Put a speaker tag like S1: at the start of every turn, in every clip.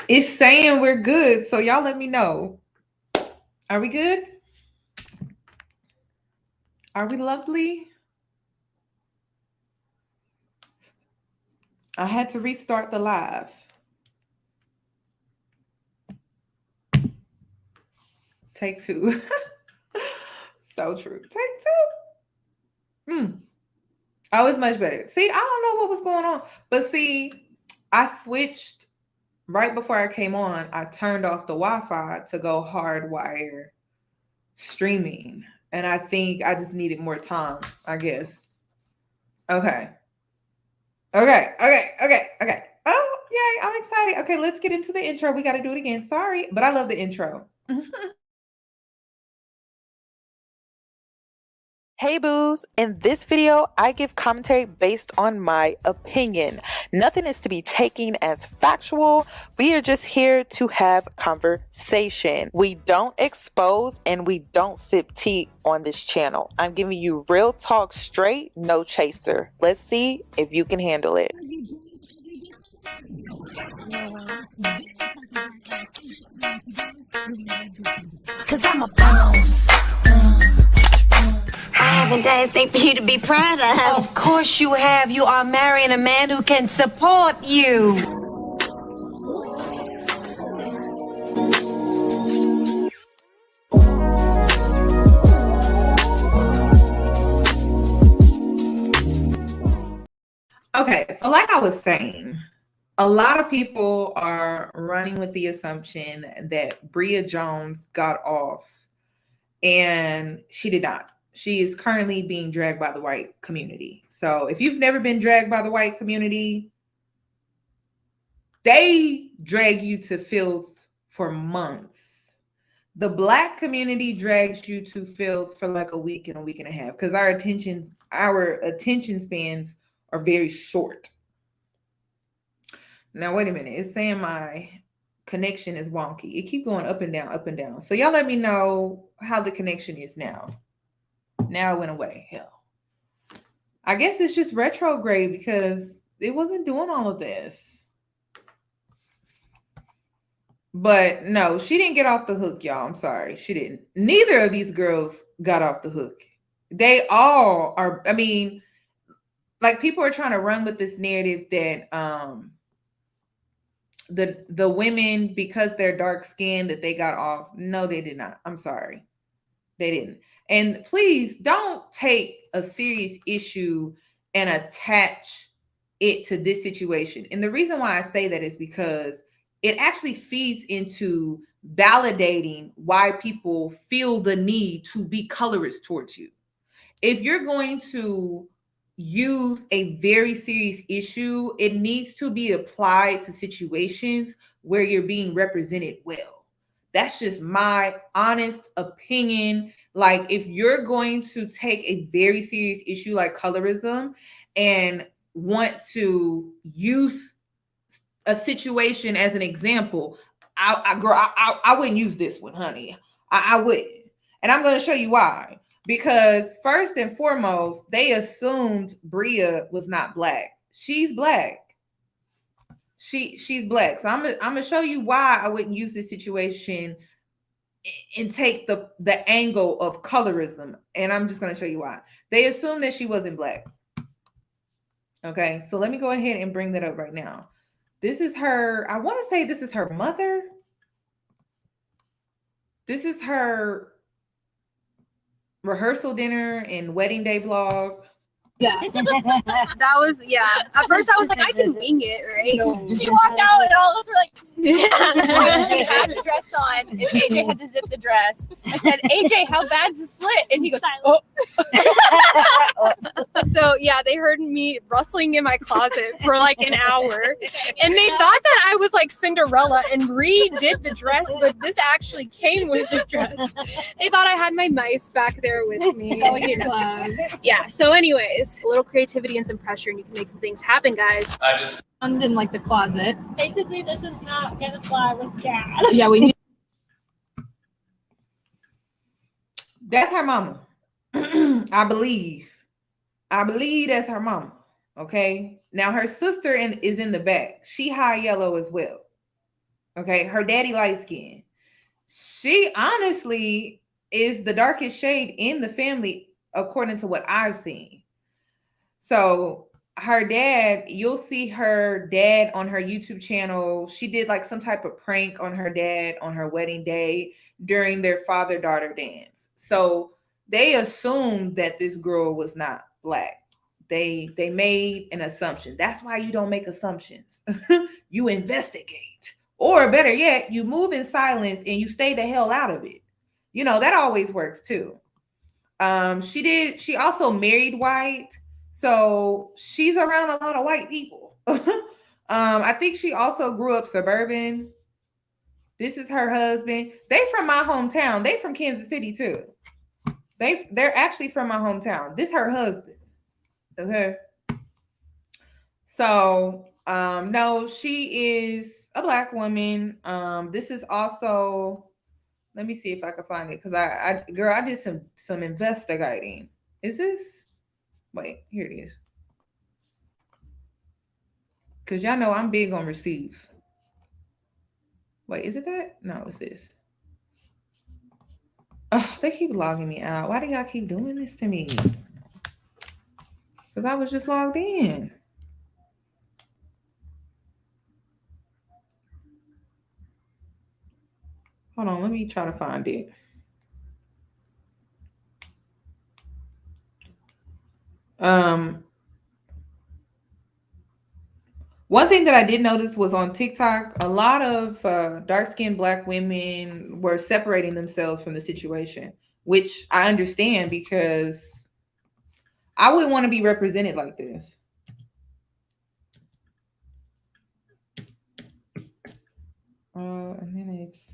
S1: It's saying we're good, so y'all let me know. Are we good? Are we lovely? I had to restart the live. Take two. So true. Take two. Oh, it's much better. See, I don't know what was going on. But see, I switched right before I came on. I turned off the Wi-Fi to go hardwire streaming. And I think I just needed more time, I guess. Okay. Okay. Oh, yay. I'm excited. Okay, let's get into the intro. We got to do it again. Sorry, but I love the intro.
S2: Hey boos, in this video, I give commentary based on my opinion. Nothing is to be taken as factual. We are just here to have conversation. We don't expose and we don't sip tea on this channel. I'm giving you real talk straight, no chaser. Let's see if you can handle it.
S3: Cause I'm a boss. I haven't done anything for you to be proud of.
S4: Of course you have. You are marrying a man who can support you.
S1: Okay, so like I was saying, a lot of people are running with the assumption that Bria Jones got off, and she did not. She is currently being dragged by the white community. So if you've never been dragged by the white community, they drag you to filth for months. The black community drags you to filth for like a week and a half because our attention spans are very short. Now wait a minute. It's saying my connection is wonky. It keeps going up and down, up and down. So y'all let me know how the connection is now. Now it went away. Hell. I guess it's just retrograde because it wasn't doing all of this. But no, she didn't get off the hook, y'all. I'm sorry. She didn't. Neither of these girls got off the hook. They all are, I mean, like people are trying to run with this narrative that the women, because they're dark skinned, that they got off. No, they did not. I'm sorry. They didn't. And please don't take a serious issue and attach it to this situation. And the reason why I say that is because it actually feeds into validating why people feel the need to be colorist towards you. If you're going to use a very serious issue, it needs to be applied to situations where you're being represented well. That's just my honest opinion. Like, if you're going to take a very serious issue like colorism and want to use a situation as an example, I wouldn't use this one, honey. I wouldn't. And I'm going to show you why. Because first and foremost, they assumed Bria was not black. She's black. She's black. So I'm gonna show you why I wouldn't use this situation and take the angle of colorism. And I'm just gonna show you why. They assumed that she wasn't black. Okay, so let me go ahead and bring that up right now. This is her, I want to say this is her mother. This is her rehearsal dinner and wedding day vlog.
S5: Yeah. That was, yeah. At first I was like, I can wing it, right? No. She walked out and all of us were like, yeah. She had the dress on and AJ had to zip the dress. I said, AJ, how bad's the slit? And he goes, oh. So yeah, they heard me rustling in my closet for like an hour. And they thought that I was like Cinderella and redid the dress, but this actually came with the dress. They thought I had my mice back there with me. So your clothes. Yeah, so anyways, a little creativity and some pressure and you can make some things happen, guys.
S6: I just
S5: In like the closet.
S7: Basically, this is not gonna fly with Dad.
S5: Yeah, we need.
S1: That's her mama. I believe that's her mama. Okay. Now her sister is in the back. She high yellow as well. Okay, her daddy light skin. She honestly is the darkest shade in the family, according to what I've seen. So her dad, you'll see her dad on her YouTube channel. She did like some type of prank on her dad on her wedding day during their father-daughter dance. So they assumed that this girl was not black. They made an assumption. That's why you don't make assumptions. You investigate. Or better yet, you move in silence and you stay the hell out of it. You know, that always works too. She also married white, so she's around a lot of white people. I think she also grew up suburban. This is her husband. They from my hometown. They from Kansas City too. They're actually from my hometown. This her husband. Okay. So no, she is a black woman. This is also, let me see if I can find it, because I did some investigating. Is this, wait, here it is. Because y'all know I'm big on receipts. Wait, is it that? No, it's this. Oh, they keep logging me out. Why do y'all keep doing this to me? Because I was just logged in. Hold on, let me try to find it. One thing that I did notice was on TikTok, a lot of dark-skinned black women were separating themselves from the situation, which I understand because I wouldn't want to be represented like this. And then it's,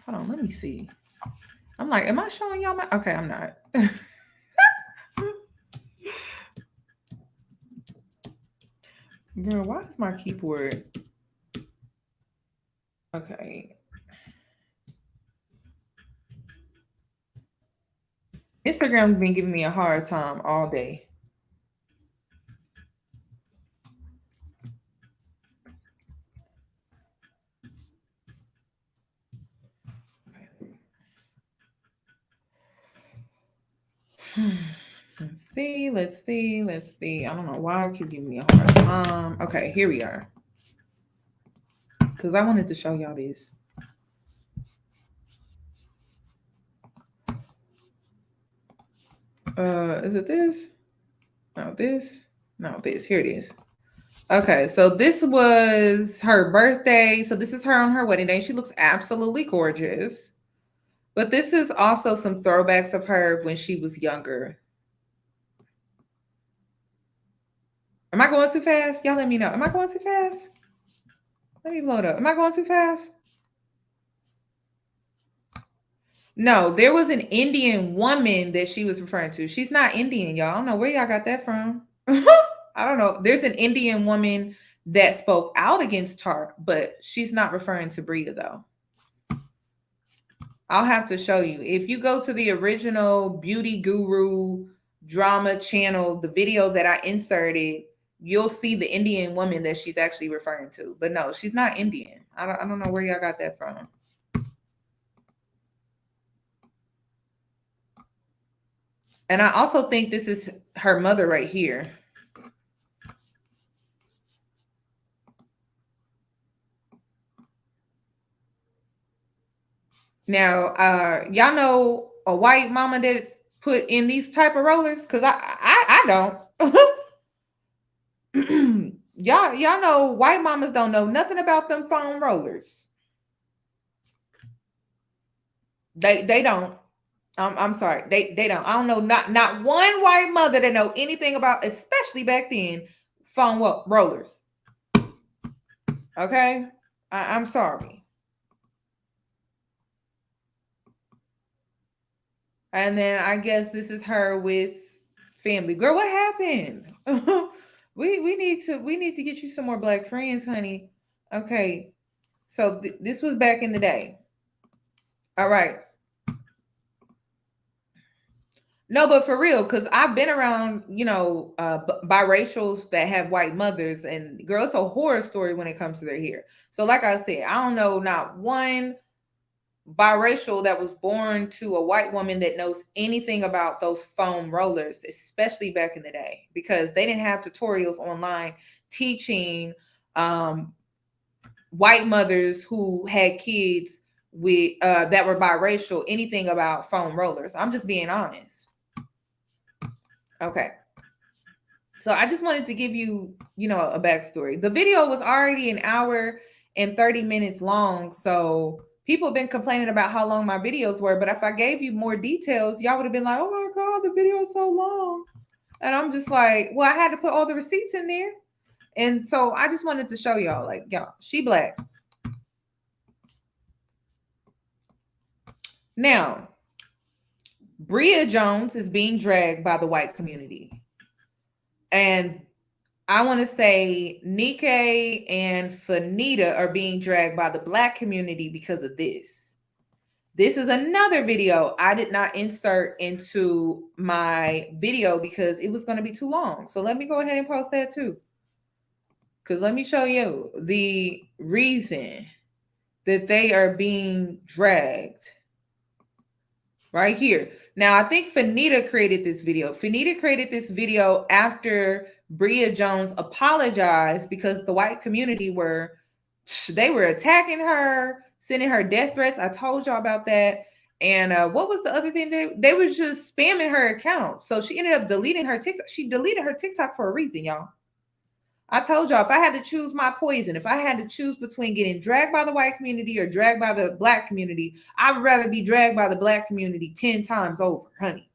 S1: hold on, let me see. I'm like, am I showing y'all my, okay, I'm not. Girl, why is my keyboard? Okay. Instagram's been giving me a hard time all day. Let's see. I don't know why I keep giving me a hard time. Okay, here we are. Because I wanted to show y'all this. Is it this? No, this. No, this. Here it is. Okay, so this was her birthday. So this is her on her wedding day. She looks absolutely gorgeous. But this is also some throwbacks of her when she was younger. Am I going too fast? Y'all let me know. Am I going too fast? Let me blow it up. Am I going too fast? No, there was an Indian woman that she was referring to. She's not Indian, y'all. I don't know where y'all got that from. I don't know. There's an Indian woman that spoke out against Tarte, but she's not referring to Bria, though. I'll have to show you. If you go to the original Beauty Guru drama channel, the video that I inserted, you'll see the Indian woman that she's actually referring to. But no, she's not Indian. I don't know where y'all got that from. And I also think this is her mother right here. Now, y'all know a white mama that put in these type of rollers? Because I don't. y'all know white mamas don't know nothing about them foam rollers. They don't. I'm sorry. They don't. I don't know not one white mother that know anything about, especially back then, foam rollers. Okay? I'm sorry. And then I guess this is her with family. Girl, what happened? we need to get you some more black friends, honey. Okay. So this was back in the day. All right. No, but for real, because I've been around, biracials that have white mothers, and girl, it's a horror story when it comes to their hair. So, like I said, I don't know not one biracial that was born to a white woman that knows anything about those foam rollers, especially back in the day, because they didn't have tutorials online teaching white mothers who had kids with that were biracial anything about foam rollers. I'm just being honest. Okay. So I just wanted to give you, a backstory. The video was already an hour and 30 minutes long. So people have been complaining about how long my videos were. But if I gave you more details, y'all would have been like, oh my God, the video is so long. And I'm just like, well, I had to put all the receipts in there. And so I just wanted to show y'all, like, y'all, she black. Now, Bria Jones is being dragged by the white community. And I want to say Niké and Fanita are being dragged by the black community because of this. This is another video I did not insert into my video because it was going to be too long. So let me go ahead and post that too. Because let me show you the reason that they are being dragged right here. Now, I think Fanita created this video. Fanita created this video after Bria Jones apologized because the white community were attacking her, sending her death threats. I told y'all about that. And what was the other thing? They was just spamming her account. So she ended up deleting her TikTok. She deleted her TikTok for a reason, y'all. I told y'all, if I had to choose my poison, if I had to choose between getting dragged by the white community or dragged by the black community, I would rather be dragged by the black community 10 times over, honey.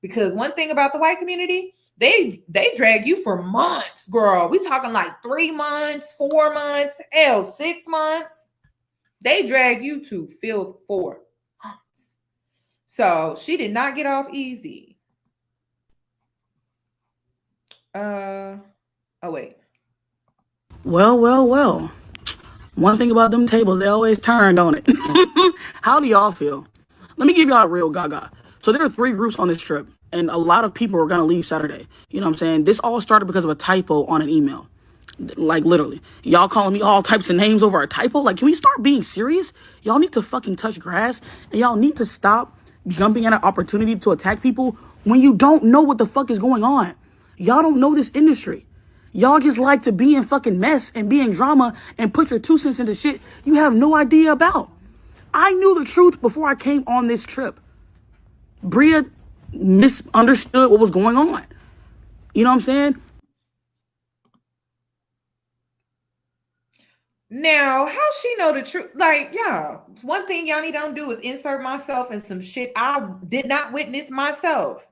S1: Because one thing about the white community, they drag you for months, girl. We talking like 3 months, 4 months, 6 months. They drag you to filth for months. So she did not get off easy. Oh, wait.
S6: Well. One thing about them tables, they always turned on it. How do y'all feel? Let me give y'all a real gaga. So there are 3 groups on this trip, and a lot of people are going to leave Saturday. You know what I'm saying? This all started because of a typo on an email. Like, literally. Y'all calling me all types of names over a typo? Like, can we start being serious? Y'all need to fucking touch grass, and y'all need to stop jumping at an opportunity to attack people when you don't know what the fuck is going on. Y'all don't know this industry. Y'all just like to be in fucking mess and be in drama and put your 2 cents into shit you have no idea about. I knew the truth before I came on this trip. Bria misunderstood what was going on. You know what I'm saying?
S1: Now, how she know the truth? Like, y'all, one thing Yoni don't do is insert myself in some shit I did not witness myself.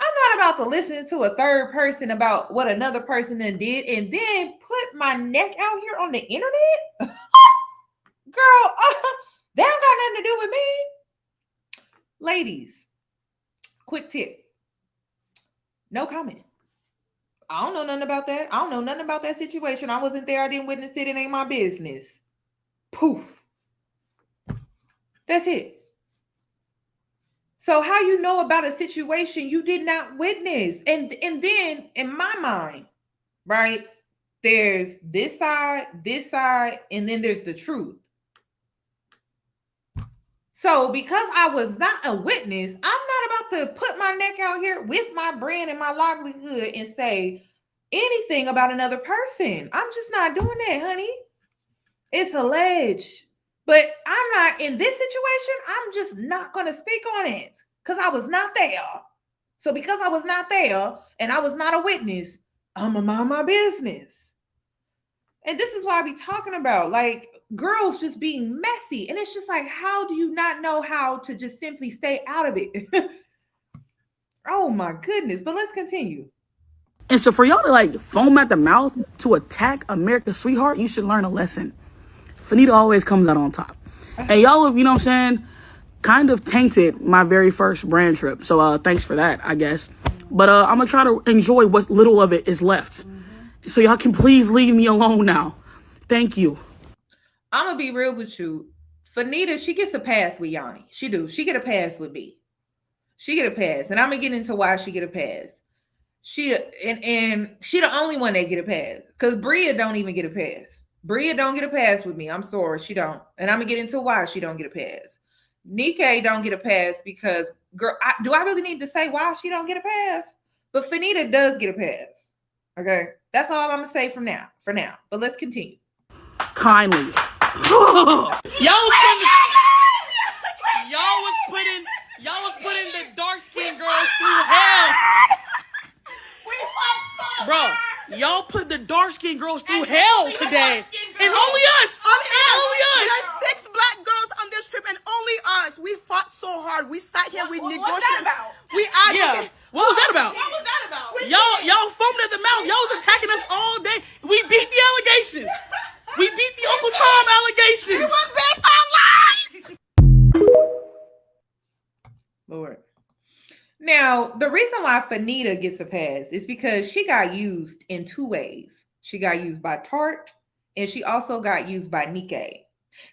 S1: I'm not about to listen to a third person about what another person then did and then put my neck out here on the internet. Girl, that don't got nothing to do with me. Ladies, quick tip. No comment. I don't know nothing about that. I don't know nothing about that situation. I wasn't there. I didn't witness it. It ain't my business. Poof. That's it. So how you know about a situation you did not witness? And then in my mind, right, there's this side, and then there's the truth. So because I was not a witness, I'm not about to put my neck out here with my brand and my livelihood and say anything about another person. I'm just not doing that, honey. It's alleged. But I'm not in this situation. I'm just not going to speak on it because I was not there. So because I was not there and I was not a witness, I'm going to mind my business. And this is what I be talking about, like girls just being messy. And it's just like, how do you not know how to just simply stay out of it? Oh my goodness. But let's continue.
S6: And so for y'all to like foam at the mouth to attack America's sweetheart, you should learn a lesson. Fanita always comes out on top. And y'all have, you know what I'm saying, kind of tainted my very first brand trip. So thanks for that, I guess. But I'm going to try to enjoy what little of it is left. So y'all can please leave me alone now. Thank you.
S1: I'm going to be real with you. Fanita, she gets a pass with Yoni. She do. She get a pass with me. She get a pass, and I'm gonna get into why she get a pass. She and she the only one that get a pass, because Bria don't even get a pass. Bria don't get a pass with me. I'm sorry, she don't, and I'm gonna get into why she don't get a pass. Niké don't get a pass because, girl, do I really need to say why she don't get a pass? But Fanita does get a pass. Okay, that's all I'm gonna say from now. For now, but let's continue.
S6: Kindly. Y'all was putting the dark skinned girls through hell.
S1: We fought so
S6: Bro, y'all put the dark skinned girls through hell today. And only us. Only us.
S8: There's 6 black girls on this trip and only us. We fought so hard. We sat here, we negotiated.
S7: What's that about?
S8: We argued.
S6: Yeah. What was that about?
S7: What was that about?
S6: Y'all foamed at the mouth. Y'all was attacking us all day. We beat the allegations. We beat the Uncle Tom allegations.
S8: It was based on lies.
S1: Lord. Now, the reason why Fanita gets a pass is because she got used in 2 ways. She got used by Tarte, and she also got used by Niké.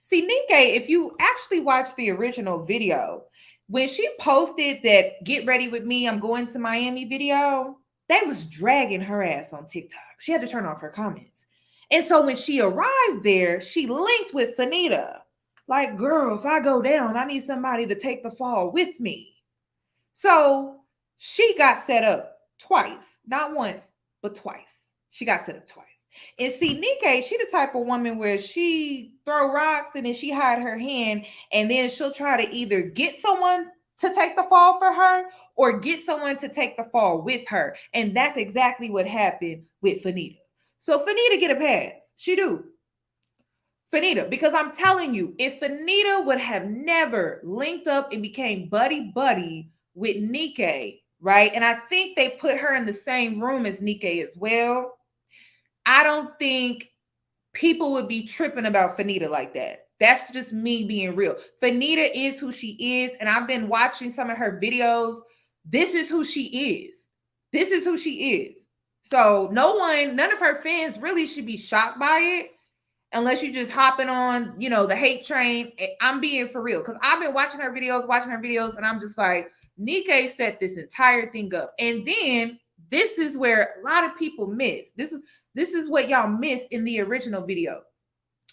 S1: See, Niké, if you actually watch the original video, when she posted that "Get ready with me, I'm going to Miami" video, they was dragging her ass on TikTok. She had to turn off her comments. And so when she arrived there, she linked with Fanita. Like, girl, if I go down, I need somebody to take the fall with me. So she got set up twice, not once, but twice. She got set up twice. And see, Niké, she the type of woman where she throw rocks and then she hide her hand, and then she'll try to either get someone to take the fall for her or get someone to take the fall with her. And that's exactly what happened with Fanita. So Fanita get a pass. She do. Fanita, because I'm telling you, if Fanita would have never linked up and became buddy with Niké, right? And I think they put her in the same room as Niké as well. I don't think people would be tripping about Fanita like that. That's just me being real. Fanita is who she is, and I've been watching some of her videos. This is who she is. This is who she is. So none of her fans really should be shocked by it, unless you're just hopping on, the hate train. I'm being for real, because I've been watching her videos, and I'm just like, Niké set this entire thing up. And then this is where a lot of people miss. This is what y'all missed in the original video.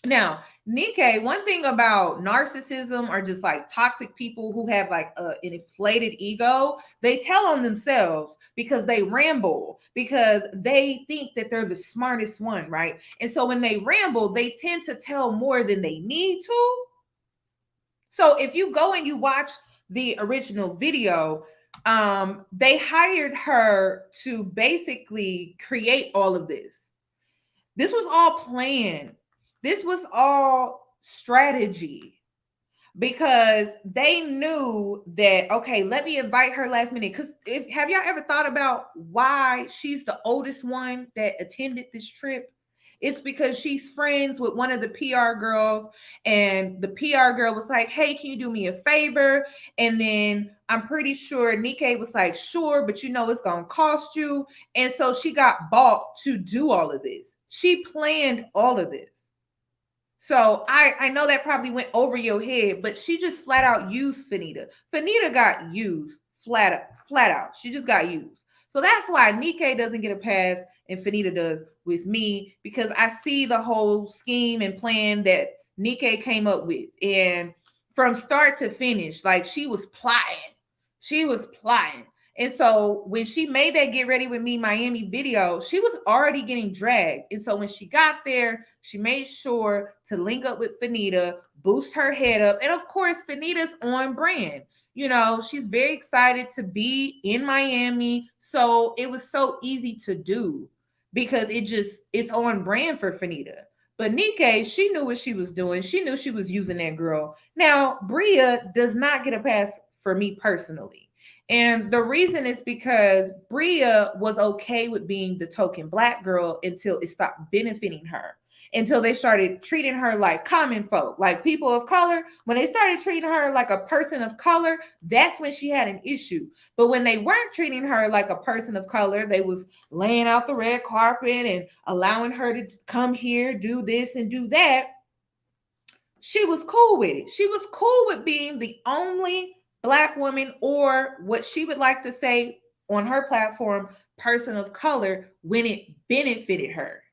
S1: Now, Niké, one thing about narcissism or just like toxic people who have like an inflated ego, they tell on themselves because they ramble, because they think that they're the smartest one, right? And so when they ramble, they tend to tell more than they need to. So if you go and you watch the original video, they hired her to basically create all of this. This was all planned. This was all strategy, because they knew that, okay, let me invite her last minute. Because have y'all ever thought about why she's the oldest one that attended this trip? It's because she's friends with one of the PR girls, and the PR girl was like, hey, can you do me a favor? And then I'm pretty sure Niké was like, sure, but it's going to cost you. And so she got bought to do all of this. She planned all of this. So I know that probably went over your head, but she just flat out used Fanita. Fanita got used flat out. She just got used. So that's why Niké doesn't get a pass and Fanita does with me, because I see the whole scheme and plan that Niké came up with. And from start to finish, like, she was plotting. She was plotting. And so when she made that "Get Ready With Me" Miami video, she was already getting dragged. And so when she got there, she made sure to link up with Fanita, boost her head up. And of course, Fanita's on brand. She's very excited to be in Miami. So it was so easy to do, because it's on brand for Fanita. But Niké, she knew what she was doing. She knew she was using that girl. Now, Bria does not get a pass for me personally. And the reason is because Bria was okay with being the token black girl until it stopped benefiting her, until they started treating her like common folk, like people of color. When they started treating her like a person of color, that's when she had an issue. But when they weren't treating her like a person of color, they was laying out the red carpet and allowing her to come here, do this and do that. She was cool with it. She was cool with being the only Black woman, or what she would like to say on her platform, person of color, when it benefited her.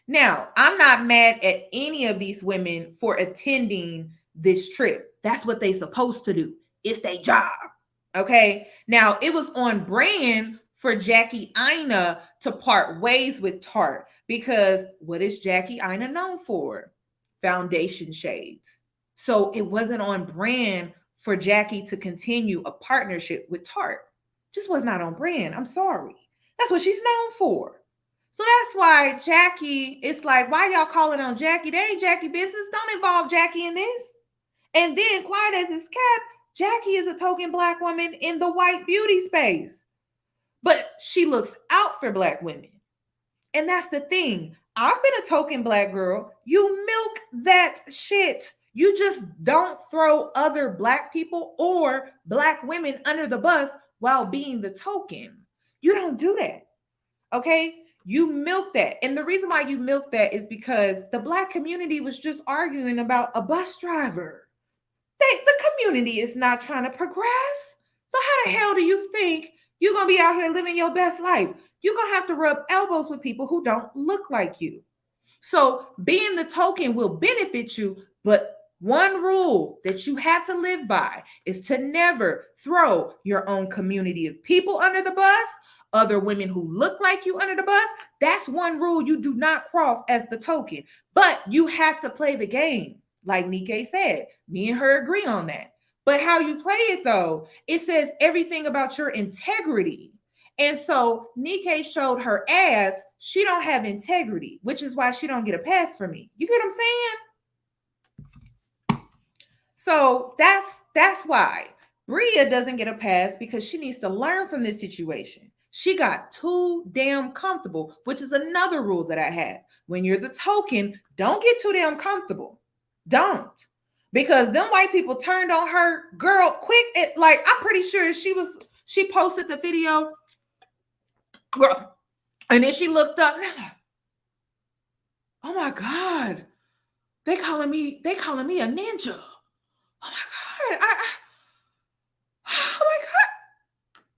S1: Now, I'm not mad at any of these women for attending this trip. That's what they supposed to do. It's their job. Okay. Now, it was on brand for Jackie Aina to part ways with Tarte, because what is Jackie Aina known for? Foundation shades. So it wasn't on brand for Jackie to continue a partnership with Tarte. Just was not on brand. I'm sorry. That's what she's known for. So that's why Jackie, it's like, why y'all calling on Jackie? They ain't Jackie business. Don't involve Jackie in this. And then, quiet as it's kept, Jackie is a token Black woman in the white beauty space. But she looks out for Black women. And that's the thing. I've been a token Black girl. You milk that shit. You just don't throw other Black people or Black women under the bus while being the token. You don't do that. Okay? You milk that. And the reason why you milk that is because the Black community was just arguing about a bus driver. The community is not trying to progress. So how the hell do you think you're going to be out here living your best life? You're going to have to rub elbows with people who don't look like you. So being the token will benefit you, but one rule that you have to live by is to never throw your own community of people under the bus, other women who look like you under the bus. That's one rule you do not cross as the token, but you have to play the game. Like Niké said, me and her agree on that. But how you play it though, it says everything about your integrity. And so Niké showed her ass, she don't have integrity, which is why she don't get a pass from me. You get what I'm saying? So that's why Bria doesn't get a pass, because she needs to learn from this situation. She got too damn comfortable, which is another rule that I had. When you're the token, don't get too damn comfortable. Don't. Because them white people turned on her girl quick. Like, I'm pretty sure she posted the video. Girl, and then she looked up. Oh my God. They calling me a ninja. Oh my God. Oh my God.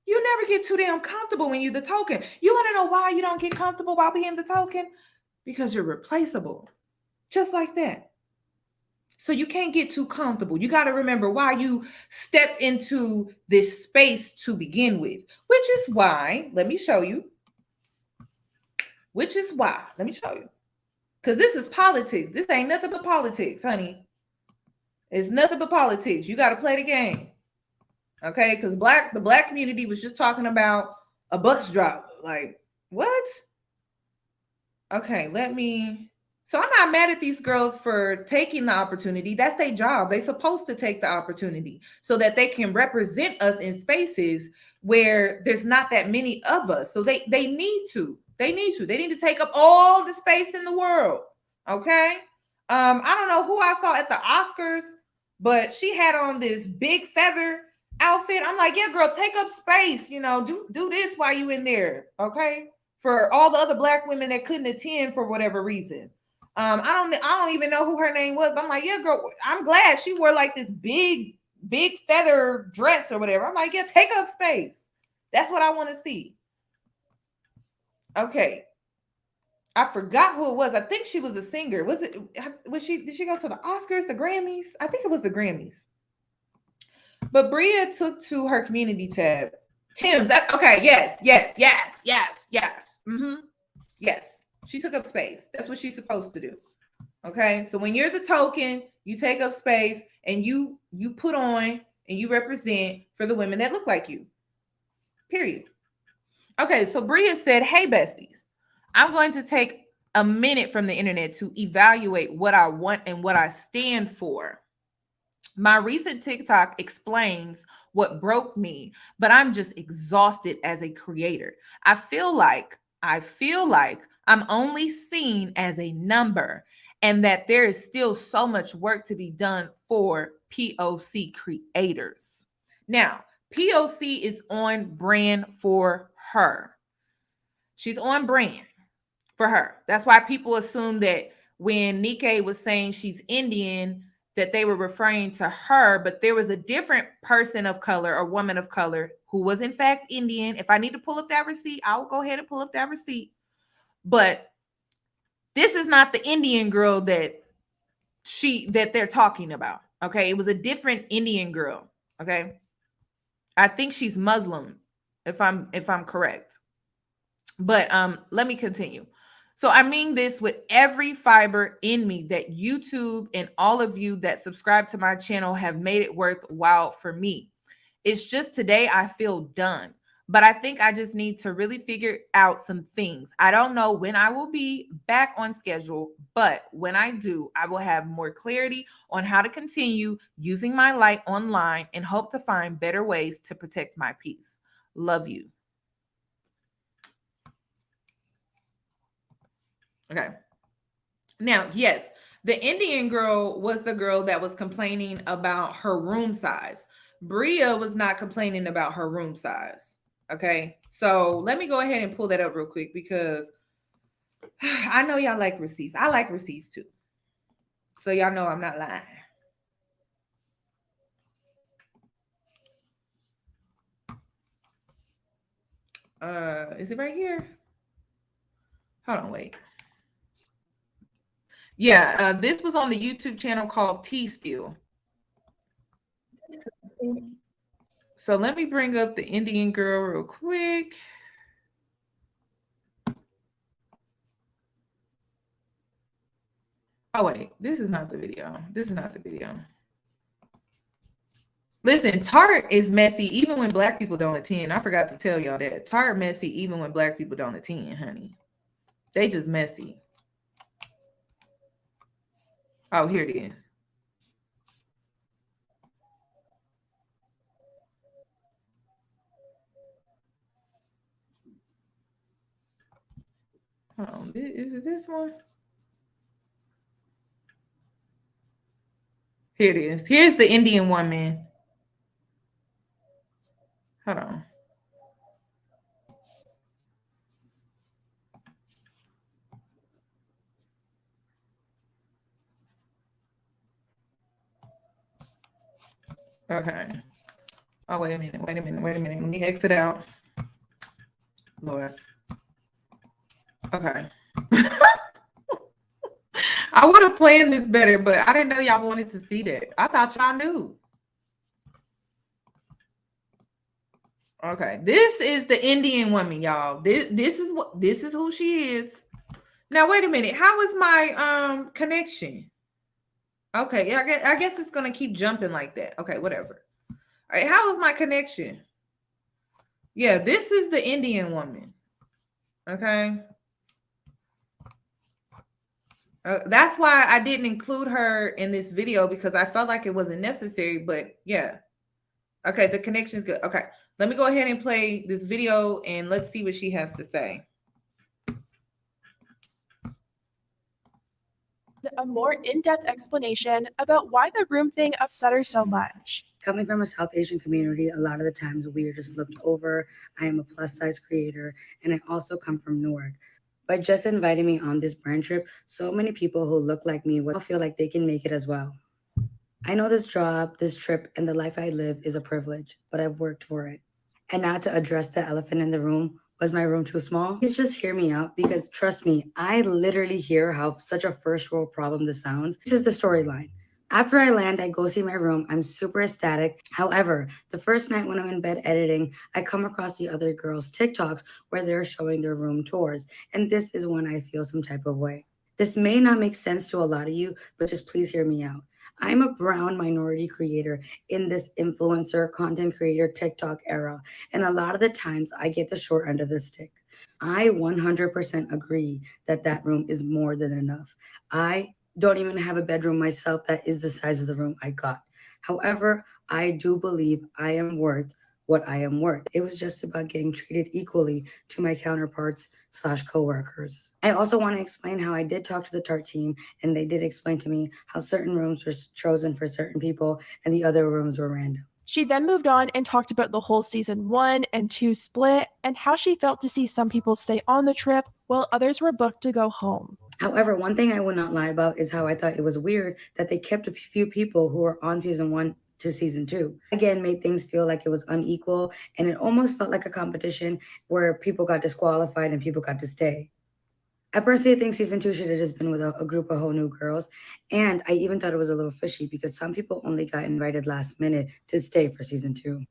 S1: You never get too damn comfortable when you're the token. You want to know why you don't get comfortable while being the token? Because you're replaceable. Just like that. So you can't get too comfortable. You got to remember why you stepped into this space to begin with, which is why, let me show you. Let me show you. Because this is politics. This ain't nothing but politics, honey. It's nothing but politics. You got to play the game. Okay? Because the Black community was just talking about a bus driver. Like, what? Okay, so I'm not mad at these girls for taking the opportunity. That's their job. They're supposed to take the opportunity so that they can represent us in spaces where there's not that many of us. So they need to. They need to take up all the space in the world. Okay. I don't know who I saw at the Oscars, but she had on this big feather outfit. I'm like, yeah, girl, take up space. You know, do this while you in there. Okay. For all the other Black women that couldn't attend for whatever reason. I don't even know who her name was. But I'm like, yeah, girl, I'm glad she wore like this big feather dress or whatever. I'm like, yeah, take up space. That's what I want to see. Okay. I forgot who it was. I think she was a singer. Did she go to the Oscars, the Grammys? I think it was the Grammys. But Bria took to her community tab. Tim's. Okay. Yes. Mm-hmm. Yes. She took up space. That's what she's supposed to do. Okay. So when you're the token, you take up space and you put on and you represent for the women that look like you. Period. Okay. So Bria said, hey, besties, I'm going to take a minute from the internet to evaluate what I want and what I stand for. My recent TikTok explains what broke me, but I'm just exhausted as a creator. I feel like I'm only seen as a number and that there is still so much work to be done for POC creators. Now, POC is on brand for her. She's on brand for her. That's why people assume that when Niké was saying she's Indian, that they were referring to her, but there was a different person of color or woman of color who was in fact Indian. If I need to pull up that receipt, I will go ahead and pull up that receipt. But this is not the Indian girl that they're talking about. Okay, it was a different Indian girl. Okay, I think she's Muslim, if I'm correct. But let me continue. So I mean this with every fiber in me that YouTube and all of you that subscribe to my channel have made it worthwhile for me. It's just today I feel done. But I think I just need to really figure out some things. I don't know when I will be back on schedule, but when I do, I will have more clarity on how to continue using my light online and hope to find better ways to protect my peace. Love you. Okay. Now, yes, the Indian girl was the girl that was complaining about her room size. Bria was not complaining about her room size. Okay, so let me go ahead and pull that up real quick because I know y'all like receipts. I like receipts too. So y'all know I'm not lying. Is it right here? Hold on, wait. Yeah, this was on the YouTube channel called T-Spill. So let me bring up the Indian girl real quick. Oh, wait, this is not the video. This is not the video. Listen, Tarte is messy even when black people don't attend. I forgot to tell y'all that. Tarte messy even when black people don't attend, honey. They just messy. Oh, here it is. Hold on, is it this one? Here it is. Here's the Indian woman. Hold on. Okay. Oh, wait a minute. Let me exit out. Lord. Okay. I would have planned this better, but I didn't know y'all wanted to see that. I thought y'all knew. Okay, this is the Indian woman, y'all. This is who she is. Now, wait a minute. How is my connection? Okay, yeah, I guess it's gonna keep jumping like that. Okay, whatever. All right, how is my connection? Yeah, this is the Indian woman. Okay. That's why I didn't include her in this video because I felt like it wasn't necessary, but yeah. Okay, the connection is good. Okay, let me go ahead and play this video and let's see what she has to say.
S9: A more in-depth explanation about why the room thing upset her so much.
S10: Coming from a South Asian community, a lot of the times we are just looked over. I am a plus size creator, and I also come from Newark. By just inviting me on this brand trip, so many people who look like me will feel like they can make it as well. I know this job, this trip, and the life I live is a privilege, but I've worked for it. And now to address the elephant in the room, was my room too small? Please just hear me out because trust me, I literally hear how such a first world problem this sounds. This is the storyline. After I land, I go see my room. I'm super ecstatic. However, the first night when I'm in bed editing, I come across the other girls' TikToks where they're showing their room tours. And this is when I feel some type of way. This may not make sense to a lot of you, but just please hear me out. I'm a brown minority creator in this influencer, content creator, TikTok era. And a lot of the times I get the short end of the stick. I 100% agree that that room is more than enough. I don't even have a bedroom myself that is the size of the room I got. However, I do believe I am worth what I am worth. It was just about getting treated equally to my counterparts / coworkers. I also want to explain how I did talk to the Tarte team, and they did explain to me how certain rooms were chosen for certain people and the other rooms were random.
S9: She then moved on and talked about the whole season 1 and 2 split and how she felt to see some people stay on the trip while others were booked to go home.
S10: However, one thing I would not lie about is how I thought it was weird that they kept a few people who were on season 1 to season 2. Again, made things feel like it was unequal, and it almost felt like a competition where people got disqualified and people got to stay. I personally think season 2 should have just been with a group of whole new girls, and I even thought it was a little fishy because some people only got invited last minute to stay for season 2.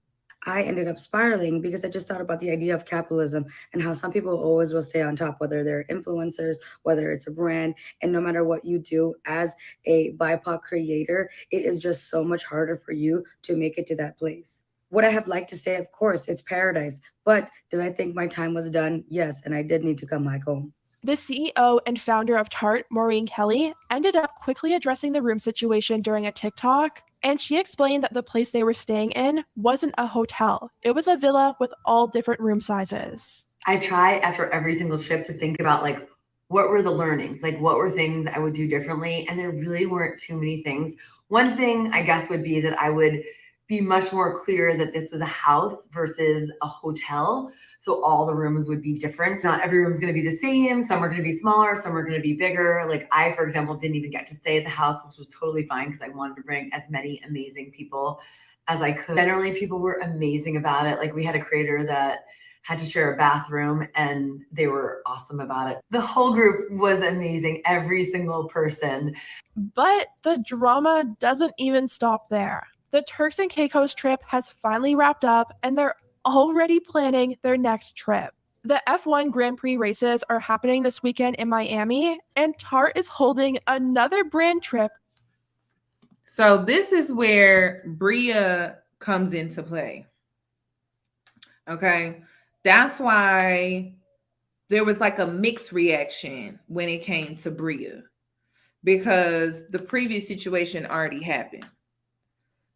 S10: I ended up spiraling because I just thought about the idea of capitalism and how some people always will stay on top, whether they're influencers, whether it's a brand, and no matter what you do as a BIPOC creator, it is just so much harder for you to make it to that place. Would I have liked to stay? Of course, it's paradise. But did I think my time was done? Yes, and I did need to come back home.
S9: The CEO and founder of Tarte, Maureen Kelly, ended up quickly addressing the room situation during a TikTok, and she explained that the place they were staying in wasn't a hotel. It was a villa with all different room sizes.
S11: I try after every single trip to think about like, what were the learnings? Like, what were things I would do differently? And there really weren't too many things. One thing I guess would be that I would be much more clear that this was a house versus a hotel. So all the rooms would be different. Not every room is going to be the same. Some are going to be smaller. Some are going to be bigger. Like I, for example, didn't even get to stay at the house, which was totally fine because I wanted to bring as many amazing people as I could. Generally, people were amazing about it. Like we had a creator that had to share a bathroom and they were awesome about it. The whole group was amazing, every single person.
S9: But the drama doesn't even stop there. The Turks and Caicos trip has finally wrapped up and they're already planning their next trip. The F1 Grand Prix races are happening this weekend in Miami, and Tarte is holding another brand trip.
S1: So this is where Bria comes into play. Okay. That's why there was like a mixed reaction when it came to Bria, because the previous situation already happened.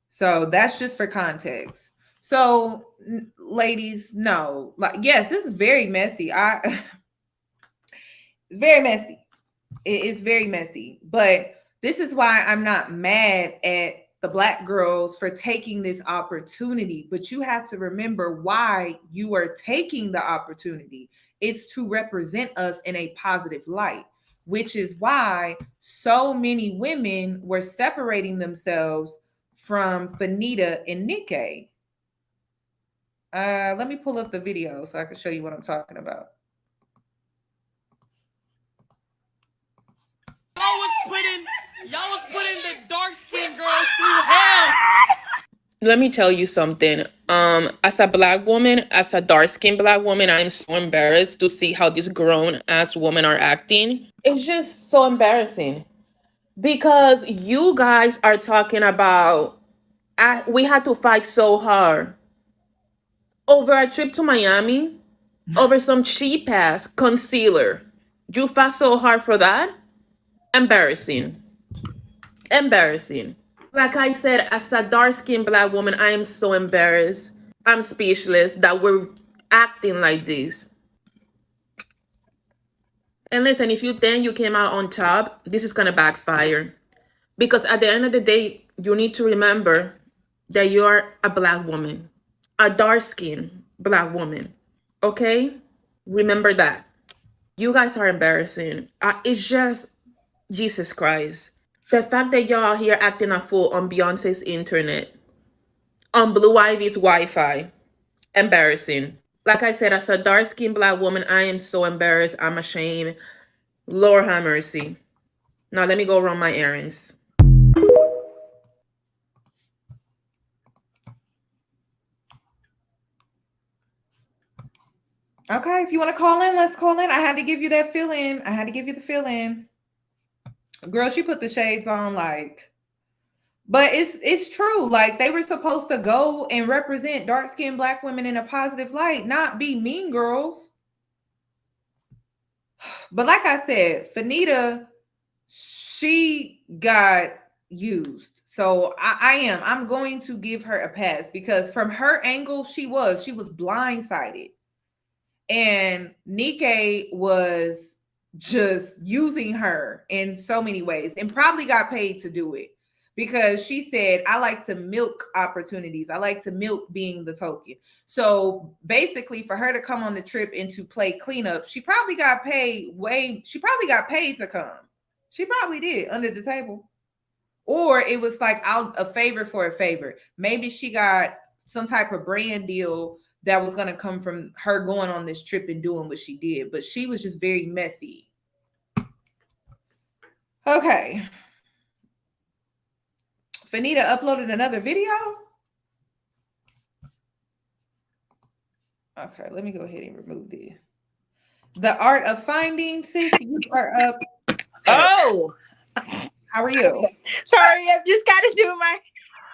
S1: So that's just for context. So ladies, no, like, yes, this is very messy. It's very messy. It's very messy, but this is why I'm not mad at the Black girls for taking this opportunity. But you have to remember why you are taking the opportunity. It's to represent us in a positive light, which is why so many women were separating themselves from Fanita and Niké. Let me pull up the video so I can show you what I'm talking about.
S12: Y'all was putting the dark-skinned girls through hell.
S13: Let me tell you something. As a Black woman, as a dark-skinned Black woman, I'm so embarrassed to see how these grown-ass women are acting. It's just so embarrassing. Because you guys are talking about, we had to fight so hard over a trip to Miami, over some cheap ass concealer. You fought so hard for that? Embarrassing. Embarrassing. Like I said, as a dark-skinned Black woman, I am so embarrassed. I'm speechless that we're acting like this. And listen, if you think you came out on top, this is gonna backfire. Because at the end of the day, you need to remember that you're a Black woman, a dark-skinned Black woman, okay? Remember that. You guys are embarrassing. It's just, Jesus Christ. The fact that y'all out here acting a fool on Beyonce's internet, on Blue Ivy's Wi-Fi, embarrassing. Like I said, as a dark-skinned Black woman, I am so embarrassed. I'm ashamed. Lord have mercy. Now let me go run my errands.
S1: Okay, if you want to call in, let's call in. I had to give you that feeling. I had to give you the feeling. Girl, she put the shades on, like, but it's true. Like, they were supposed to go and represent dark-skinned Black women in a positive light, not be mean girls. But like I said, Fanita, she got used. So I'm going to give her a pass, because from her angle, she was blindsided. And Niké was just using her in so many ways and probably got paid to do it. because she said, I like to milk opportunities. I like to milk being the token. So basically for her to come on the trip and to play cleanup, she probably got paid to come. She probably did under the table. Or it was like a favor for a favor. Maybe she got some type of brand deal that was going to come from her going on this trip and doing what she did. But she was just very messy. Okay. Fanita uploaded another video. Okay, let me go ahead and remove this. The Art of Finding, sis, you are up.
S14: Oh,
S1: how are you?
S14: Sorry, I've just got to do my.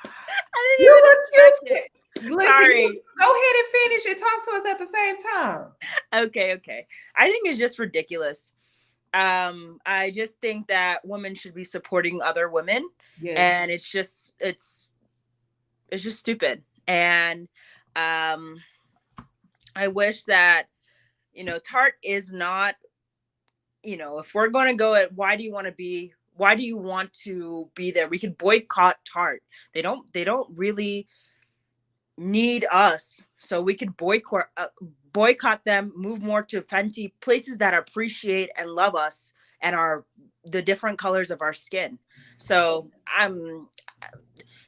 S14: I didn't
S1: You
S14: even expect it.
S1: Listen,
S14: Sorry.
S1: Go ahead and finish and talk to us at the same time.
S14: Okay. I think it's just ridiculous. I just think that women should be supporting other women, and it's just stupid. And I wish that Tarte is not. If we're going to go at why do you want to be there? We could boycott Tarte. They don't really need us, so we could boycott them, move more to Fenty, places that appreciate and love us and the different colors of our skin. So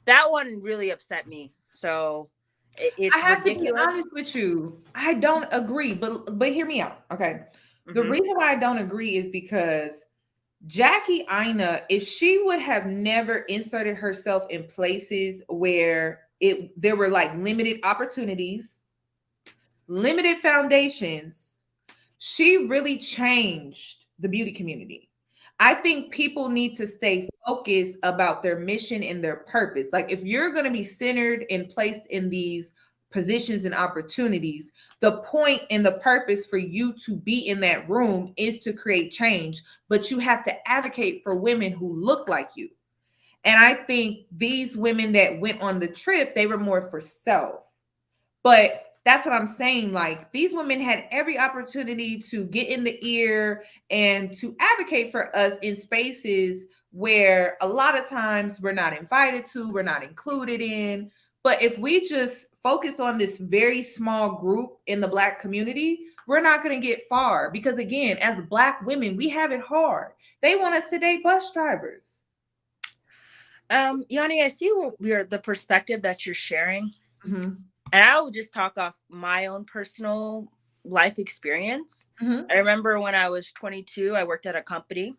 S14: that one really upset me. So it's
S1: I have
S14: ridiculous.
S1: to be honest with you. I don't agree, but hear me out. Okay. The reason why I don't agree is because Jackie Aina, if she would have never inserted herself in places where there were like limited opportunities, limited foundations, she really changed the beauty community. I think people need to stay focused about their mission and their purpose. Like if you're going to be centered and placed in these positions and opportunities, the point and the purpose for you to be in that room is to create change, but you have to advocate for women who look like you. And I think these women that went on the trip, they were more for self. But that's what I'm saying. Like these women had every opportunity to get in the ear and to advocate for us in spaces where a lot of times we're not invited to, we're not included in. But if we just focus on this very small group in the Black community, we're not going to get far. Because again, as Black women, we have it hard. They want us to date bus drivers.
S14: Yoni, I see the perspective that you're sharing.
S1: Mm-hmm.
S14: And I will just talk off my own personal life experience. Mm-hmm. I remember when I was 22, I worked at a company.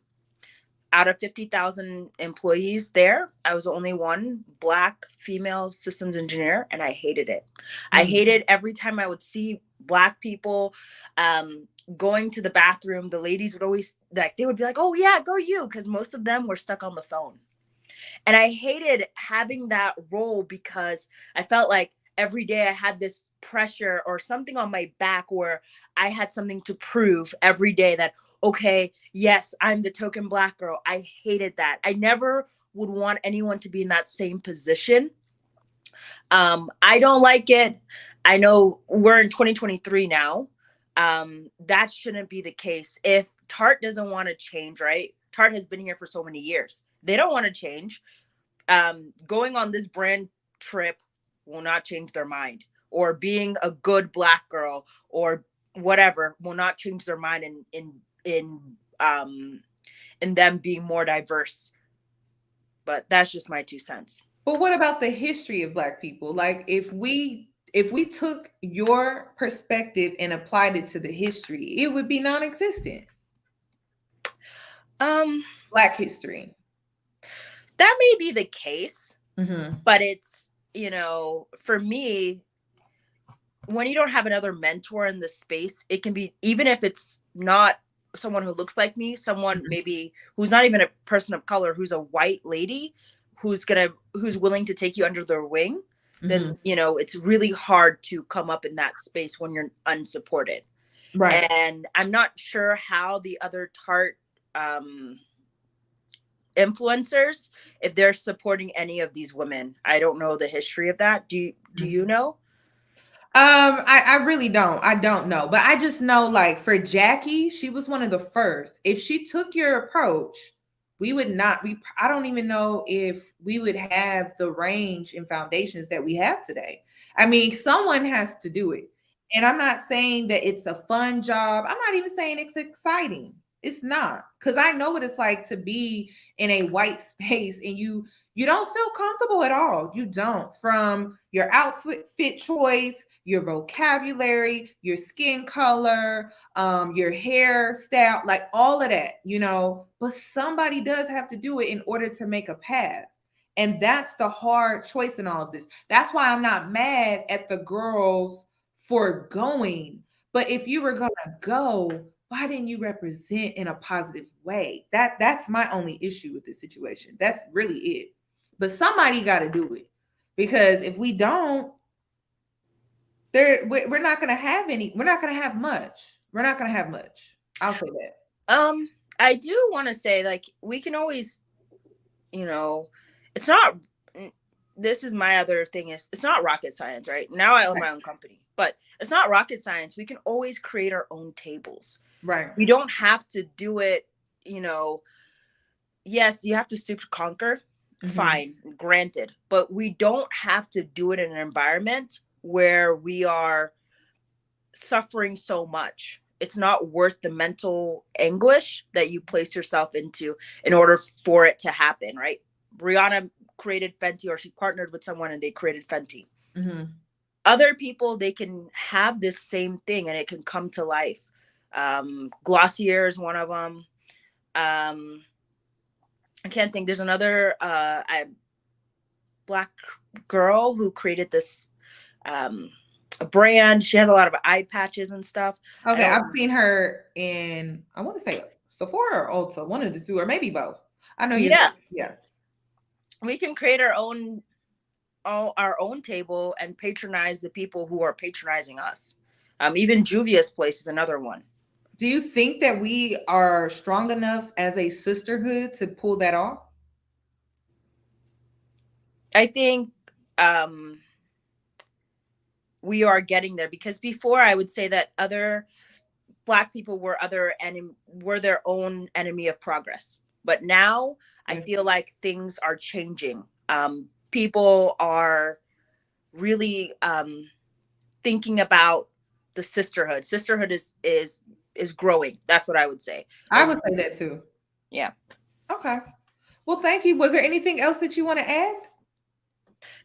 S14: Out of 50,000 employees there, I was the only one Black female systems engineer, and I hated it. Mm-hmm. I hated every time I would see Black people going to the bathroom. The ladies would always they would be like, "Oh yeah, go you," because most of them were stuck on the phone. And I hated having that role because I felt like every day I had this pressure or something on my back where I had something to prove every day that, okay, yes, I'm the token Black girl. I hated that. I never would want anyone to be in that same position. I don't like it. I know we're in 2023 now. That shouldn't be the case. If Tarte doesn't want to change, right? Tarte has been here for so many years. They don't want to change. Going on this brand trip will not change their mind, or being a good Black girl or whatever will not change their mind in them being more diverse. But that's just my 2 cents.
S1: But what about the history of Black people? Like if we took your perspective and applied it to the history, it would be non-existent. Black history.
S14: That may be the case,
S1: mm-hmm.
S14: but it's, for me, when you don't have another mentor in the space, it can be, even if it's not someone who looks like me, someone mm-hmm. maybe who's not even a person of color, who's a white lady, who's willing to take you under their wing, mm-hmm. then, it's really hard to come up in that space when you're unsupported.
S1: Right.
S14: And I'm not sure how the other Tarte influencers, if they're supporting any of these women. I don't know the history of that. Do you know?
S1: I really don't. I don't know. But I just know, like, for Jackie, she was one of the first. If she took your approach, we would not be, I don't even know if we would have the range and foundations that we have today. I mean, someone has to do it. And I'm not saying that it's a fun job. I'm not even saying it's exciting. It's not, because I know what it's like to be in a white space and you don't feel comfortable at all. You don't. From your outfit fit choice, your vocabulary, your skin color, your hairstyle, like all of that, you know. But somebody does have to do it in order to make a path. And that's the hard choice in all of this. That's why I'm not mad at the girls for going. But if you were gonna go, why didn't you represent in a positive way? That's my only issue with this situation. That's really it. But somebody got to do it, because if we don't, we're not going to have any. We're not going to have much. We're not going to have much. I'll say that.
S14: I do want to say, like, we can always, you know, it's not. This is my other thing, is it's not rocket science, right? Now I own my own company, but it's not rocket science. We can always create our own tables.
S1: Right.
S14: We don't have to do it, you know. Yes, you have to stoop to conquer. Fine, granted, but we don't have to do it in an environment where we are suffering so much. It's not worth the mental anguish that you place yourself into in order for it to happen, right? Rihanna created Fenty, or she partnered with someone and they created Fenty. Other people, they can have this same thing and it can come to life. Glossier is one of them. I can't think. There's another Black girl who created this brand. She has a lot of eye patches and stuff.
S1: Okay, I've seen her in, I want to say Sephora or Ulta, one of the two, or maybe both. I know you. Yeah.
S14: We can create our own table and patronize the people who are patronizing us. Even Juvia's place is another one.
S1: Do you think that we are strong enough as a sisterhood to pull that off?
S14: I think we are getting there, because before I would say that other Black people were their own enemy of progress. But now I feel like things are changing. People are really thinking about the sisterhood. Sisterhood is growing. That's what I would say.
S1: I would say that too.
S14: Yeah.
S1: Okay. Well, thank you. Was there anything else that you want to add?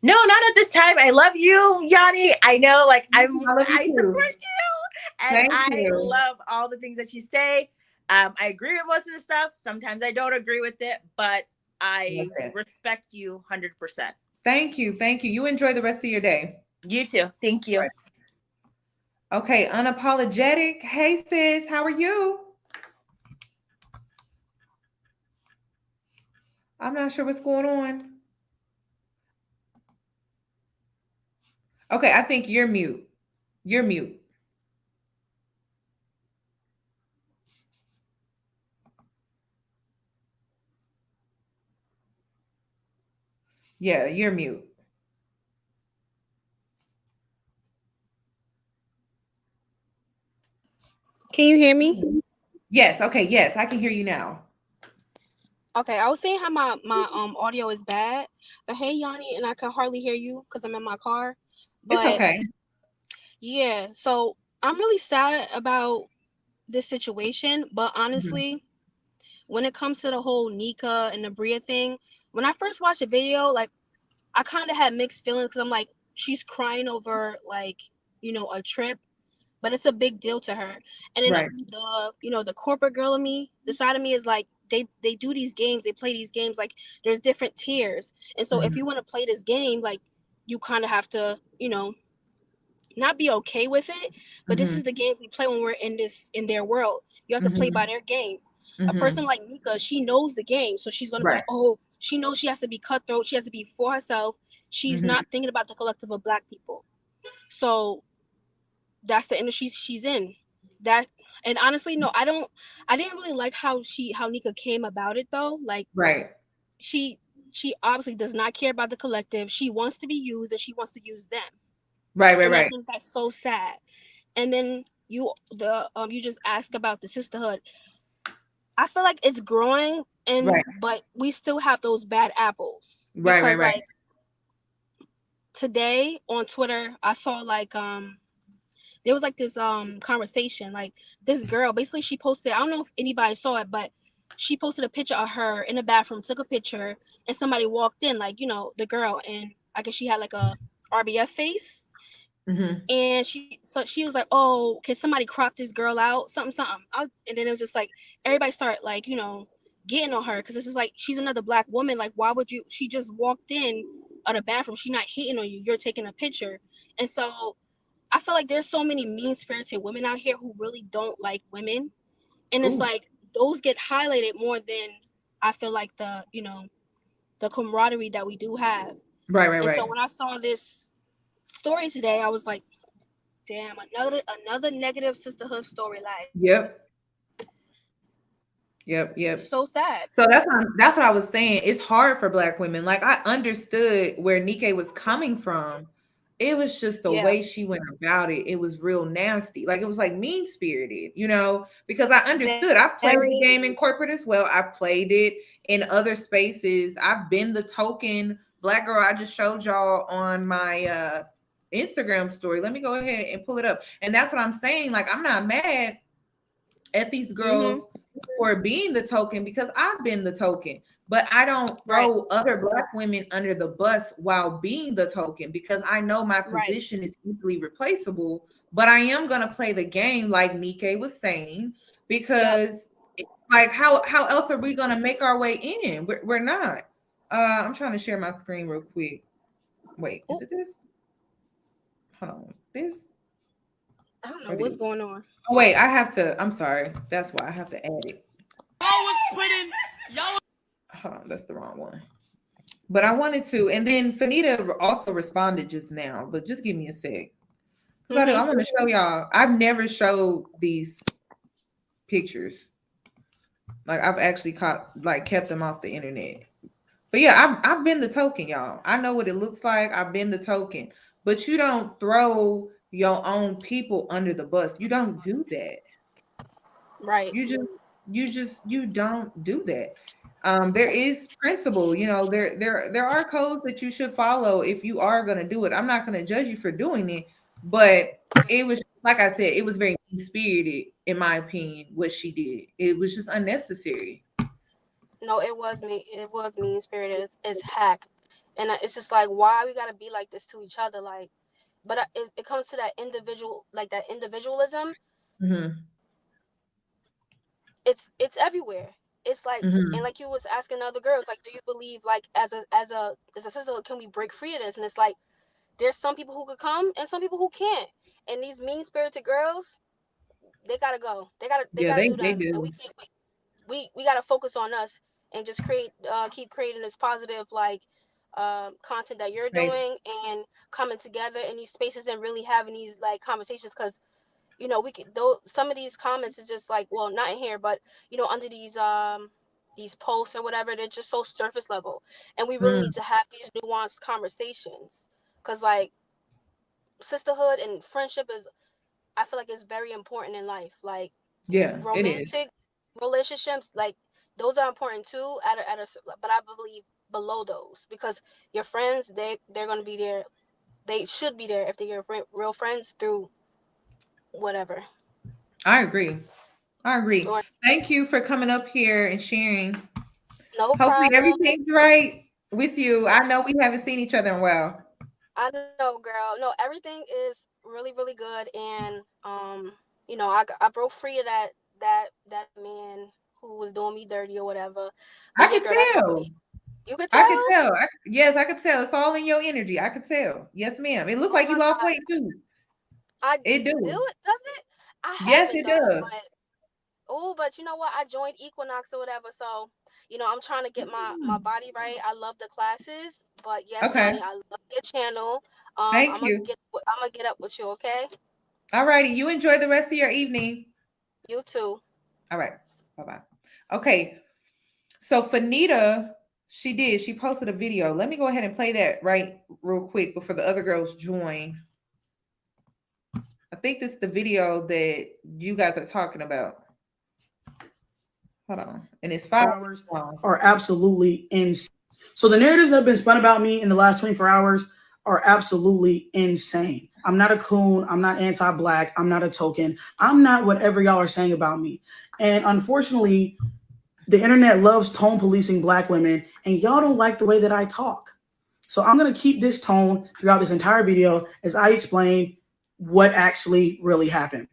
S14: No, not at this time. I love you, Yoni. I know, like, I support you, and I love all the things that you say. I agree with most of the stuff. Sometimes I don't agree with it, but I respect you 100%.
S1: Thank you. Thank you. You enjoy the rest of your day.
S14: You too. Thank you.
S1: Right. Okay, unapologetic. Hey, sis, how are you? I'm not sure what's going on. Okay, I think you're mute. You're mute. Yeah, you're mute.
S15: Can you hear me?
S1: Yes. Okay. Yes, I can hear you now.
S15: Okay, I was saying how my audio is bad, but hey, Yoni, and I can hardly hear you because I'm in my car. But
S1: it's okay.
S15: Yeah, so I'm really sad about this situation, but honestly, when it comes to the whole Niké and the Bria thing, when I first watched the video, like, I kind of had mixed feelings, because I'm like, she's crying over, like, you know, a trip, but it's a big deal to her. And then the corporate girl in me, the side of me is like, they do these games, they play these games, like, there's different tiers. And so if you want to play this game, like, you kind of have to, you know, not be okay with it, but this is the game we play when we're in their world. You have to play by their games. A person like Niké, she knows the game, so she's gonna be like, oh, she knows she has to be cutthroat, she has to be for herself. She's not thinking about the collective of Black people. So that's the industry she's in. That, and honestly, no, I didn't really like how Niké came about it though. Like, she obviously does not care about the collective. She wants to be used, and she wants to use them.
S1: Right.
S15: I think that's so sad. And then you just asked about the sisterhood. I feel like it's growing, but we still have those bad apples. Because like today on Twitter, I saw like there was like this conversation, like this girl, basically she posted, I don't know if anybody saw it, but she posted a picture of her in the bathroom, took a picture, and somebody walked in, like, you know, the girl, and I guess she had like a RBF face. And she was like, oh, can somebody crop this girl out, something. And then it was just like everybody started like, you know, getting on her, because this is like, she's another Black woman, like why would you, she just walked in of the bathroom, she's not hating on you, you're taking a picture. And so I feel like there's so many mean-spirited women out here who really don't like women, and it's like those get highlighted more than I feel like the, you know, the camaraderie that we do have. And so when I saw this story today, I was like, damn, another negative sisterhood storyline.
S1: Yep.
S15: So sad.
S1: So that's what I was saying. It's hard for Black women. Like, I understood where Niké was coming from. It was just the way she went about it. It was real nasty. Like, it was like mean spirited, you know, because I understood. I've played the game in corporate as well. I've played it in other spaces. I've been the token Black girl. I just showed y'all on my Instagram story. Let me go ahead and pull it up. And that's what I'm saying. Like, I'm not mad at these girls for being the token, because I've been the token, but I don't throw other Black women under the bus while being the token, because I know my position is easily replaceable. But I am going to play the game like Niké was saying, because like how else are we going to make our way in? We're not. I'm trying to share my screen real quick. Wait, is it this? Hold on. This?
S15: I don't know what's going on.
S1: Oh, wait, I have to. I'm sorry. That's why I have to add it. Hold on, that's the wrong one. But I wanted to, and then Fanita also responded just now. But just give me a sec, because I want to show y'all. I've never showed these pictures. Like, I've actually kept them off the internet. But yeah, I've been the token, y'all. I know what it looks like. I've been the token. But you don't throw your own people under the bus. You don't do that.
S15: Right.
S1: You don't do that. There is principle, you know, there are codes that you should follow if you are going to do it. I'm not going to judge you for doing it, but it was, like I said, it was very mean-spirited, in my opinion, what she did. It was just unnecessary.
S15: No, it was mean-spirited. It's hack. And it's just like, why we got to be like this to each other? Like, but it comes to that individual, like that individualism. It's everywhere. It's like, and like you was asking other girls, like, do you believe, like, as a sisterhood, can we break free of this? And it's like, there's some people who could come and some people who can't. And these mean-spirited girls, they gotta go. They gotta do that.
S1: Do.
S15: And we can't. We gotta focus on us and just keep creating this positive, like, content that you're doing, and coming together in these spaces and really having these like conversations, because, you know, we can, though some of these comments is just like, well, not in here, but, you know, under these posts or whatever, they're just so surface level, and we really need to have these nuanced conversations, because like sisterhood and friendship is, I feel like, it's very important in life. Like, romantic relationships, like, those are important too, but I believe below those, because your friends, they're going to be there. They should be there if they're your real friends through whatever.
S1: I agree. Thank you for coming up here and sharing.
S15: No
S1: Hopefully
S15: problem.
S1: everything's right with you. I know we haven't seen each other in a while.
S15: I know, girl. No, everything is really, really good. And you know, I broke free of that man who was doing me dirty or whatever. But
S1: I could tell.
S15: You could tell?
S1: I could tell. Yes, I could tell. It's all in your energy. I could tell. Yes, ma'am. It looked like you lost weight too.
S15: It do. Does it?
S1: Yes, it does.
S15: But you know what? I joined Equinox or whatever, so, you know, I'm trying to get my body right. I love the classes, but yes, Yoni, I love your channel.
S1: Thank you.
S15: I'm gonna get up with you, okay?
S1: All righty. You enjoy the rest of your evening.
S15: You too.
S1: All right. Bye-bye. Okay. So Fanita, she posted a video. Let me go ahead and play that real quick before the other girls join. I think this is the video that you guys are talking about. Hold on. And it's 5
S6: hours are absolutely insane. So the narratives that have been spun about me in the last 24 hours are absolutely insane. I'm not a coon. I'm not anti-black. I'm not a token. I'm not whatever y'all are saying about me. And unfortunately, the internet loves tone policing black women, and y'all don't like the way that I talk. So I'm going to keep this tone throughout this entire video as I explain what actually really happened.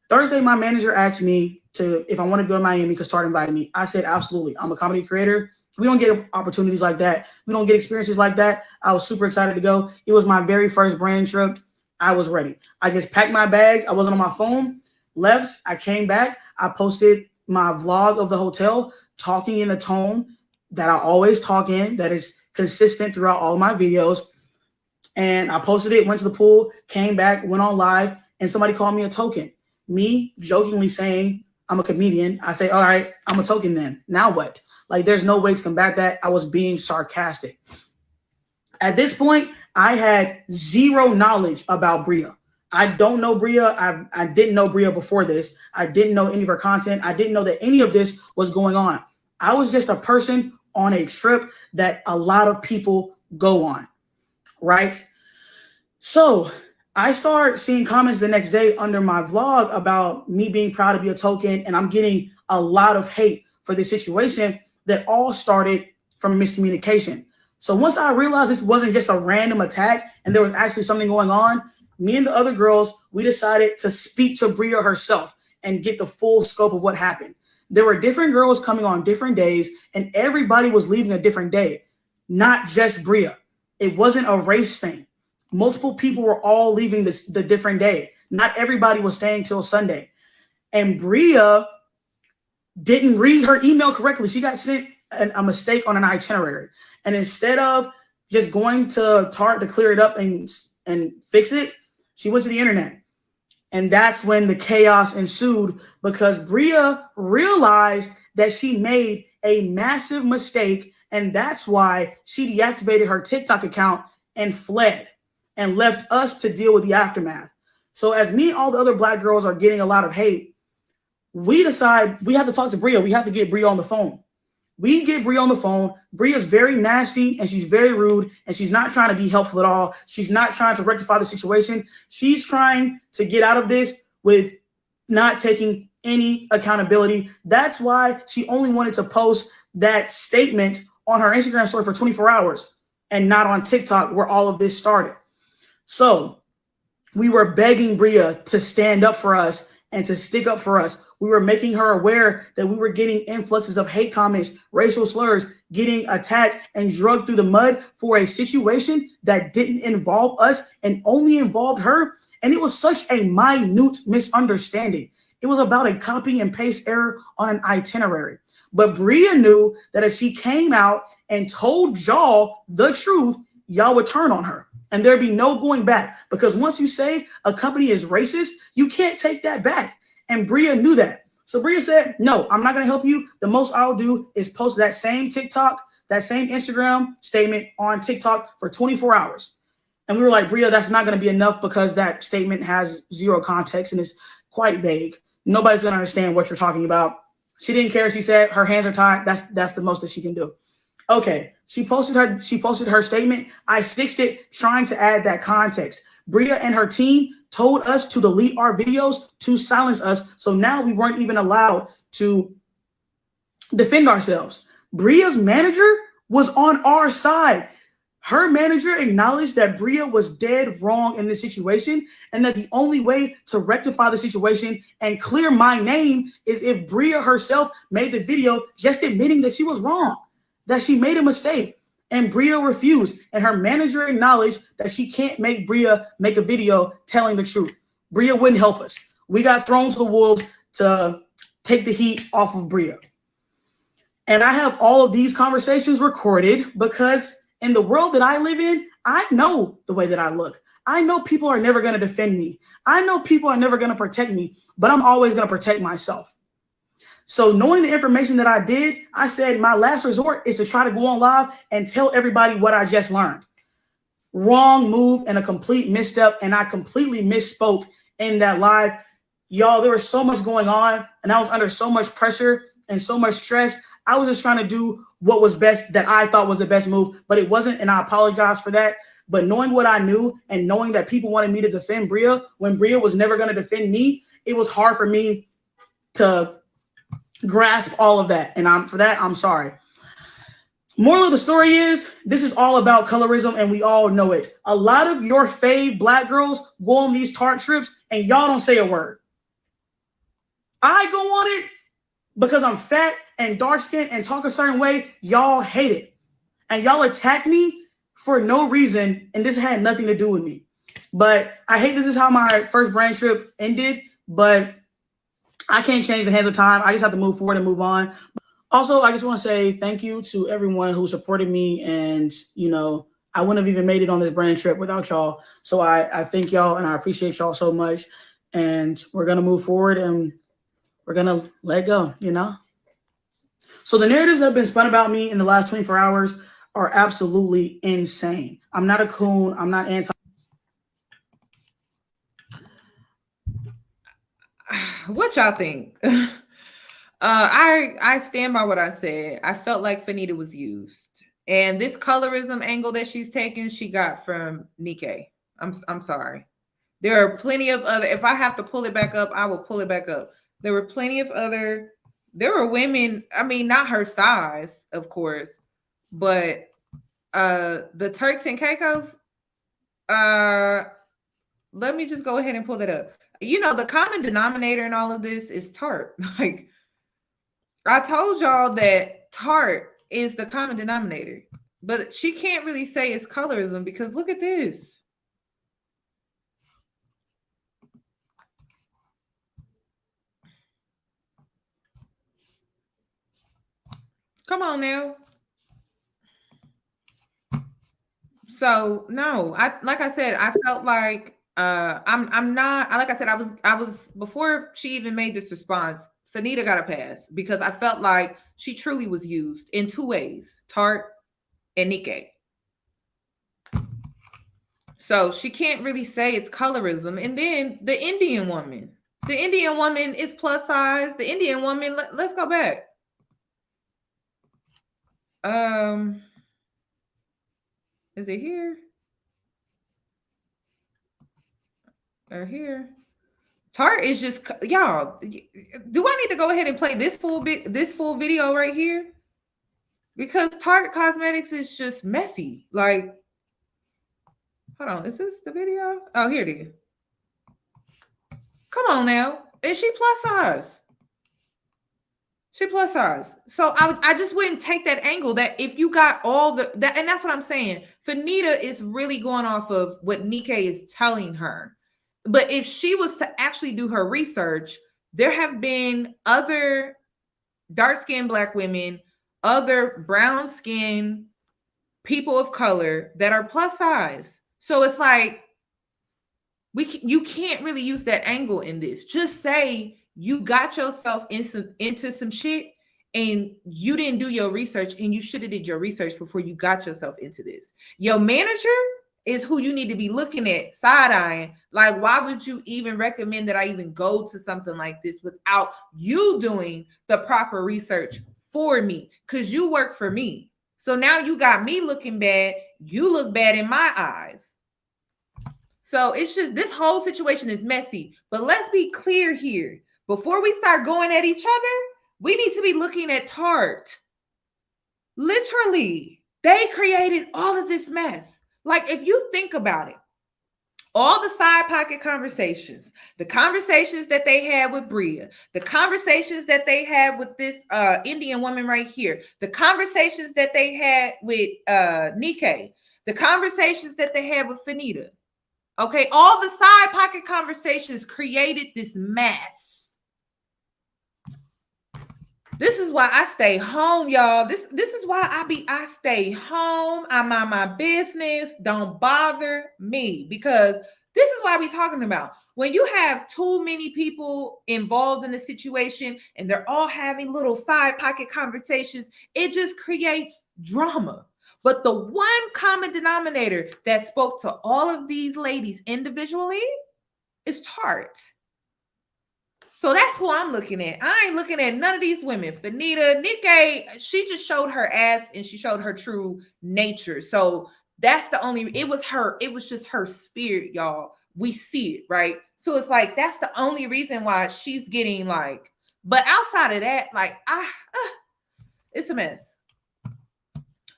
S6: Thursday, my manager asked me if I want to go to Miami because Tarte invited me. I said, absolutely. I'm a comedy creator. We don't get opportunities like that. We don't get experiences like that. I was super excited to go. It was my very first brand trip. I was ready. I just packed my bags. I wasn't on my phone, left. I came back. I posted my vlog of the hotel, talking in the tone that I always talk in, that is consistent throughout all of my videos. And I posted it, went to the pool, came back, went on live, and somebody called me a token. Me jokingly saying I'm a comedian. I say, all right, I'm a token then. Now what? Like, there's no way to combat that. I was being sarcastic. At this point, I had zero knowledge about Bria. I don't know Bria. I didn't know Bria before this. I didn't know any of her content. I didn't know that any of this was going on. I was just a person on a trip that a lot of people go on, right? So I start seeing comments the next day under my vlog about me being proud to be a token, and I'm getting a lot of hate for this situation that all started from miscommunication. So once I realized this wasn't just a random attack and there was actually something going on, me and the other girls, we decided to speak to Bria herself and get the full scope of what happened. There were different girls coming on different days, and everybody was leaving a different day, not just Bria. It wasn't a race thing. Multiple people were all leaving the different day. Not everybody was staying till Sunday. And Bria didn't read her email correctly. She got sent a mistake on an itinerary. And instead of just going to Tarte to clear it up and fix it, she went to the internet. And that's when the chaos ensued, because Bria realized that she made a massive mistake. And that's why she deactivated her TikTok account and fled and left us to deal with the aftermath. So as me and all the other black girls are getting a lot of hate, we decide we have to talk to Bria. We have to get Bria on the phone. We get Bria on the phone. Bria's very nasty and she's very rude, and she's not trying to be helpful at all. She's not trying to rectify the situation. She's trying to get out of this with not taking any accountability. That's why she only wanted to post that statement on her Instagram story for 24 hours and not on TikTok, where all of this started. So we were begging Bria to stand up for us and to stick up for us. We were making her aware that we were getting influxes of hate comments, racial slurs, getting attacked and drugged through the mud for a situation that didn't involve us and only involved her. And it was such a minute misunderstanding. It was about a copy and paste error on an itinerary. But Bria knew that if she came out and told y'all the truth, y'all would turn on her. And there'd be no going back, because once you say a company is racist, you can't take that back. And Bria knew that. So Bria said, no, I'm not going to help you. The most I'll do is post that same TikTok, that same Instagram statement on TikTok for 24 hours. And we were like, Bria, that's not going to be enough, because that statement has zero context and is quite vague. Nobody's going to understand what you're talking about. She didn't care. She said her hands are tied. That's the most that she can do. Okay, she posted her statement. I stitched it trying to add that context. Bria and her team told us to delete our videos to silence us. So now we weren't even allowed to defend ourselves. Bria's manager was on our side. Her manager acknowledged that Bria was dead wrong in this situation, and that the only way to rectify the situation and clear my name is if Bria herself made the video just admitting that she was wrong, that she made a mistake. And Bria refused, and her manager acknowledged that she can't make Bria make a video telling the truth. Bria wouldn't help us. We got thrown to the wolves to take the heat off of Bria. And I have all of these conversations recorded, because in the world that I live in, I know the way that I look. I know people are never going to defend me. I know people are never going to protect me, but I'm always going to protect myself. So knowing the information that I did, I said my last resort is to try to go on live and tell everybody what I just learned. Wrong move and a complete misstep, and I completely misspoke in that live. Y'all, there was so much going on, and I was under so much pressure and so much stress. I was just trying to do what was best, that I thought was the best move, but it wasn't, and I apologize for that. But knowing what I knew and knowing that people wanted me to defend Bria when Bria was never going to defend me, it was hard for me to grasp all of that. And I'm sorry. Moral of the story is, this is all about colorism, and we all know it. A lot of your fave black girls go on these Tarte trips, and y'all don't say a word. I go on it because I'm fat and dark-skinned and talk a certain way. Y'all hate it. And y'all attack me for no reason, and this had nothing to do with me. But I hate this is how my first brand trip ended, but I can't change the hands of time. I just have to move forward and move on. Also, I just want to say thank you to everyone who supported me, and, you know, I wouldn't have even made it on this brand trip without y'all. So I thank y'all, and I appreciate y'all so much. And we're going to move forward, and we're going to let go, you know? So the narratives that have been spun about me in the last 24 hours are absolutely insane. I'm not a coon. I'm not anti.
S1: What y'all think? I stand by what I said. I felt like Fanita was used. And this colorism angle that she's taken, she got from Niké. I'm sorry. There are plenty of other, if I have to pull it back up, I will pull it back up. There were plenty of other, there were women, I mean, not her size, of course, but the Turks and Caicos, let me just go ahead and pull it up. You know, the common denominator in all of this is Tarte. Like, I told y'all that Tarte is the common denominator, but she can't really say it's colorism because look at this. Come on now. So no, like I said, I felt like I'm not, like I said, I was before she even made this response, Fanita got a pass because I felt like she truly was used in two ways, Tarte and Niké. So she can't really say it's colorism. And then the Indian woman is plus size. The Indian woman, let's go back. Is it here? Or here? Tarte is just, y'all, do I need to go ahead and play this full video right here? Because Tarte Cosmetics is just messy. Like, hold on, is this the video? Oh, here it is. Come on now. Is she plus size? She plus size. So I just wouldn't take that angle that if you got all that, and that's what I'm saying. Fanita is really going off of what Niké is telling her. But if she was to actually do her research, there have been other dark-skinned Black women, other brown-skinned people of color that are plus size. So it's like, you can't really use that angle in this. Just say you got yourself into some shit and you didn't do your research, and you should have did your research before you got yourself into this. Your manager is who you need to be looking at, side-eyeing. Like, why would you even recommend that I even go to something like this without you doing the proper research for me? Because you work for me. So now you got me looking bad. You look bad in my eyes. So it's just, this whole situation is messy. But let's be clear here. Before we start going at each other, we need to be looking at Tarte. Literally, they created all of this mess. Like, if you think about it, all the side pocket conversations, the conversations that they had with Bria, the conversations that they had with this Indian woman right here, the conversations that they had with Niké, the conversations that they had with Fanita. Okay, all the side pocket conversations created this mess. This is why I stay home, y'all. This is why I stay home. I mind my business. Don't bother me, because this is why we're talking about. When you have too many people involved in the situation and they're all having little side pocket conversations, it just creates drama. But the one common denominator that spoke to all of these ladies individually is Tarte. So that's who I'm looking at. I ain't looking at none of these women. Fanita, Niké, she just showed her ass and she showed her true nature. So that's the only, it was just her spirit, y'all. We see it, right? So it's like, that's the only reason why she's getting like, but outside of that, like, it's a mess.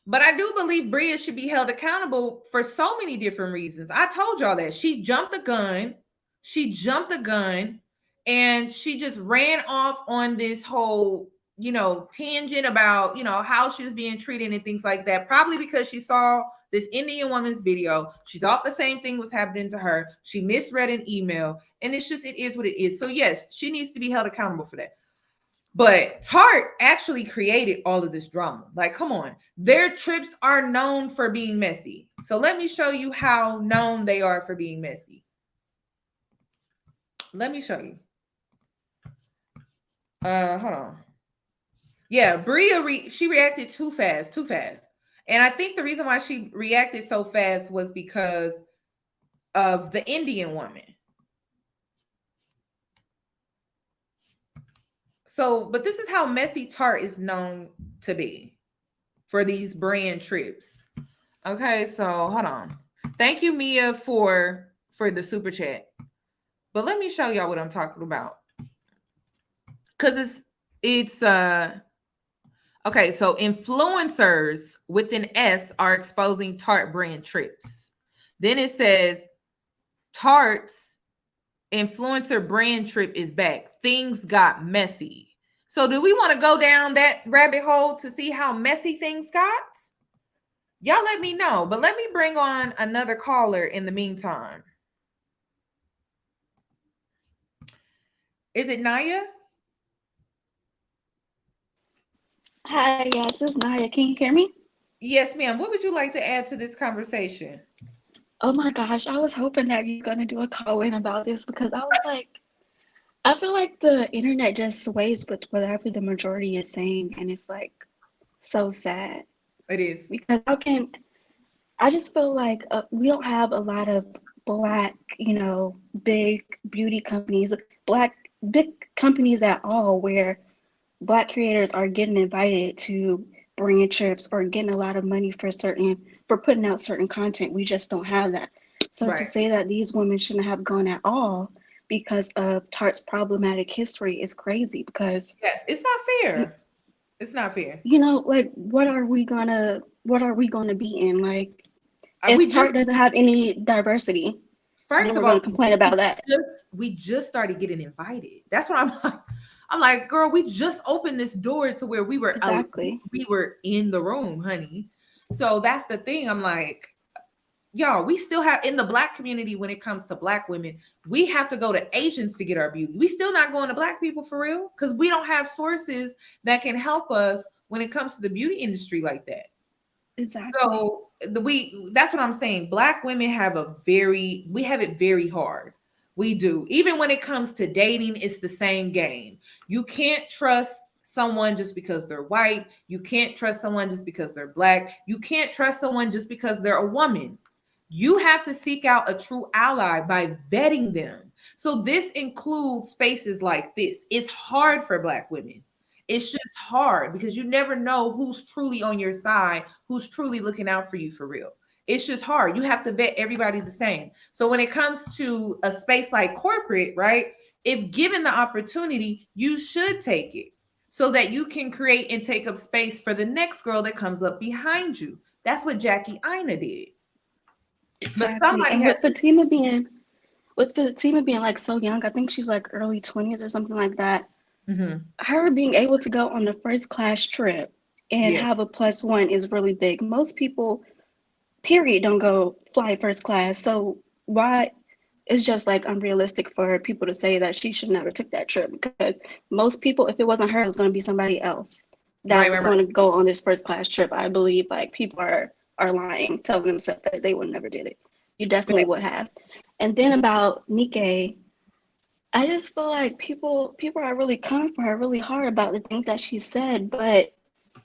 S1: But I do believe Bria should be held accountable for so many different reasons. I told y'all that she jumped the gun. And she just ran off on this whole, tangent about, how she was being treated and things like that. Probably because she saw this Indian woman's video. She thought the same thing was happening to her. She misread an email. And it is what it is. So yes, she needs to be held accountable for that. But Tarte actually created all of this drama. Like, come on. Their trips are known for being messy. So let me show you how known they are for being messy. Let me show you. Hold on. Yeah, Bria, she reacted too fast. And I think the reason why she reacted so fast was because of the Indian woman. So, but this is how messy Tarte is known to be for these brand trips. Okay, so hold on. Thank you, Mia, for the super chat. But let me show y'all what I'm talking about. Because it's okay, so influencers with an S are exposing Tarte brand trips. Then it says Tarte's influencer brand trip is back. Things got messy. So do we want to go down that rabbit hole to see how messy things got? Y'all let me know. But let me bring on another caller in the meantime. Is it Naya?
S16: Hi, yes, this is Naya. Can you hear me?
S1: Yes, ma'am. What would you like to add to this conversation?
S16: Oh my gosh, I was hoping that you're going to do a call-in about this because I was like, I feel like the internet just sways with whatever the majority is saying, and it's like so sad.
S1: It is.
S16: Because I just feel like we don't have a lot of Black, big beauty companies, big companies at all where Black creators are getting invited to brand trips or getting a lot of money for putting out certain content. We just don't have that. So to say that these women shouldn't have gone at all because of Tarte's problematic history is crazy because
S1: it's not fair. It's not fair.
S16: Like what are we gonna be in? Like if Tarte doesn't have any diversity,
S1: first
S16: then
S1: of
S16: we're
S1: all,
S16: gonna complain about that.
S1: We just started getting invited. That's what I'm like, girl, we just opened this door to where we were we were in the room, honey. So that's the thing. I'm like, y'all, we still have in the Black community when it comes to Black women, we have to go to Asians to get our beauty. We still not going to Black people for real because we don't have sources that can help us when it comes to the beauty industry like that.
S16: Exactly.
S1: So that's what I'm saying. Black women we have it very hard. We do. Even when it comes to dating, it's the same game. You can't trust someone just because they're white. You can't trust someone just because they're Black. You can't trust someone just because they're a woman. You have to seek out a true ally by vetting them. So this includes spaces like this. It's hard for Black women. It's just hard because you never know who's truly on your side, who's truly looking out for you for real. It's just hard. You have to vet everybody the same. So when it comes to a space like corporate, right? If given the opportunity, you should take it so that you can create and take up space for the next girl that comes up behind you. That's what Jackie Aina did.
S16: Exactly. But somebody with Fatima being like so young, I think she's like early 20s or something like that.
S1: Mm-hmm.
S16: Her being able to go on the first class trip and have a +1 is really big. Most people, period, don't go fly first class. So why it's just like unrealistic for people to say that she should never took that trip because most people, if it wasn't her, it was going to be somebody else that was going to go on this first class trip. I believe like people are lying, telling themselves that they would never did it. You definitely would have. And then about Niké, I just feel like people are really coming for her really hard about the things that she said, but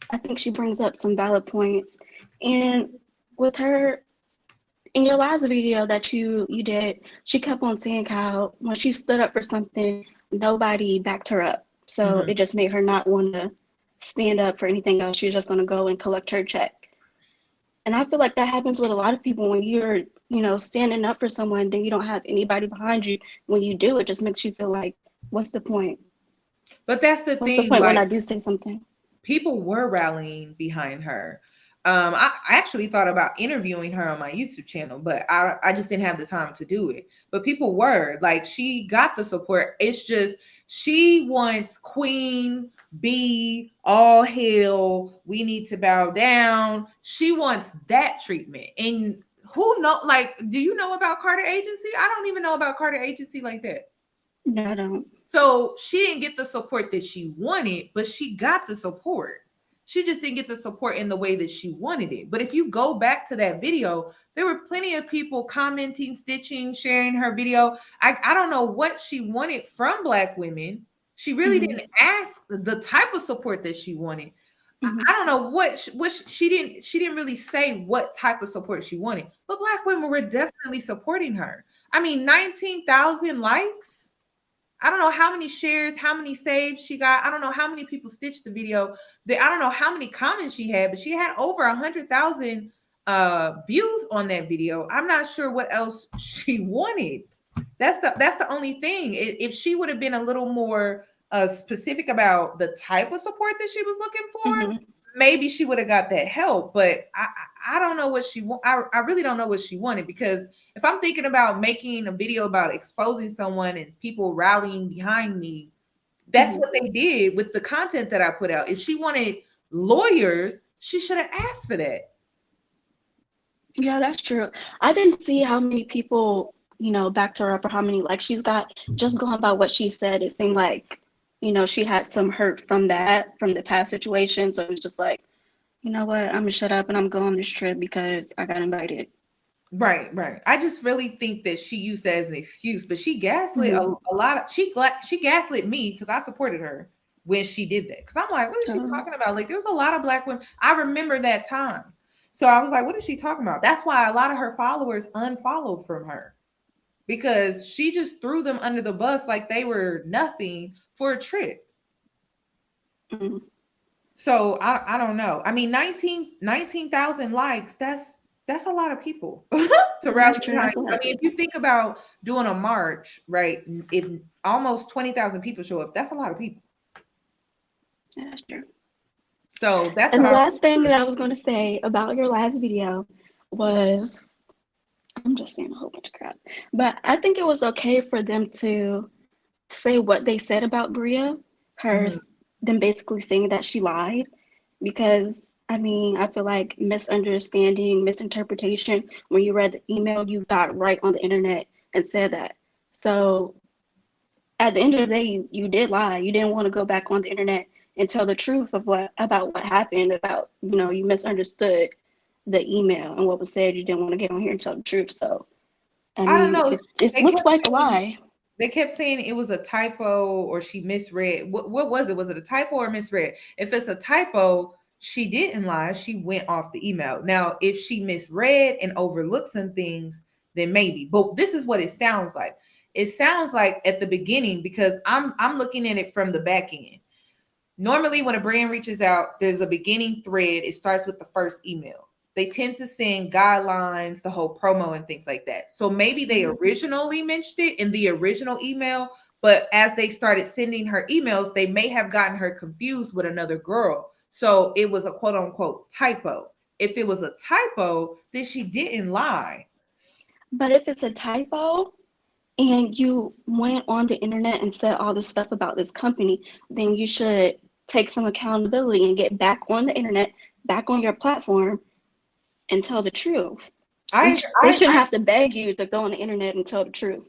S16: I think she brings up some valid points. And with her, in your last video that you did, she kept on saying how when she stood up for something, nobody backed her up. So it just made her not want to stand up for anything else. She was just going to go and collect her check. And I feel like that happens with a lot of people when you're, standing up for someone, then you don't have anybody behind you. When you do, it just makes you feel like, what's the point?
S1: But that's the
S16: What's
S1: thing.
S16: the point when
S1: like,
S16: I do say something?
S1: People were rallying behind her. I actually thought about interviewing her on my YouTube channel, but I just didn't have the time to do it. But people were like, she got the support. It's just she wants Queen B, all hail, we need to bow down. She wants that treatment. And who know, like, do you know about Carter Agency? I don't even know about Carter Agency like that.
S16: No, I don't.
S1: So she didn't get the support that she wanted, but she got the support. She just didn't get the support in the way that she wanted it. But if you go back to that video, there were plenty of people commenting, stitching, sharing her video. I don't know what she wanted from Black women. She really didn't ask the type of support that she wanted. I don't know what she didn't really say what type of support she wanted. But Black women were definitely supporting her. I mean, 19,000 likes. I don't know how many shares, how many saves she got. I don't know how many people stitched the video. I don't know how many comments she had, but she had over 100,000 views on that video. I'm not sure what else she wanted. That's the only thing. If she would have been a little more specific about the type of support that she was looking for, maybe she would have got that help. But I don't know what she want. I really don't know what she wanted, because if I'm thinking about making a video about exposing someone and people rallying behind me, that's what they did with the content that I put out. If she wanted lawyers, she should have asked for that.
S16: Yeah, that's true. I didn't see how many people, backed her up or how many likes she's got. Just going by what she said, it seemed like, she had some hurt from the past situation. So it was just like, you know what, I'm gonna shut up and I'm going on this trip because I got invited.
S1: Right. I just really think that she used that as an excuse, but she gaslit a lot of, she gaslit me because I supported her when she did that. Because I'm like, what is she talking about? Like, there's a lot of Black women. I remember that time. So I was like, what is she talking about? That's why a lot of her followers unfollowed from her, because she just threw them under the bus like they were nothing for a trip. So I don't know. I mean, 19,000 likes, that's a lot of people to rally behind. I mean, if you think about doing a march, right? If almost 20,000 people show up, that's a lot of people.
S16: Yeah, that's true.
S1: So that's
S16: and the last thing that I was going to say about your last video was, I'm just saying a whole bunch of crap, but I think it was okay for them to say what they said about Bria, them basically saying that she lied, because I mean, I feel like misunderstanding, misinterpretation, when you read the email, you got right on the internet and said that. So at the end of the day, you did lie. You didn't want to go back on the internet and tell the truth of about what happened, about, you misunderstood the email and what was said. You didn't want to get on here and tell the truth. So I don't know. It looks like a lie.
S1: They kept saying it was a typo or she misread. What was it? Was it a typo or misread? If it's a typo, she didn't lie. She went off the email. Now, if she misread and overlooked some things, then maybe. But this is what it sounds like. It sounds like at the beginning, because I'm looking at it from the back end. Normally, when a brand reaches out, there's a beginning thread. It starts with the first email. They tend to send guidelines, the whole promo and things like that. So maybe they originally mentioned it in the original email, but as they started sending her emails, they may have gotten her confused with another girl. So it was a quote unquote typo. If it was a typo, then she didn't lie.
S16: But if it's a typo and you went on the internet and said all this stuff about this company, then you should take some accountability and get back on the internet, back on your platform, and tell the truth. They shouldn't have to beg you to go on the internet and tell the truth.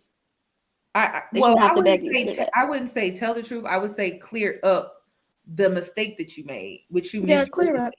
S1: I wouldn't say tell the truth. I would say clear up the mistake that you made, which you missed.
S16: Clear up.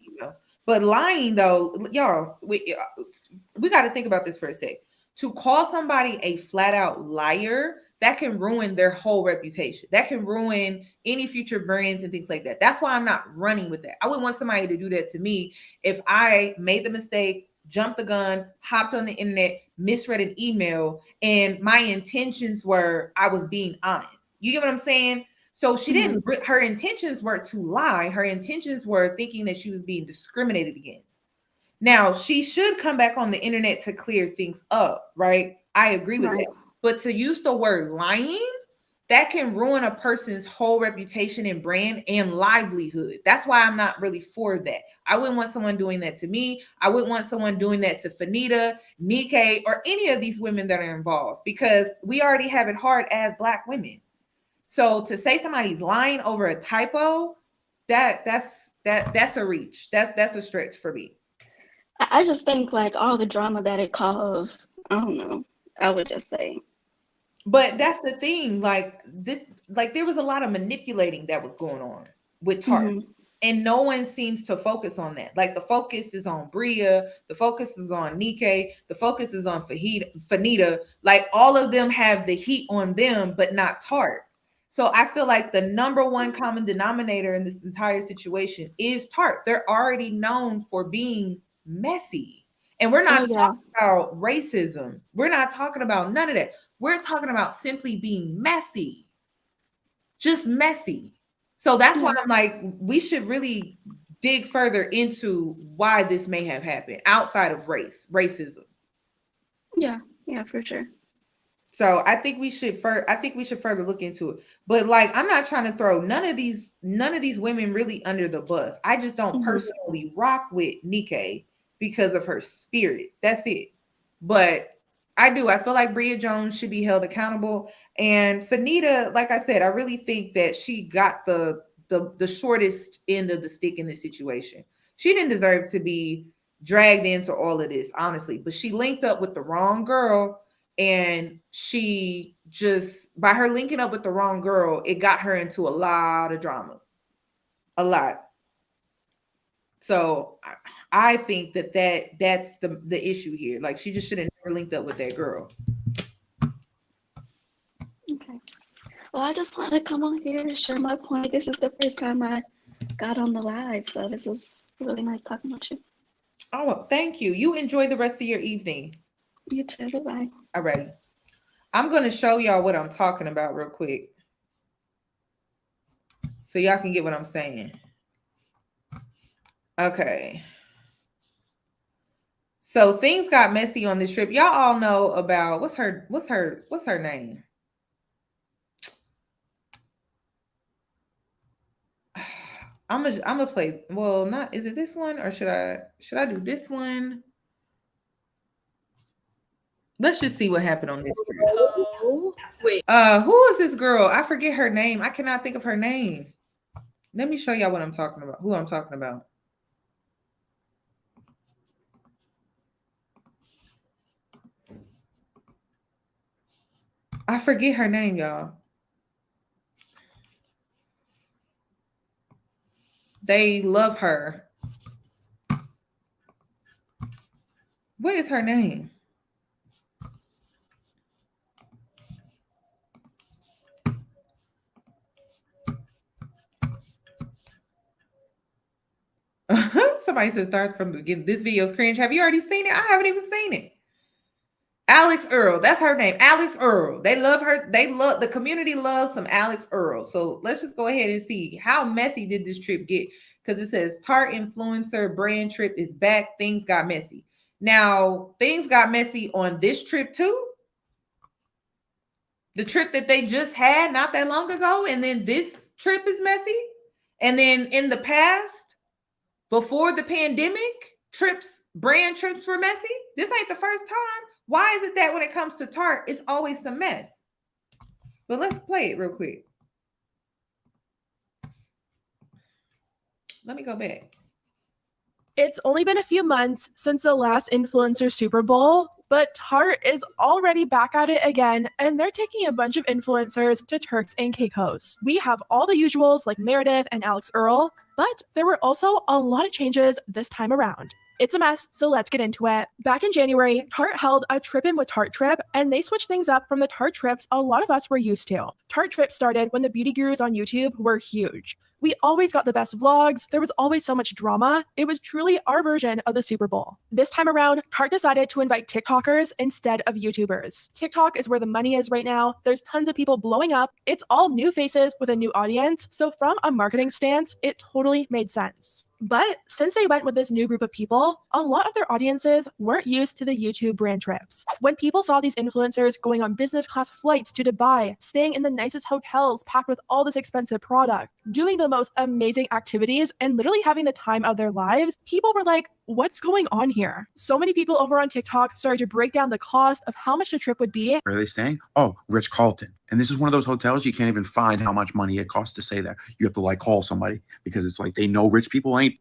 S1: But lying, though, y'all, we got to think about this for a sec. To call somebody a flat out liar, that can ruin their whole reputation. That can ruin any future brands and things like that. That's why I'm not running with that. I wouldn't want somebody to do that to me if I made the mistake, jumped the gun, hopped on the internet, misread an email, and my intentions were I was being honest. You get what I'm saying? So she didn't, her intentions were to lie. Her intentions were thinking that she was being discriminated against. Now, she should come back on the internet to clear things up, right? I agree with that. But to use the word lying, that can ruin a person's whole reputation and brand and livelihood. That's why I'm not really for that. I wouldn't want someone doing that to me. I wouldn't want someone doing that to Fanita, Niké, or any of these women that are involved, because we already have it hard as Black women. So to say somebody's lying over a typo, that's a reach. That's a stretch for me.
S16: I just think like all the drama that it caused, I don't know. I would just say.
S1: But that's the thing, like there was a lot of manipulating that was going on with Tarte. And no one seems to focus on that. Like the focus is on Bria, the focus is on Niké, the focus is on Fanita. Like all of them have the heat on them, but not Tarte. So I feel like the number one common denominator in this entire situation is Tarte. They're already known for being messy. And we're not talking about racism. We're not talking about none of that. We're talking about simply being messy. Just messy. So that's why I'm like, we should really dig further into why this may have happened outside of racism.
S16: Yeah, for sure.
S1: So I think we should further look into it. But like, I'm not trying to throw none of these women really under the bus. I just don't personally rock with Niké because of her spirit. That's it. But I feel like Bria Jones should be held accountable. And Fanita, like I said, I really think that she got the shortest end of the stick in this situation. She didn't deserve to be dragged into all of this, honestly. But she linked up with the wrong girl, and she just, by her linking up with the wrong girl, it got her into a lot of drama. A lot. So I think that's the issue here. Like, she just should have never linked up with that girl.
S16: Okay. Well, I just wanted to come on here and share my point. This is the first time I got on the live, so this is really nice talking with you.
S1: Oh, thank you. You enjoy the rest of your evening.
S16: You too. Bye.
S1: All right. I'm going to show y'all what I'm talking about real quick, so y'all can get what I'm saying. Okay. So things got messy on this trip. Y'all all know about what's her name? I'm gonna play. Well, not, is it this one, or should I do this one? Let's just see what happened on this trip.
S5: Oh, wait.
S1: Who is this girl? I forget her name. I cannot think of her name. Let me show y'all what I'm talking about. Who I'm talking about. I forget her name, y'all. They love her. What is her name? Somebody says start from the beginning. This video is cringe. Have you already seen it? I haven't even seen it. Alex Earl. That's her name. Alex Earl. They love her. The community loves some Alex Earl. So let's just go ahead and see how messy did this trip get. Because it says Tarte influencer brand trip is back. Things got messy. Now, things got messy on this trip too. The trip that they just had not that long ago. And then this trip is messy. And then in the past, before the pandemic, brand trips were messy. This ain't the first time. Why is it that when it comes to Tarte, it's always some mess? But let's play it real quick. Let me go back.
S9: It's only been a few months since the last influencer Super Bowl, but Tarte is already back at it again, and they're taking a bunch of influencers to Turks and Caicos. We have all the usuals like Meredith and Alex Earl, but there were also a lot of changes this time around. It's a mess, so let's get into it. Back in January, Tarte held a Trip In with Tarte trip, and they switched things up from the Tarte trips a lot of us were used to. Tarte trips started when the beauty gurus on YouTube were huge. We always got the best vlogs. There was always so much drama. It was truly our version of the Super Bowl. This time around, Tarte decided to invite TikTokers instead of YouTubers. TikTok is where the money is right now. There's tons of people blowing up. It's all new faces with a new audience. So from a marketing stance, it totally made sense. But since they went with this new group of people, a lot of their audiences weren't used to the YouTube brand trips. When people saw these influencers going on business class flights to Dubai, staying in the nicest hotels packed with all this expensive product, doing the most amazing activities, and literally having the time of their lives, people were like, what's going on here? So many people over on TikTok started to break down the cost of how much the trip would be.
S17: Where are they staying? Oh, Ritz-Carlton. And this is one of those hotels you can't even find how much money it costs to stay there. You have to like call somebody because it's like they know rich people ain't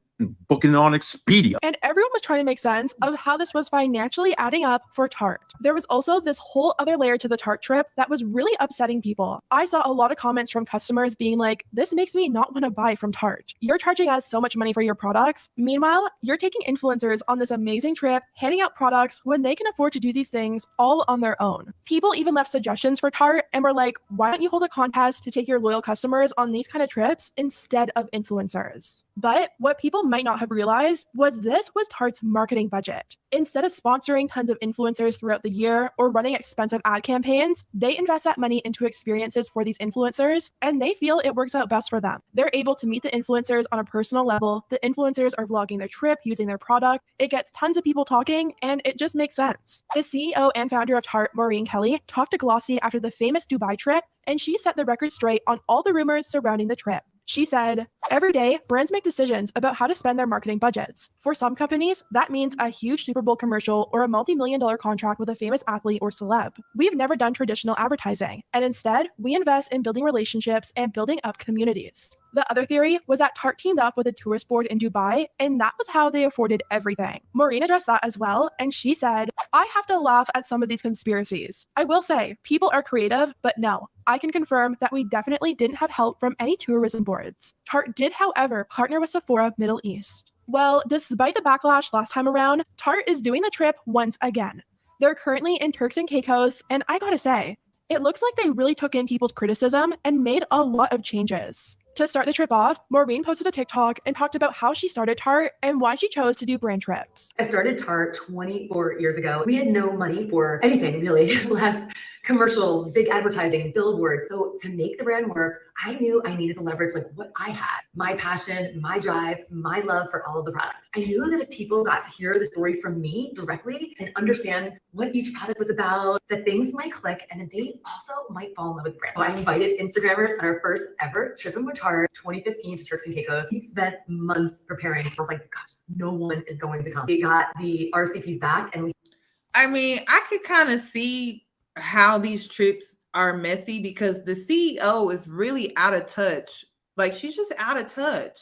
S17: booking it on Expedia.
S9: And everyone was trying to make sense of how this was financially adding up for Tarte. There was also this whole other layer to the Tarte trip that was really upsetting people. I saw a lot of comments from customers being like, this makes me not want to buy from Tarte. You're charging us so much money for your products. Meanwhile, you're taking influencers on this amazing trip, handing out products when they can afford to do these things all on their own. People even left suggestions for Tarte and were like, why don't you hold a contest to take your loyal customers on these kind of trips instead of influencers? But what people might not have realized was this was Tarte's marketing budget. Instead of sponsoring tons of influencers throughout the year or running expensive ad campaigns, they invest that money into experiences for these influencers, and they feel it works out best for them. They're able to meet the influencers on a personal level. The influencers are vlogging their trip using their product. It gets tons of people talking, and it just makes sense. The CEO and founder of Tarte, Maureen Kelly, talked to Glossy after the famous Dubai trip, and she set the record straight on all the rumors surrounding the trip. She said, every day, brands make decisions about how to spend their marketing budgets. For some companies, that means a huge Super Bowl commercial or a multi-million-dollar contract with a famous athlete or celeb. We've never done traditional advertising, and instead, we invest in building relationships and building up communities. The other theory was that Tarte teamed up with a tourist board in Dubai, and that was how they afforded everything. Maureen addressed that as well, and she said, I have to laugh at some of these conspiracies. I will say, people are creative, but no, I can confirm that we definitely didn't have help from any tourism boards. Tarte did, however, partner with Sephora Middle East. Well, despite the backlash last time around, Tarte is doing the trip once again. They're currently in Turks and Caicos, and I gotta say, it looks like they really took in people's criticism and made a lot of changes. To start the trip off, Maureen posted a TikTok and talked about how she started Tarte and why she chose to do brand trips.
S11: I started Tarte 24 years ago. We had no money for anything really, less commercials, big advertising, billboards. So to make the brand work, I knew I needed to leverage like what I had, my passion, my drive, my love for all of the products. I knew that if people got to hear the story from me directly and understand what each product was about, that things might click and that they also might fall in love with the brand. So I invited Instagrammers on our first ever trip in Tarte 2015 to Turks and Caicos. We spent months preparing. I was like, gosh, no one is going to come. We got the RSVPs back and
S1: I mean, I could kind of see how these trips are messy because the CEO is really out of touch. Like she's just out of touch.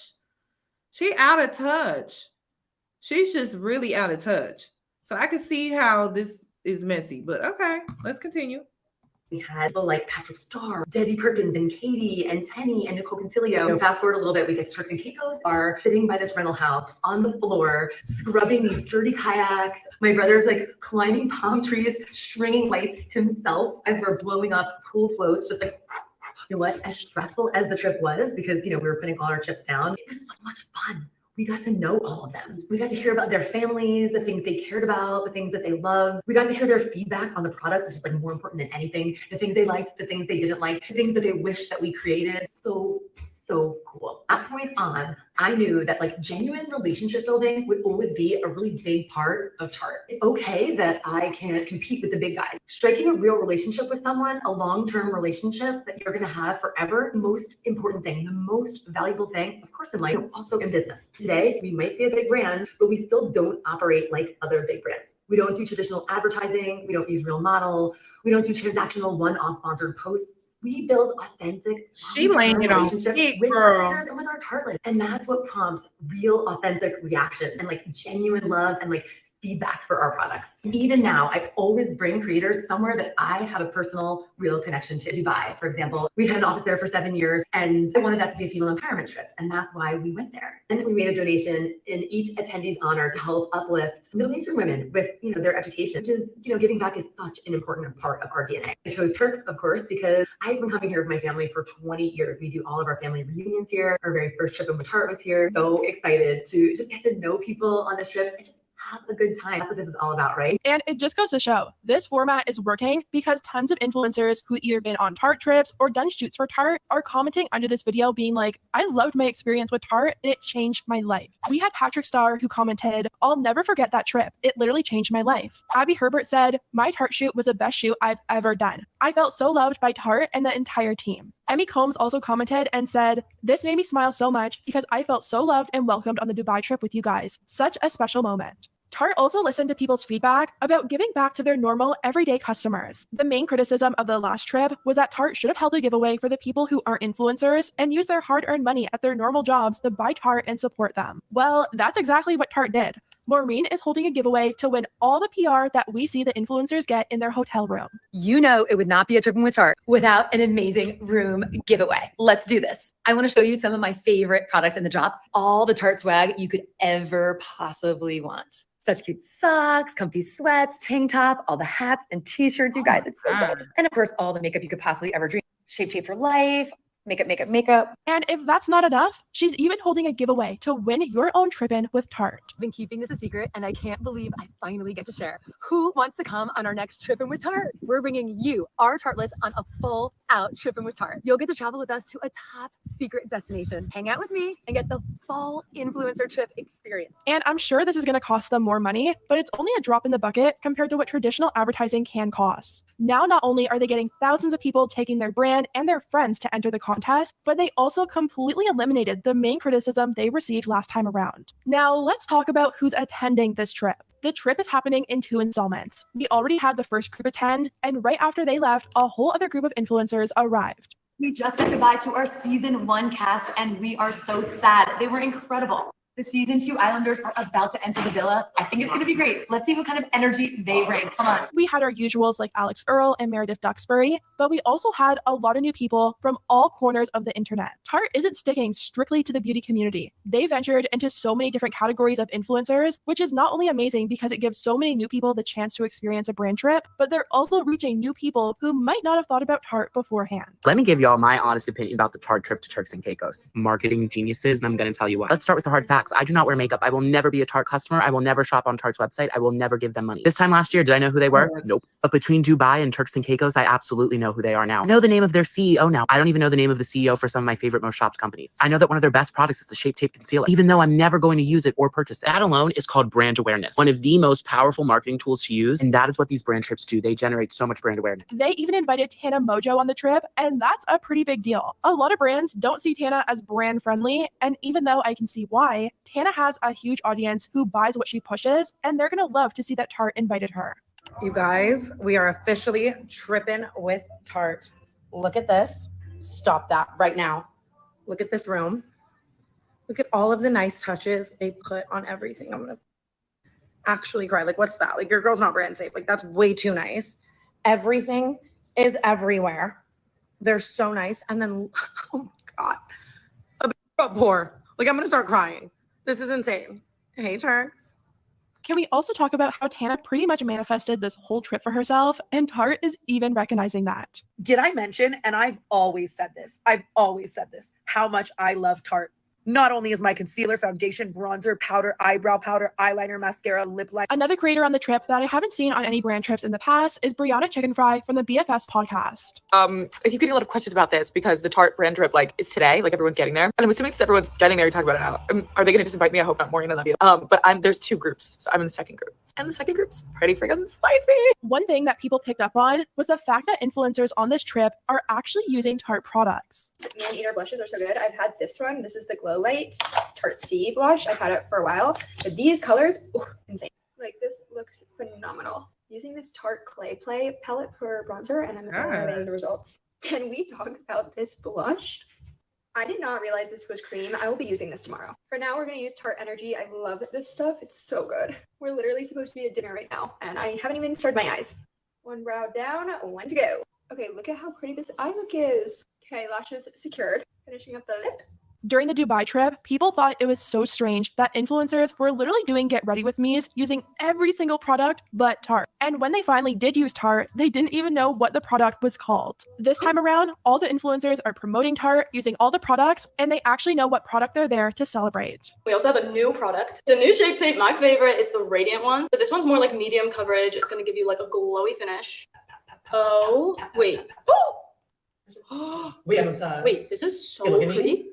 S1: She's just really out of touch. So I can see how this is messy, but okay, let's continue.
S11: We had people like Patrick Starr, Desi Perkins, and Katie, and Tenny, and Nicole Concilio. Fast forward a little bit, we get to Turks and Caicos, are sitting by this rental house on the floor, scrubbing these dirty kayaks. My brother's like climbing palm trees, stringing lights himself as we're blowing up pool floats, just like, you know what, as stressful as the trip was, because, you know, we were putting all our chips down, it was so much fun. We got to know all of them. We got to hear about their families, the things they cared about, the things that they loved. We got to hear their feedback on the products, which is like more important than anything. The things they liked, the things they didn't like, the things that they wish that we created. So cool. At that point on, I knew that like genuine relationship building would always be a really big part of Tarte. It's okay that I can't compete with the big guys. Striking a real relationship with someone, a long-term relationship that you're gonna have forever, the most important thing, the most valuable thing, of course in life, also in business. Today, we might be a big brand, but we still don't operate like other big brands. We don't do traditional advertising. We don't use real model. We don't do transactional one-off sponsored posts. We build authentic,
S1: she laying it on
S11: relationships with our partners and with our Tartelets. And that's what prompts real authentic reaction and like genuine love and like feedback for our products. Even now, I always bring creators somewhere that I have a personal, real connection to. Dubai, for example, we've had an office there for 7 years, and I wanted that to be a female empowerment trip, and that's why we went there. And we made a donation in each attendee's honor to help uplift Middle Eastern women with, their education, which is, giving back is such an important part of our DNA. I chose Turks, of course, because I've been coming here with my family for 20 years. We do all of our family reunions here. Our very first trip in Tarte was here. So excited to just get to know people on this trip and just have a good time. That's what this is all about, right?
S9: And it just goes to show this format is working because tons of influencers who either been on Tarte trips or done shoots for Tarte are commenting under this video being like, I loved my experience with Tarte and it changed my life. We had Patrick Starr who commented, I'll never forget that trip. It literally changed my life. Abby Herbert said, my Tarte shoot was the best shoot I've ever done. I felt so loved by Tarte and the entire team. Emmy Combs also commented and said, this made me smile so much because I felt so loved and welcomed on the Dubai trip with you guys. Such a special moment. Tarte also listened to people's feedback about giving back to their normal, everyday customers. The main criticism of the last trip was that Tarte should have held a giveaway for the people who aren't influencers and use their hard-earned money at their normal jobs to buy Tarte and support them. Well, that's exactly what Tarte did. Maureen is holding a giveaway to win all the PR that we see the influencers get in their hotel room.
S18: It would not be a Trippin' with Tarte without an amazing room giveaway. Let's do this. I want to show you some of my favorite products in the drop. All the Tarte swag you could ever possibly want. Such cute socks, comfy sweats, tank top, all the hats and t-shirts, you guys. It's so good. And of course, all the makeup you could possibly ever dream. Shape Tape for life. Makeup.
S9: And if that's not enough, she's even holding a giveaway to win your own Trippin' with Tarte.
S18: I've been keeping this a secret, and I can't believe I finally get to share. Who wants to come on our next Trippin' with Tarte? We're bringing you, our Tarteless, on a full-out Trippin' with Tarte. You'll get to travel with us to a top secret destination, hang out with me, and get the full influencer trip experience.
S9: And I'm sure this is going to cost them more money, but it's only a drop in the bucket compared to what traditional advertising can cost. Now, not only are they getting thousands of people taking their brand and their friends to enter the contest, but they also completely eliminated the main criticism they received last time around. Now, let's talk about who's attending this trip. The trip is happening in 2 installments. We already had the first group attend, and right after they left, a whole other group of influencers arrived.
S18: We just said goodbye to our season 1 cast, and we are so sad. They were incredible. The season 2 Islanders are about to enter the villa. I think it's going to be great. Let's see what kind of energy they bring. Come on.
S9: We had our usuals like Alex Earl and Meredith Duxbury, but we also had a lot of new people from all corners of the internet. Tarte isn't sticking strictly to the beauty community. They ventured into so many different categories of influencers, which is not only amazing because it gives so many new people the chance to experience a brand trip, but they're also reaching new people who might not have thought about Tarte beforehand.
S19: Let me give y'all my honest opinion about the Tarte trip to Turks and Caicos. Marketing geniuses, and I'm going to tell you what. Let's start with the hard facts. I do not wear makeup. I will never be a Tarte customer. I will never shop on Tarte's website. I will never give them money. This time last year, did I know who they were? Nope. But between Dubai and Turks and Caicos, I absolutely know who they are now. I know the name of their CEO now. I don't even know the name of the CEO for some of my favorite most shopped companies. I know that one of their best products is the Shape Tape Concealer, even though I'm never going to use it or purchase it. That alone is called brand awareness. One of the most powerful marketing tools to use. And that is what these brand trips do. They generate so much brand awareness.
S9: They even invited Tana Mojo on the trip, and that's a pretty big deal. A lot of brands don't see Tana as brand friendly, and even though I can see why, Tana has a huge audience who buys what she pushes, and they're gonna love to see that Tarte invited her.
S20: You guys, we are officially tripping with Tarte. Look at this. Stop that right now. Look at this room. Look at all of the nice touches they put on everything. I'm gonna actually cry. Like, what's that? Like, your girl's not brand safe. Like, that's way too nice. Everything is everywhere. They're so nice. And then, oh my God, a bit poor. Like, I'm gonna start crying. This is insane. Hey, Turks.
S9: Can we also talk about how Tana pretty much manifested this whole trip for herself, and Tarte is even recognizing that.
S20: Did I mention, and I've always said this, how much I love Tarte. Not only is my concealer, foundation, bronzer, powder, eyebrow powder, eyeliner, mascara, lip liner.
S9: Another creator on the trip that I haven't seen on any brand trips in the past is Brianna Chicken Fry from the BFS podcast.
S21: I keep getting a lot of questions about this because the Tarte brand trip is today, everyone's getting there. And I'm assuming since everyone's getting there, you talk about it now. Are they going to disinvite me? I hope not, Maureen, I love you. But there's 2 groups, so I'm in the second group. And the second group's pretty freaking spicy.
S9: One thing that people picked up on was the fact that influencers on this trip are actually using Tarte products.
S22: Man Eater blushes are so good. I've had this one. This is the Glow Light Tarte C blush. I've had it for a while. But these colors, insane. Like, this looks phenomenal. Using this Tarte Clay Play palette for bronzer, and I'm loving the results. Can we talk about this blush? I did not realize this was cream. I will be using this tomorrow. For now, we're going to use Tarte Energy. I love this stuff. It's so good. We're literally supposed to be at dinner right now, and I haven't even started my eyes. One brow down, one to go. Okay, look at how pretty this eye look is. Okay, lashes secured. Finishing up the lip.
S9: During the Dubai trip, people thought it was so strange that influencers were literally doing get ready with me's using every single product but Tarte. And when they finally did use Tarte, they didn't even know what the product was called. This time around, all the influencers are promoting Tarte using all the products, and they actually know what product they're there to celebrate.
S2: We also have a new product. It's a new shape tape. My favorite, it's the Radiant one. But this one's more like medium coverage. It's going to give you like a glowy finish. Oh, wait.
S3: Wait, I'm sad.
S2: Wait, this is so
S3: Look at me.
S2: pretty.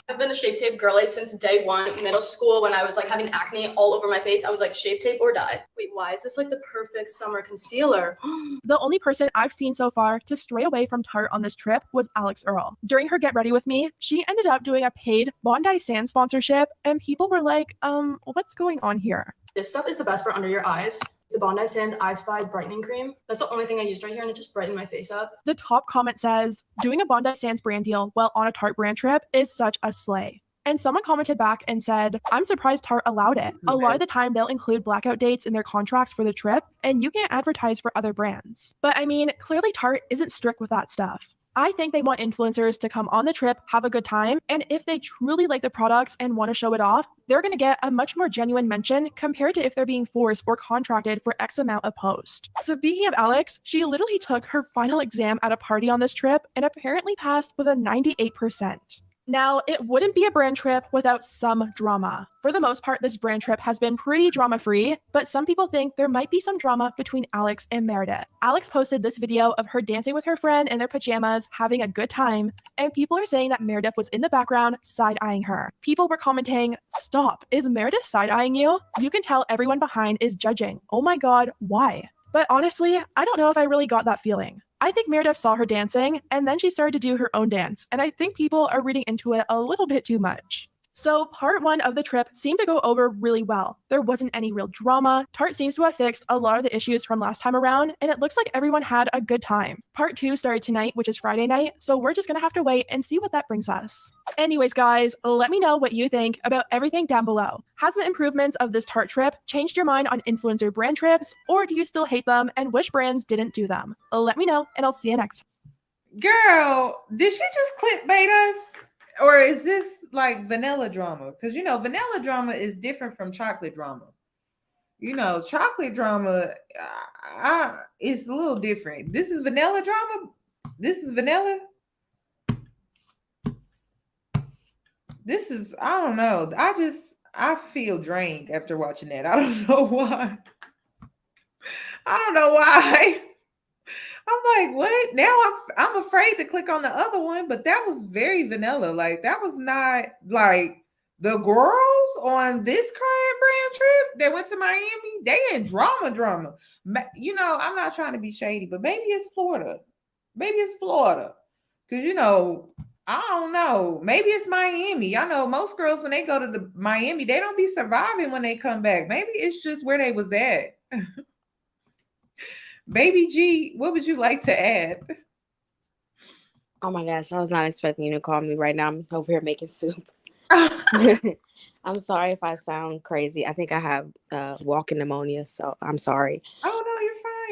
S2: I've been a shape tape girly since day one, middle school, when I was like having acne all over my face. I was like, shape tape or die. Wait, why is this like the perfect summer concealer?
S9: The only person I've seen so far to stray away from Tarte on this trip was Alex Earl. During her Get Ready With Me, she ended up doing a paid Bondi Sand sponsorship, and people were like, what's going on here?
S2: This stuff is the best for under your eyes. It's the Bondi Sands I Spy Brightening Cream. That's the only thing I used right here, and it just brightened my face up.
S9: The top comment says, doing a Bondi Sands brand deal while on a Tarte brand trip is such a slay. And someone commented back and said, I'm surprised Tarte allowed it. A lot of the time they'll include blackout dates in their contracts for the trip, and you can't advertise for other brands. But I mean, clearly Tarte isn't strict with that stuff. I think they want influencers to come on the trip, have a good time, and if they truly like the products and want to show it off, they're going to get a much more genuine mention compared to if they're being forced or contracted for X amount of post. Speaking of Alex, she literally took her final exam at a party on this trip and apparently passed with a 98%. Now, it wouldn't be a brand trip without some drama. For the most part, this brand trip has been pretty drama-free, but some people think there might be some drama between Alex and Meredith. Alex posted this video of her dancing with her friend in their pajamas, having a good time, and people are saying that Meredith was in the background side-eyeing her. People were commenting, stop, is Meredith side-eyeing you? You can tell everyone behind is judging. Oh my god, why? But honestly, I don't know if I really got that feeling. I think Meredith saw her dancing, and then she started to do her own dance, and I think people are reading into it a little bit too much. So part one of the trip seemed to go over really well. There wasn't any real drama. Tarte seems to have fixed a lot of the issues from last time around, and it looks like everyone had a good time. Part two started tonight, which is Friday night, so we're just gonna have to wait and see what that brings us. Anyways, guys, let me know what you think about everything down below. Has the improvements of this Tarte trip changed your mind on influencer brand trips, or do you still hate them and wish brands didn't do them? Let me know, and I'll see you next time.
S1: Girl, did she just clickbait us? Or is this like vanilla drama? Because, you know, vanilla drama is different from chocolate drama. You know, chocolate drama is a little different. This is vanilla drama. This is vanilla. This is, I don't know. I feel drained after watching that. I don't know why. I don't know why. I'm like, what? Now I'm afraid to click on the other one, but that was very vanilla. Like, that was not like the girls on this current brand trip that went to Miami. They in drama. You know, I'm not trying to be shady, but maybe it's Florida. Maybe it's Florida. Because, you know, I don't know. Maybe it's Miami. Y'all know most girls, when they go to the Miami, they don't be surviving when they come back. Maybe it's just where they was at. Baby G, what would you like to add?
S23: Oh my gosh, I was not expecting you to call me right now. I'm over here making soup. I'm sorry if I sound crazy. I think I have walking pneumonia, so I'm sorry.
S1: Oh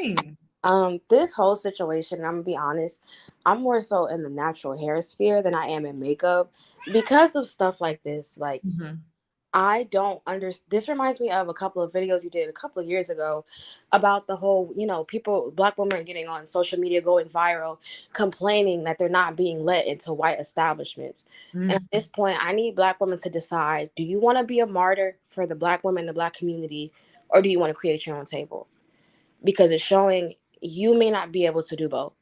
S1: no, you're fine.
S23: This whole situation, I'm gonna be honest, I'm more so in the natural hair sphere than I am in makeup because of stuff like this. Like, I don't understand. This reminds me of a couple of videos you did a couple of years ago about the whole, you know, Black women are getting on social media, going viral, complaining that they're not being let into white establishments. And at this point, I need Black women to decide, do you want to be a martyr for the Black women, the Black community, or do you want to create your own table? Because it's showing you may not be able to do both.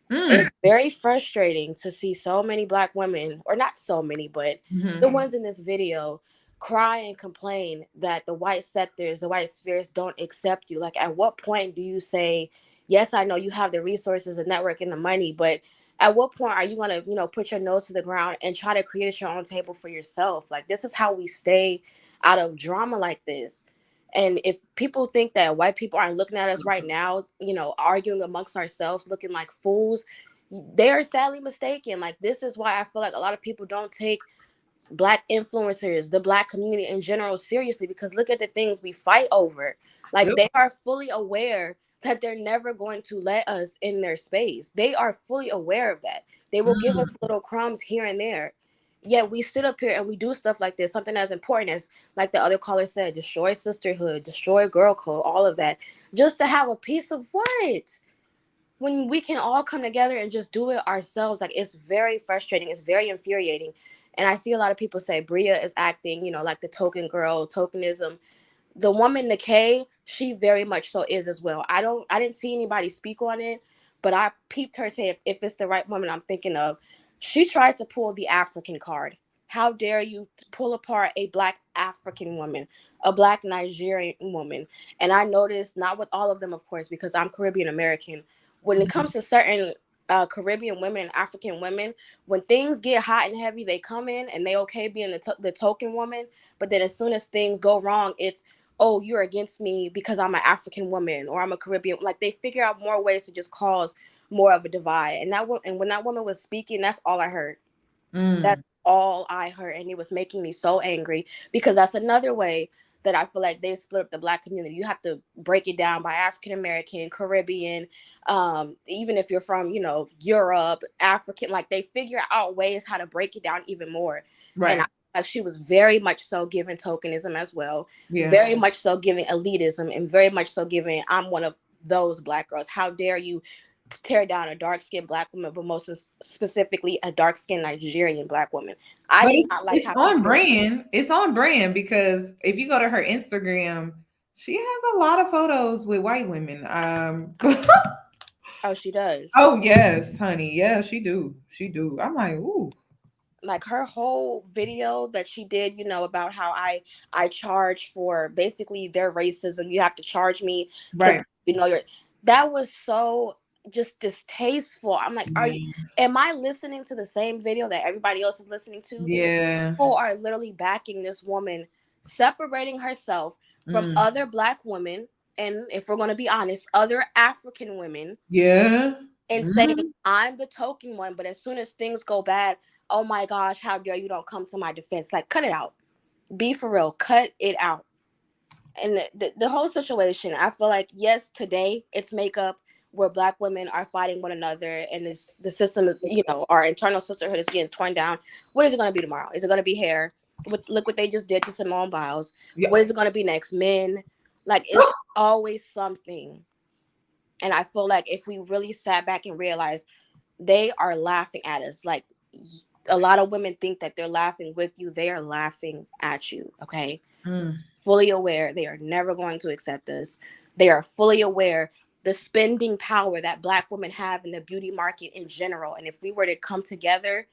S23: It's very frustrating to see so many Black women, or not so many, but the ones in this video, cry and complain that the white sectors, the white spheres don't accept you. Like, at what point do you say, yes, I know you have the resources, the network, and the money, but at what point are you going to, you know, put your nose to the ground and try to create your own table for yourself? Like, this is how we stay out of drama like this. And if people think that white people aren't looking at us right now, you know, arguing amongst ourselves, looking like fools, They are sadly mistaken. Like, this is why I feel like a lot of people don't take Black influencers, the Black community in general, seriously, because look at the things we fight over. Like,
S1: Yep.
S23: they are fully aware that they're never going to let us in their space. They are fully aware of that. They will give us little crumbs here and there. Yet we sit up here and we do stuff like this, something as important as, like the other caller said, destroy sisterhood, destroy girl code, all of that, just to have a piece of what? When we can all come together and just do it ourselves. Like, it's very frustrating. It's very infuriating. And I see a lot of people say Bria is acting, like the token girl, tokenism. The woman Niké, she very much so is as well. I didn't see anybody speak on it, but I peeped her say if it's the right woman I'm thinking of. She tried to pull the African card. How dare you pull apart a Black African woman, a Black Nigerian woman? And I noticed, not with all of them, of course, because I'm Caribbean American. When it comes to certain Caribbean women and African women, when things get hot and heavy, they come in and they okay being the token woman. But then as soon as things go wrong, it's, oh, you're against me because I'm an African woman or I'm a Caribbean. Like, they figure out more ways to just cause more of a divide. And when that woman was speaking, that's all I heard. That's all I heard. And it was making me so angry, because that's another way that I feel like they split up the Black community. You have to break it down by African American, Caribbean, even if you're from, Europe, African, like they figure out ways how to break it down even more.
S1: Right.
S23: And like, she was very much so giving tokenism as well.
S1: Yeah.
S23: Very much so giving elitism, and very much so giving, I'm one of those Black girls. How dare you tear down a dark-skinned Black woman, but most specifically a dark-skinned Nigerian Black woman. I did not like
S1: it's
S23: how
S1: on brand. It's on brand, because if you go to her Instagram, she has a lot of photos with white women.
S23: Oh, she does.
S1: Oh yes, honey. Yeah, she do. She do. I'm like, ooh.
S23: Like, her whole video that she did, about how I charge for basically their racism. You have to charge me,
S1: right?
S23: That was so just distasteful. I'm like, am I listening to the same video that everybody else is listening to?
S1: Yeah.
S23: People are literally backing this woman, separating herself from other Black women, and if we're going to be honest, other African women.
S1: Yeah.
S23: And saying, I'm the token one, but as soon as things go bad, oh my gosh, how dare you don't come to my defense? Like, cut it out. Be for real. Cut it out. And the whole situation, I feel like, yes, today it's makeup where Black women are fighting one another, and the system, our internal sisterhood is getting torn down. What is it going to be tomorrow? Is it going to be hair? Look what they just did to Simone Biles. Yeah. What is it going to be next? Men? Like, it's always something. And I feel like if we really sat back and realized they are laughing at us, like, a lot of women think that they're laughing with you. They are laughing at you, okay? Fully aware they are never going to accept us. They are fully aware the spending power that Black women have in the beauty market in general. And if we were to come together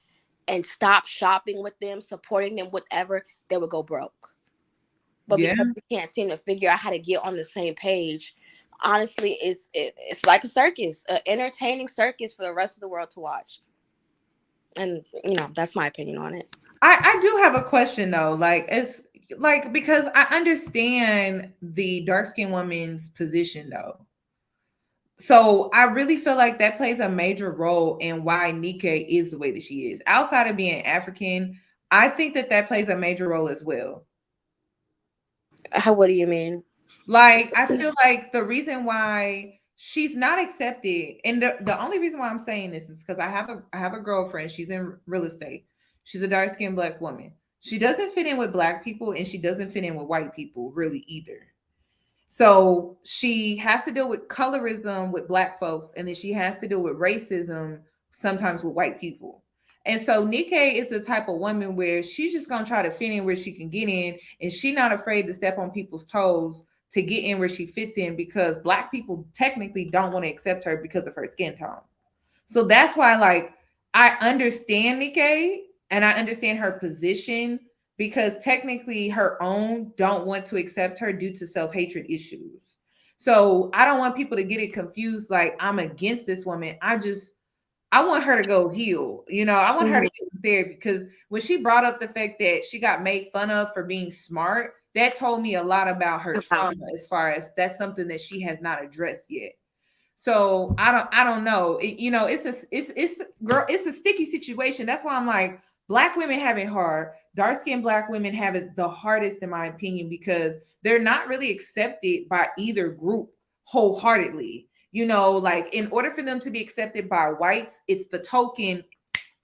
S23: and stop shopping with them, supporting them, whatever, they would go broke. But because we can't seem to figure out how to get on the same page, honestly, it's like a circus, an entertaining circus for the rest of the world to watch. And that's my opinion on it.
S1: I do have a question though. Like, it's like, because I understand the dark-skinned woman's position though. So I really feel like that plays a major role in why Niké is the way that she is. Outside of being African, I think that plays a major role as well.
S23: What do you mean?
S1: Like, I feel like the reason why she's not accepted, and the only reason why I'm saying this is because I have a girlfriend. She's in real estate. She's a dark-skinned Black woman. She doesn't fit in with Black people, and she doesn't fit in with white people really either. So she has to deal with colorism with Black folks, and then she has to deal with racism sometimes with white people. And so Niké is the type of woman where she's just gonna try to fit in where she can get in, and she's not afraid to step on people's toes to get in where she fits in, because Black people technically don't want to accept her because of her skin tone. So that's why, like, I understand Niké and I understand her position, because technically her own don't want to accept her due to self-hatred issues. So I don't want people to get it confused, like I'm against this woman. I want her to go heal. I want her to get therapy, because when she brought up the fact that she got made fun of for being smart, that told me a lot about her trauma, as far as that's something that she has not addressed yet. So I don't know. It's a sticky situation. That's why I'm like, Black women have it hard. Dark-skinned Black women have it the hardest, in my opinion, because they're not really accepted by either group wholeheartedly. Like, in order for them to be accepted by whites, it's the token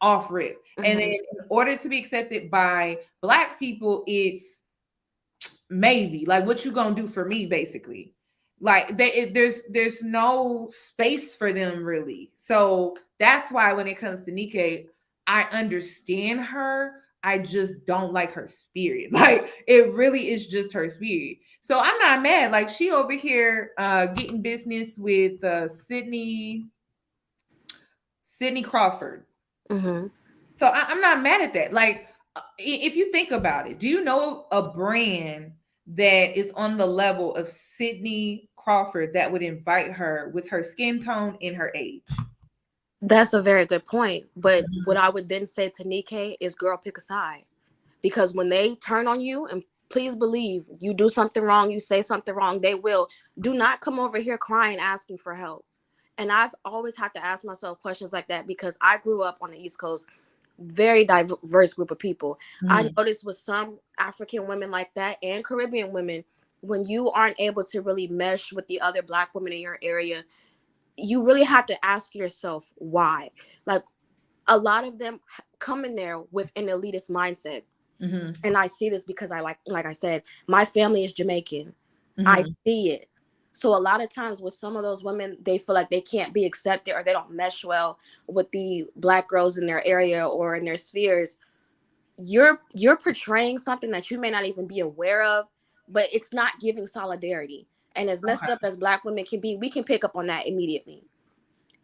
S1: off rip. And then in order to be accepted by Black people, it's maybe like, what you gonna do for me, basically. Like, there's no space for them, really. So that's why when it comes to Niké, I understand her. I just don't like her spirit. Like, it really is just her spirit. So I'm not mad. Like, she over here getting business with Sydney Crawford. So I'm not mad at that. Like, if you think about it, do you know a brand that is on the level of Sydney Crawford that would invite her with her skin tone and her age?
S23: That's a very good point. But what I would then say to Niké is, girl, pick a side. Because when they turn on you, and please believe, you do something wrong, you say something wrong, they will. Do not come over here crying, asking for help. And I've always had to ask myself questions like that, because I grew up on the East Coast, very diverse group of people. I noticed with some African women like that, and Caribbean women, when you aren't able to really mesh with the other Black women in your area, you really have to ask yourself why. Like, a lot of them come in there with an elitist mindset. And I see this because like I said, my family is Jamaican. I see it. So a lot of times with some of those women, they feel like they can't be accepted, or they don't mesh well with the Black girls in their area or in their spheres. You're portraying something that you may not even be aware of, but it's not giving solidarity. And as messed up as Black women can be, we can pick up on that immediately.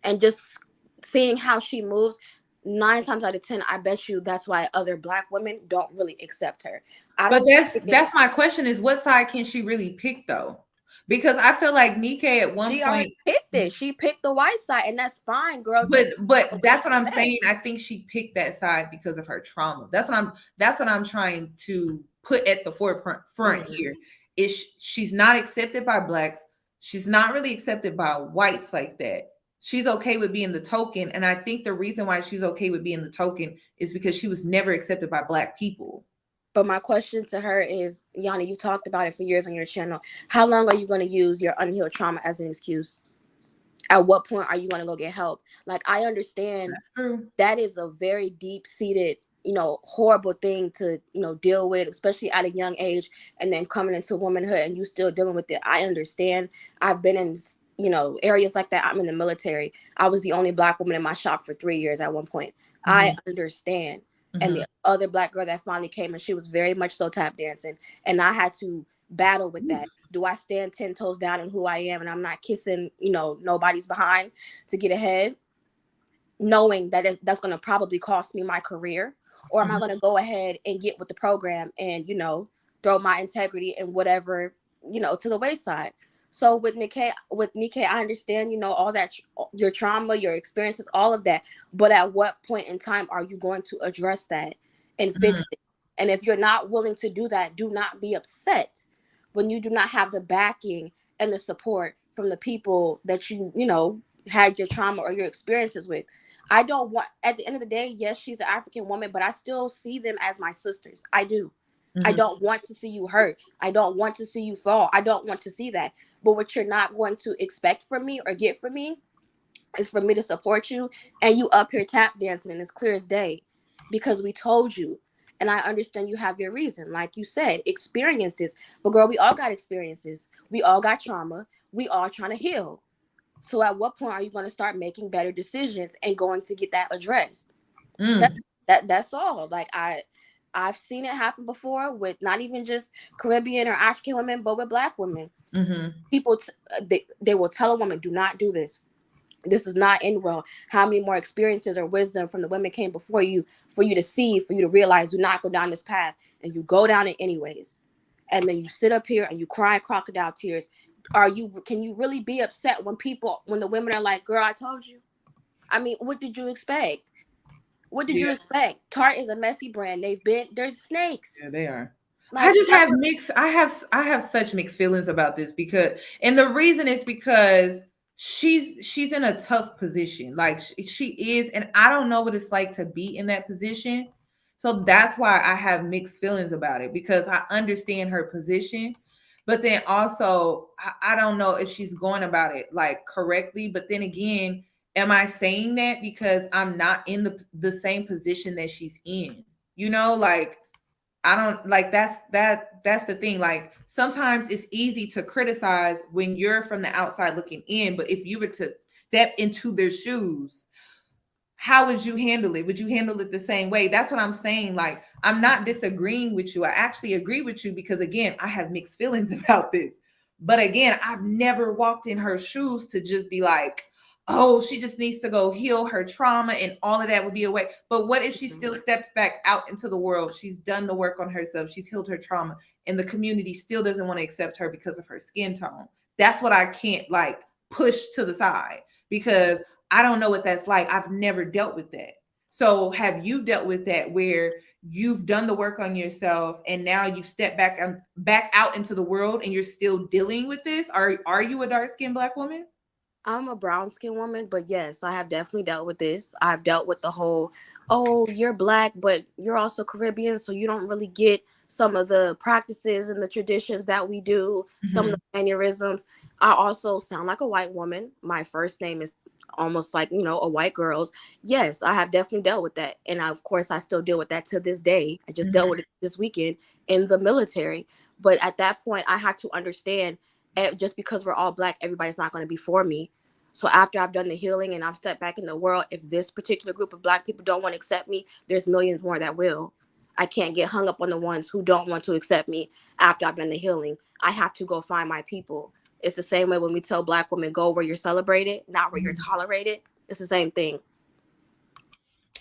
S23: And just seeing how she moves, 9 times out of 10, I bet you that's why other Black women don't really accept her.
S1: But that's my question, is what side can she really pick, though? Because I feel like Niké at one
S23: she
S1: point
S23: already picked it. She picked the white side, and that's fine, girl.
S1: But that's what I'm saying. I think she picked that side because of her trauma. That's what I'm trying to put at the forefront here. Is she's not accepted by Blacks. She's not really accepted by whites like that. She's okay with being the token. And I think the reason why she's okay with being the token is because she was never accepted by Black people.
S23: But my question to her is, Yoni, you've talked about it for years on your channel. How long are you going to use your unhealed trauma as an excuse? At what point are you going to go get help? Like, I understand that is a very deep-seated, horrible thing to, deal with, especially at a young age, and then coming into womanhood and you still dealing with it. I understand. I've been in, areas like that. I'm in the military. I was the only Black woman in my shop for 3 years at one point. I understand. And the other Black girl that finally came, and she was very much so tap dancing, and I had to battle with that. Do I stand 10 toes down in who I am, and I'm not kissing, nobody's behind to get ahead, knowing that that's going to probably cost me my career? Or am I going to go ahead and get with the program and, throw my integrity and whatever, to the wayside? So with Niké, I understand, all that, your trauma, your experiences, all of that. But at what point in time are you going to address that and fix it? And if you're not willing to do that, do not be upset when you do not have the backing and the support from the people that you had your trauma or your experiences with. I don't want, at the end of the day, yes, she's an African woman, but I still see them as my sisters. I do. I don't want to see you hurt. I don't want to see you fall. I don't want to see that. But what you're not going to expect from me or get from me is for me to support you, and you up here tap dancing, and it's clear as day because we told you. And I understand you have your reason. Like you said, experiences. But girl, we all got experiences. We all got trauma. We all trying to heal. So at what point are you going to start making better decisions and going to get that addressed? That's all. Like, I've seen it happen before with not even just Caribbean or African women, but with Black women. People, they will tell a woman, do not do this. This is not end well. How many more experiences or wisdom from the women came before you for you to see, for you to realize, do not go down this path. And you go down it anyways. And then you sit up here and you cry crocodile tears. Can you really be upset when the women are like, girl, I told you? I mean, what did you expect? What did you expect? Tarte is a messy brand. They're snakes.
S1: Yeah, they are.
S23: Like,
S1: I just have mixed. I have such mixed feelings about this and the reason is because she's in a tough position. Like she is, and I don't know what it's like to be in that position. So that's why I have mixed feelings about it, because I understand her position, but then also I don't know if she's going about it like correctly. But then again, am I saying that because I'm not in the same position that she's in? You know, like I don't like that's the thing. Like sometimes it's easy to criticize when you're from the outside looking in, but if you were to step into their shoes, how would you handle it? Would you handle it the same way? That's what I'm saying. Like, I'm not disagreeing with you. I actually agree with you because, again, I have mixed feelings about this. But again, I've never walked in her shoes to just be like, oh, she just needs to go heal her trauma and all of that would be a way. But what if she still steps back out into the world? She's done the work on herself. She's healed her trauma and the community still doesn't want to accept her because of her skin tone. That's what I can't like push to the side because I don't know what that's like. I've never dealt with that. So have you dealt with that where you've done the work on yourself and now you step back out into the world and you're still dealing with this? Are you a dark-skinned Black woman?
S23: I'm a brown skinned woman, but yes, I have definitely dealt with this. I've dealt with the whole, oh, you're Black, but you're also Caribbean, so you don't really get some of the practices and the traditions that we do, some of the mannerisms. I also sound like a white woman. My first name is almost like, a white girl's. Yes, I have definitely dealt with that. And of course, I still deal with that to this day. I just dealt with it this weekend in the military. But at that point, I had to understand just because we're all Black, everybody's not going to be for me. So after I've done the healing and I've stepped back in the world, if this particular group of Black people don't want to accept me, there's millions more that will. I can't get hung up on the ones who don't want to accept me after I've done the healing. I have to go find my people. It's the same way when we tell Black women, go where you're celebrated, not where you're tolerated. It's the same thing.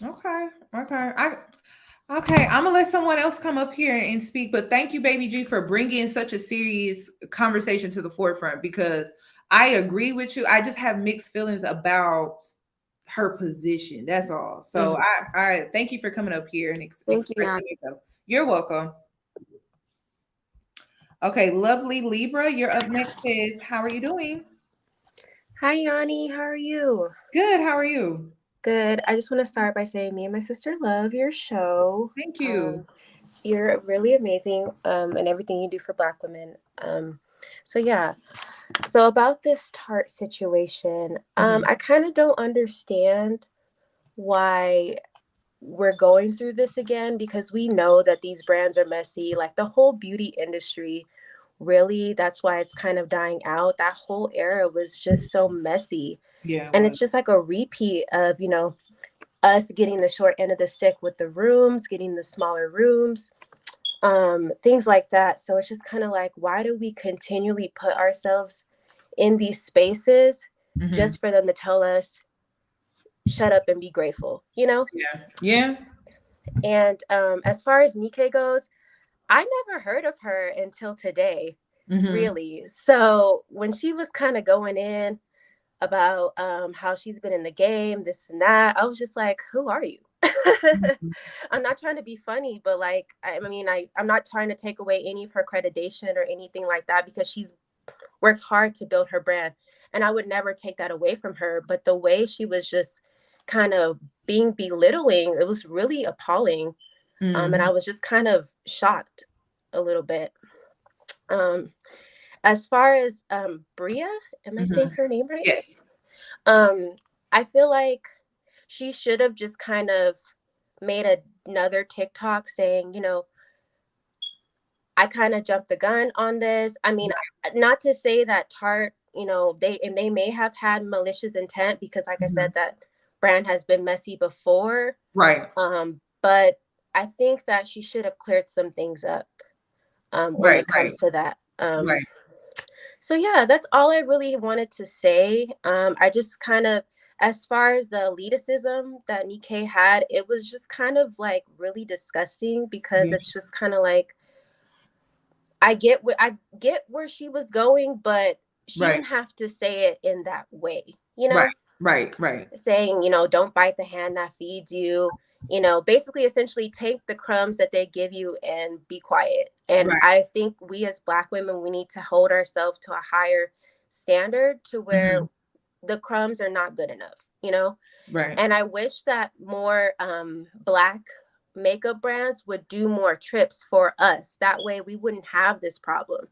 S1: Okay. Okay, I'm gonna let someone else come up here and speak, but thank you, Baby G, for bringing such a serious conversation to the forefront because I agree with you. I just have mixed feelings about her position. That's all. So I thank you for coming up here and expressing yourself. You're welcome. Okay, lovely Libra, you're up next. Sis, how are you doing?
S3: Hi, Yoni. How are you?
S1: Good. How are you?
S3: Good. I just want to start by saying me and my sister love your show.
S1: Thank you.
S3: You're really amazing and everything you do for Black women. So yeah. So about this Tarte situation, I kind of don't understand why we're going through this again because we know that these brands are messy. Like the whole beauty industry, really, that's why it's kind of dying out. That whole era was just so messy.
S1: Yeah.
S3: And it's just like a repeat of, us getting the short end of the stick with the rooms, getting the smaller rooms, things like that. So it's just kind of like, why do we continually put ourselves in these spaces just for them to tell us, shut up and be grateful,
S1: Yeah.
S3: And as far as Niké goes, I never heard of her until today, really. So when she was kind of going in about how she's been in the game, this and that, I was just like, who are you? I'm not trying to be funny, but like, I'm not trying to take away any of her accreditation or anything like that because she's worked hard to build her brand. And I would never take that away from her. But the way she was just kind of being belittling, it was really appalling. And I was just kind of shocked a little bit. As far as Bria, am I saying her name right?
S1: Yes.
S3: I feel like she should have just kind of made another TikTok saying, I kind of jumped the gun on this. I mean, not to say that Tarte, they may have had malicious intent because, like I said, that brand has been messy before.
S1: Right.
S3: But I think that she should have cleared some things up when it comes to that.
S1: Right.
S3: So yeah, that's all I really wanted to say. I just kind of, as far as the elitism that Niké had, it was just kind of like really disgusting because it's just kind of like, I get where she was going, but she didn't have to say it in that way,
S1: Right.
S3: Saying, don't bite the hand that feeds you, basically essentially take the crumbs that they give you and be quiet. And I think we as Black women, we need to hold ourselves to a higher standard to where the crumbs are not good enough, you know?
S1: Right.
S3: And I wish that more Black makeup brands would do more trips for us. That way we wouldn't have this problem.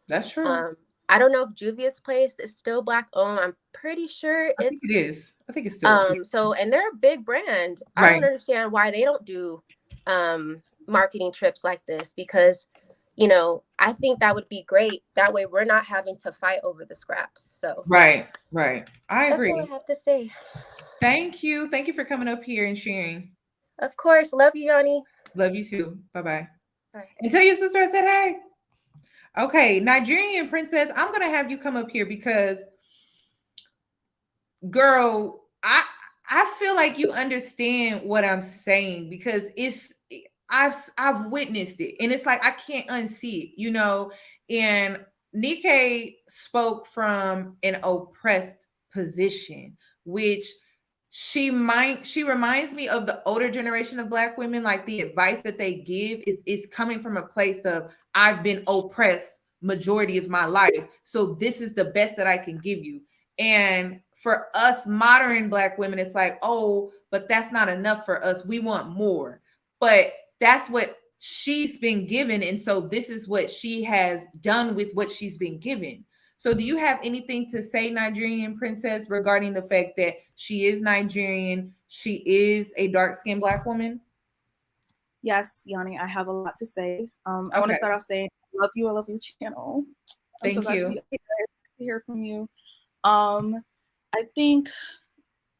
S1: That's true.
S3: I don't know if Juvia's Place is still Black owned. I'm pretty sure
S1: I think it is. I think it's still.
S3: So, and they're a big brand. I
S1: Right.
S3: don't understand why they don't do marketing trips like this, because, you know, I think that would be great. That way we're not having to fight over the scraps. So
S1: Right. I agree.
S3: That's all I have to say.
S1: Thank you for coming up here and sharing.
S3: Of course. Love you, Yoni.
S1: Love you too. Bye-bye.
S3: Bye.
S1: And tell your sister I said hey. Okay, Nigerian princess, I'm gonna have you come up here because, girl, I feel like you understand what I'm saying, because I've witnessed it, and it's like I can't unsee it, you know. And Niké spoke from an oppressed position, which she reminds me of the older generation of Black women. Like, the advice that they give is coming from a place of, I've been oppressed majority of my life, so this is the best that I can give you. And for us modern Black women, it's like, oh, but that's not enough for us. We want more. But that's what she's been given. And so this is what she has done with what she's been given. So do you have anything to say, Nigerian princess, regarding the fact that she is Nigerian, she is a dark-skinned Black woman?
S4: Yes, Yoni, I have a lot to say. I want to start off saying, I love you. I love your channel.
S1: Thank you.
S4: To hear from you. I think,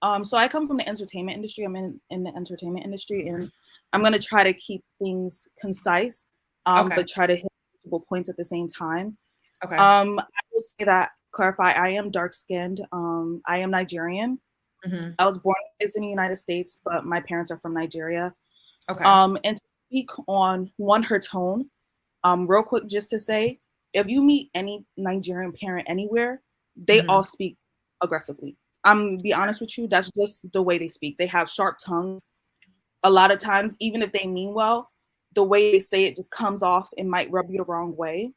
S4: so I come from the entertainment industry. I'm in the entertainment industry, and I'm going to try to keep things concise, but try to hit multiple points at the same time.
S1: Okay.
S4: I will say that, clarify, I am dark-skinned. I am Nigerian.
S1: Mm-hmm.
S4: I was born and raised in the United States, but my parents are from Nigeria.
S1: Okay.
S4: And to speak on her tone, real quick, just to say, if you meet any Nigerian parent anywhere, they all speak aggressively. I'm be honest with you, that's just the way they speak. They have sharp tongues. A lot of times, even if they mean well, the way they say it just comes off and might rub you the wrong way.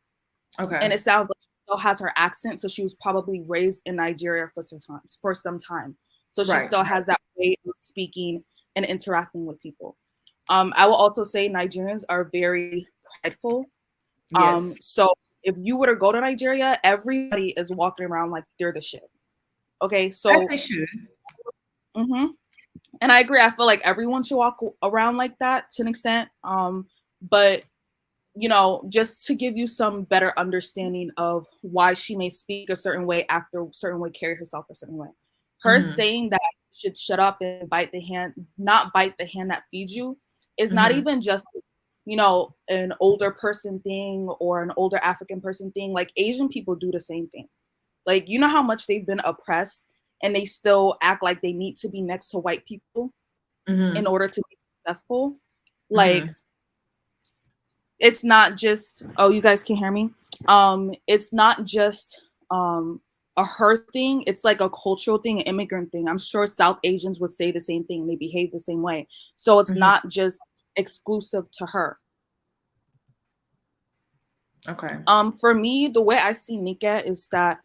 S1: Okay.
S4: And it sounds like she still has her accent, so she was probably raised in Nigeria for some time. So she still has that way of speaking and interacting with people. I will also say Nigerians are very prideful.
S1: Yes.
S4: So if you were to go to Nigeria, everybody is walking around like they're the shit. Okay, so
S1: as they should.
S4: And I agree. I feel like everyone should walk around like that to an extent. But you know, just to give you some better understanding of why she may speak a certain way, act a certain way, carry herself a certain way. Her saying that you should shut up and not bite the hand that feeds you, is not even just, you know, an older person thing or an older African person thing. Like, Asian people do the same thing. Like, you know how much they've been oppressed and they still act like they need to be next to white people in order to be successful. Like, it's not just, oh, you guys can hear me? It's not just a her thing. It's like a cultural thing, an immigrant thing. I'm sure South Asians would say the same thing. They behave the same way. So it's not just exclusive to her.
S1: Okay.
S4: For me, the way I see Niké is that,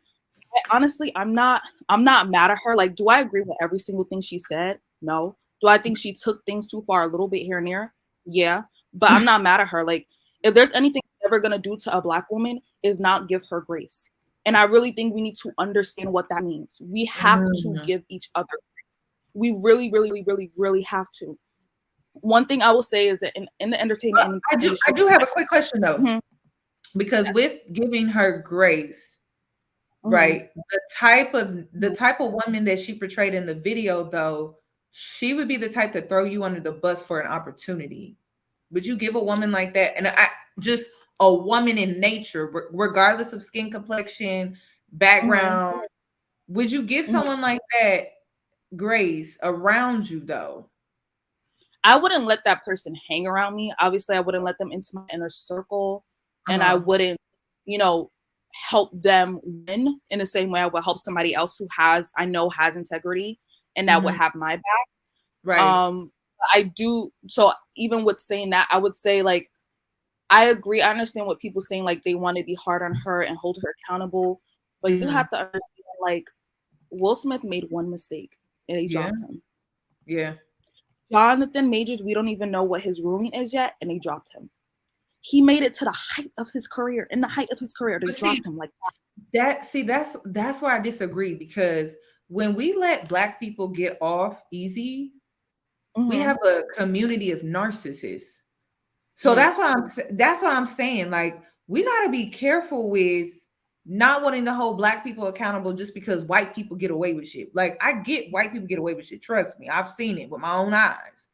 S4: honestly, I'm not mad at her. Like, do I agree with every single thing she said? No. Do I think she took things too far a little bit here and there? Yeah. But I'm not mad at her. Like, if there's anything she's ever gonna do to a Black woman, is not give her grace. And I really think we need to understand what that means. We have to give each other grace. We really, really, really, really have to. One thing I will say is that in the entertainment industry,
S1: I do have a quick question though. Because with giving her grace, right, the type of woman that she portrayed in the video, though, she would be the type to throw you under the bus for an opportunity. Would you give a woman like that? And just a woman in nature, regardless of skin complexion, background, would you give someone like that grace around you, though?
S4: I wouldn't let that person hang around me. Obviously, I wouldn't let them into my inner circle. And I wouldn't, you know, help them win in the same way I would help somebody else who I know has integrity and that would have my back.
S1: Right.
S4: I do. So even with saying that, I would say, like, I agree. I understand what people saying, like, they want to be hard on her and hold her accountable. But you have to understand, like, Will Smith made one mistake and they
S1: Yeah.
S4: dropped him.
S1: Yeah.
S4: Jonathan Majors, we don't even know what his ruling is yet, and they dropped him. He made it to the height of his career. In the height of his career, they dropped him like that.
S1: That's where I disagree, because when we let Black people get off easy, we have a community of narcissists. So that's what I'm saying. Like, we got to be careful with not wanting to hold Black people accountable just because white people get away with shit. Like, I get white people get away with shit. Trust me, I've seen it with my own eyes.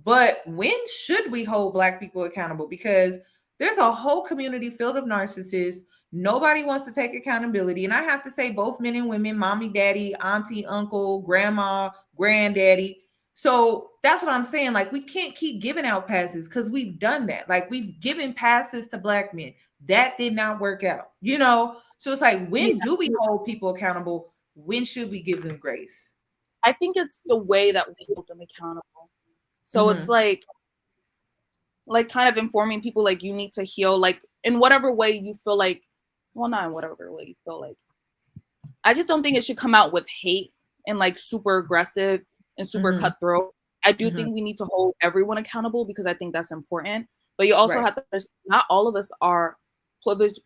S1: But when should we hold Black people accountable? Because there's a whole community filled of narcissists. Nobody wants to take accountability. And I have to say, both men and women, mommy, daddy, auntie, uncle, grandma, granddaddy. So that's what I'm saying. Like, we can't keep giving out passes, because we've done that. Like, we've given passes to Black men. That did not work out, you know? So it's like, when do we hold people accountable? When should we give them grace?
S4: I think it's the way that we hold them accountable. So it's like kind of informing people, like, you need to heal, like, in whatever way you feel like, well, not in whatever way you feel like. I just don't think it should come out with hate and like super aggressive and super cutthroat. I do think we need to hold everyone accountable, because I think that's important. But you also have to understand, not all of us are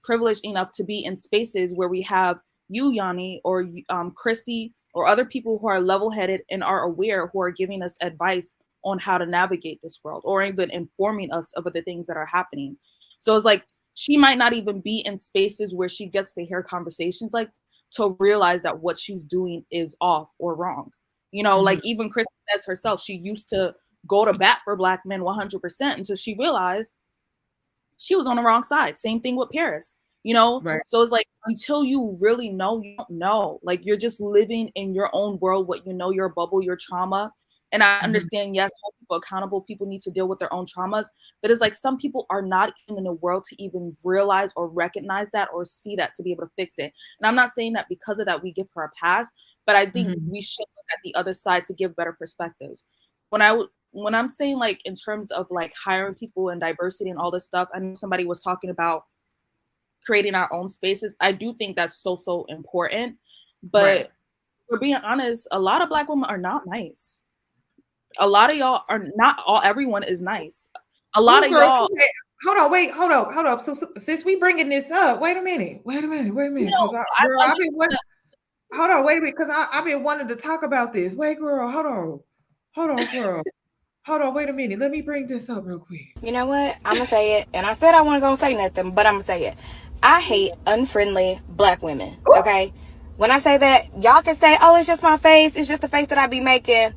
S4: privileged enough to be in spaces where we have you, Yoni, or Chrissy, or other people who are level-headed and are aware, who are giving us advice on how to navigate this world, or even informing us of the things that are happening. So it's like, she might not even be in spaces where she gets to hear conversations like, to realize that what she's doing is off or wrong. You know, like, even Chris says herself, she used to go to bat for Black men 100% until she realized she was on the wrong side. Same thing with Paris, you know? So it's like, until you really know, you don't know. Like, you're just living in your own world, what you know, your bubble, your trauma. And I understand, yes, hold people accountable. People need to deal with their own traumas. But it's like, some people are not even in the world to even realize or recognize that or see that to be able to fix it. And I'm not saying that because of that we give her a pass, but I think we should look at the other side to give better perspectives. When I'm saying, like, in terms of like hiring people and diversity and all this stuff, I know somebody was talking about creating our own spaces. I do think that's so important. But for being honest, a lot of Black women are not nice. A lot of y'all are not everyone is nice. A lot of y'all.
S1: Hold up. So since we bringing this up, wait a minute.
S4: You know,
S1: Hold on, wait a minute, because I've been wanting to talk about this. Wait, girl, hold on, girl. Hold on, wait a minute. Let me bring this up real quick.
S7: You know what? I'm gonna say it, and I said I wasn't gonna say nothing, but I'm gonna say it. I hate unfriendly Black women. Okay. When I say that, y'all can say, "Oh, it's just my face. It's just the face that I be making."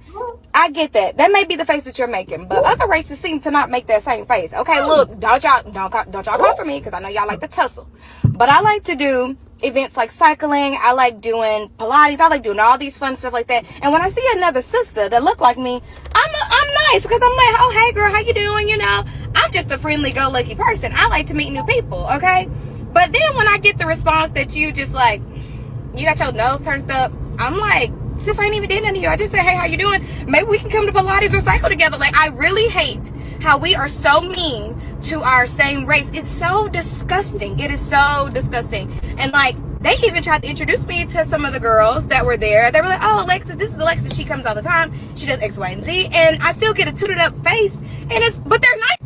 S7: I get that. That may be the face that you're making, but other races seem to not make that same face. Okay, look, don't y'all come for me, because I know y'all like to tussle. But I like to do events like cycling. I like doing Pilates. I like doing all these fun stuff like that. And when I see another sister that look like me, I'm nice, because I'm like, "Oh, hey girl, how you doing?" You know, I'm just a friendly, go-lucky person. I like to meet new people. Okay, but then when I get the response that you just like, you got your nose turned up, I'm like, sis, I ain't even did nothing to you. I just said, "Hey, how you doing? Maybe we can come to Pilates or cycle together." Like, I really hate how we are so mean to our same race. It's so disgusting. It is so disgusting. And like, they even tried to introduce me to some of the girls that were there. They were like, "Oh, Alexis, this is Alexis. She comes all the time. She does X, Y, and Z." And I still get a tooted up face. But they're nice.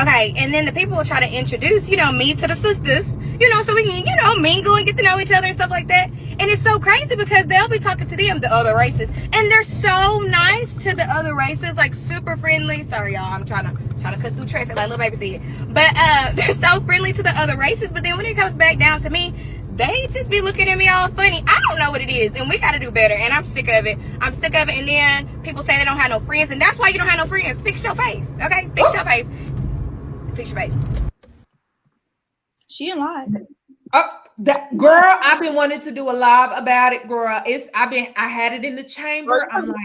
S7: Okay, and then the people will try to introduce, me to the sisters, so we can, mingle and get to know each other and stuff like that. And it's so crazy because they'll be talking to them, the other races, and they're so nice to the other races, like super friendly. Sorry, y'all, I'm trying to cut through traffic like little baby said. But they're so friendly to the other races, but then when it comes back down to me, they just be looking at me all funny. I don't know what it is, and we got to do better, and I'm sick of it. And then people say they don't have no friends, and that's why you don't have no friends. Fix your face, okay? Fix your face. Fix your face.
S4: She in live.
S1: Girl, I've been wanting to do a live about it, girl. I had it in the chamber. I'm like,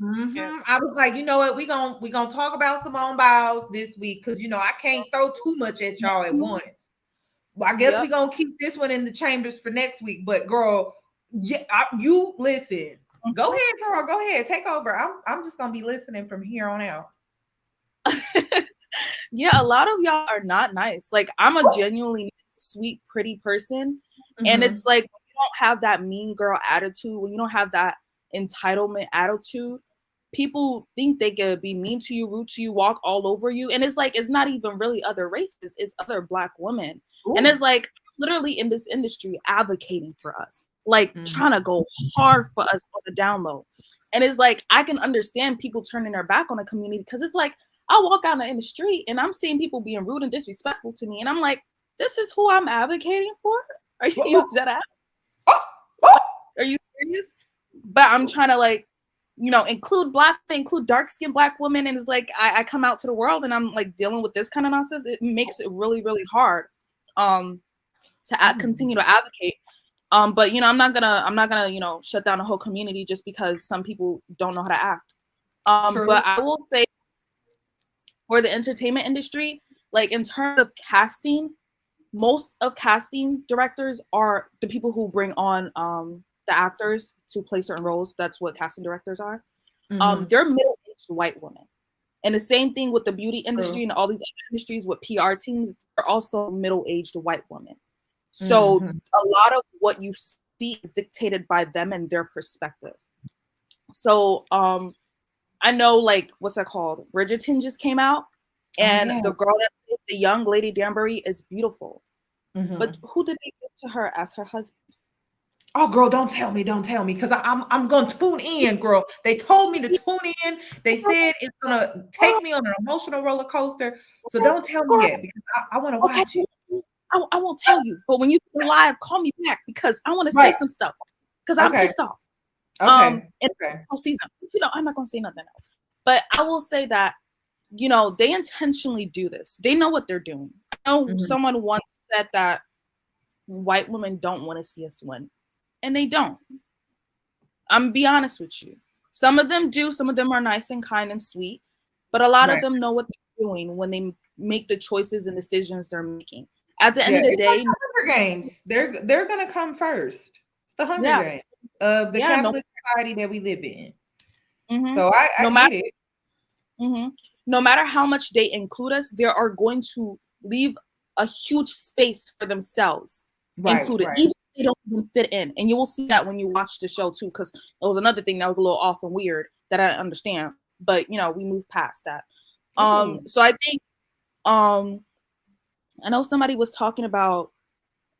S1: I was like, you know what? We gonna talk about Simone Biles this week, because I can't throw too much at y'all at once. Well, I guess we gonna keep this one in the chambers for next week. But girl, you listen. Go ahead, girl. Go ahead. Take over. I'm just gonna be listening from here on out.
S4: Yeah, a lot of y'all are not nice. Like, I'm a genuinely sweet, pretty person. And it's like, when you don't have that mean girl attitude, when you don't have that entitlement attitude, people think they could be mean to you, rude to you, walk all over you. And it's like, it's not even really other races, it's other Black women. Ooh. And it's like, literally in this industry advocating for us, like trying to go hard for us on the down low. And it's like, I can understand people turning their back on the community, because it's like, I walk out in the street and I'm seeing people being rude and disrespectful to me. And I'm like, this is who I'm advocating for? Are you dead ass? Are you serious? But I'm trying to, like, you know, include dark-skinned Black women. And it's like, I come out to the world and I'm like dealing with this kind of nonsense. It makes it really, really hard to continue to advocate. But you know, I'm not gonna, you know, shut down the whole community just because some people don't know how to act. But I will say, for the entertainment industry, like in terms of casting, most of casting directors are the people who bring on the actors to play certain roles. That's what casting directors are. They're middle-aged white women. And the same thing with the beauty industry and all these other industries with PR teams, they're also middle-aged white women. So a lot of what you see is dictated by them and their perspective. So I know, like, what's that called? Bridgerton just came out, and the girl that played the young Lady Danbury is beautiful. But who did they give to her as her husband?
S1: Oh, girl, don't tell me, because I'm gonna tune in, girl. They told me to tune in. They said it's gonna take me on an emotional roller coaster. So don't tell me yet, because I want to watch it.
S4: I won't tell you, but when you go live, call me back, because I want to say some stuff, because I'm pissed off. Season, you know, I'm not gonna say nothing else. But I will say that, you know, they intentionally do this. They know what they're doing. I know someone once said that white women don't want to see us win, and they don't. I'm be honest with you. Some of them do. Some of them are nice and kind and sweet, but a lot of them know what they're doing when they make the choices and decisions they're making. At the end of the day,
S1: like Hunger Games, they're gonna come first. It's the Hunger Games of the capitalist society that we live in. So I get it.
S4: No matter how much they include us, they are going to leave a huge space for themselves included, even if they don't even fit in. And you will see that when you watch the show too, because it was another thing that was a little off and weird that I didn't understand. But you know, we moved past that. So I think I know somebody was talking about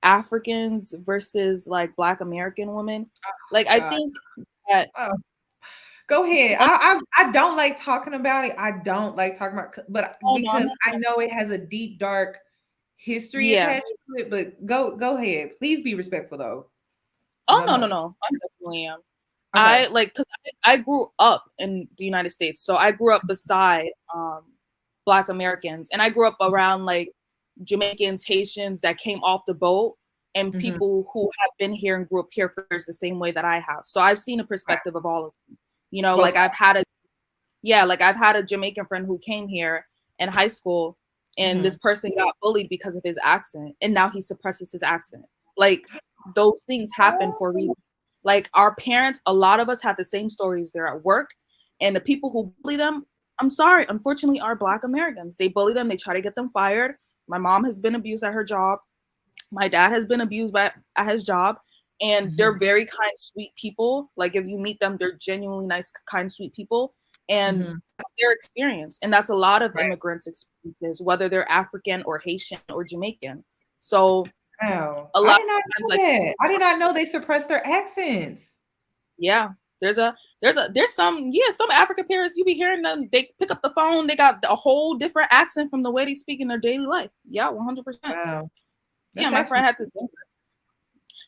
S4: Africans versus like Black American women. Like, I think that.
S1: Go ahead. I don't like talking about it. I don't like talking about, but because I know it has a deep, dark history attached to it. But go ahead. Please be respectful, though.
S4: Oh no! I definitely am. I like, cause I grew up in the United States, so I grew up beside Black Americans, and I grew up around like Jamaicans, Haitians that came off the boat, and people who have been here and grew up here first the same way that I have. So I've seen a perspective of all of them. You know, like I've had a Jamaican friend who came here in high school, and this person got bullied because of his accent, and now he suppresses his accent. Like, those things happen for a reason. Like, our parents, a lot of us have the same stories. They're at work, and the people who bully them, I'm sorry, unfortunately, are Black Americans. They bully them. They try to get them fired. My mom has been abused at her job. My dad has been abused at his job. And they're very kind, sweet people. Like, if you meet them, they're genuinely nice, kind, sweet people. And that's their experience. And that's a lot of immigrants' experiences, whether they're African or Haitian or Jamaican. So
S1: a lot of times, like, I did not know they suppress their accents.
S4: Yeah. There's some African parents, you be hearing them, they pick up the phone, they got a whole different accent from the way they speak in their daily life. Yeah, 100%.
S1: Wow.
S4: Yeah, my friend had to sing this.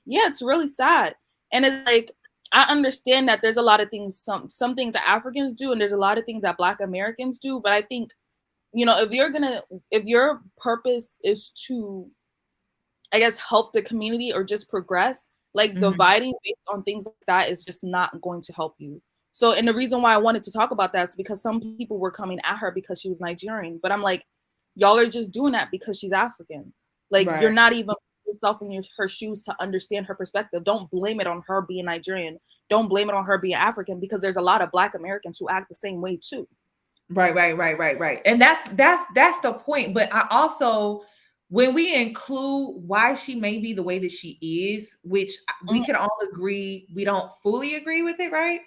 S4: Yeah, it's really sad. And it's like, I understand that there's a lot of things, some things that Africans do, and there's a lot of things that Black Americans do. But I think, you know, if your purpose is to, I guess, help the community or just progress, like dividing based on things like that is just not going to help you. So, and the reason why I wanted to talk about that is because some people were coming at her because she was Nigerian. But I'm like, y'all are just doing that because she's African. Like, you're not even yourself in her shoes to understand her perspective. Don't blame it on her being Nigerian. Don't blame it on her being African, because there's a lot of Black Americans who act the same way too.
S1: Right. And that's the point. But I also when we include why she may be the way that she is, which we can all agree we don't fully agree with it, right?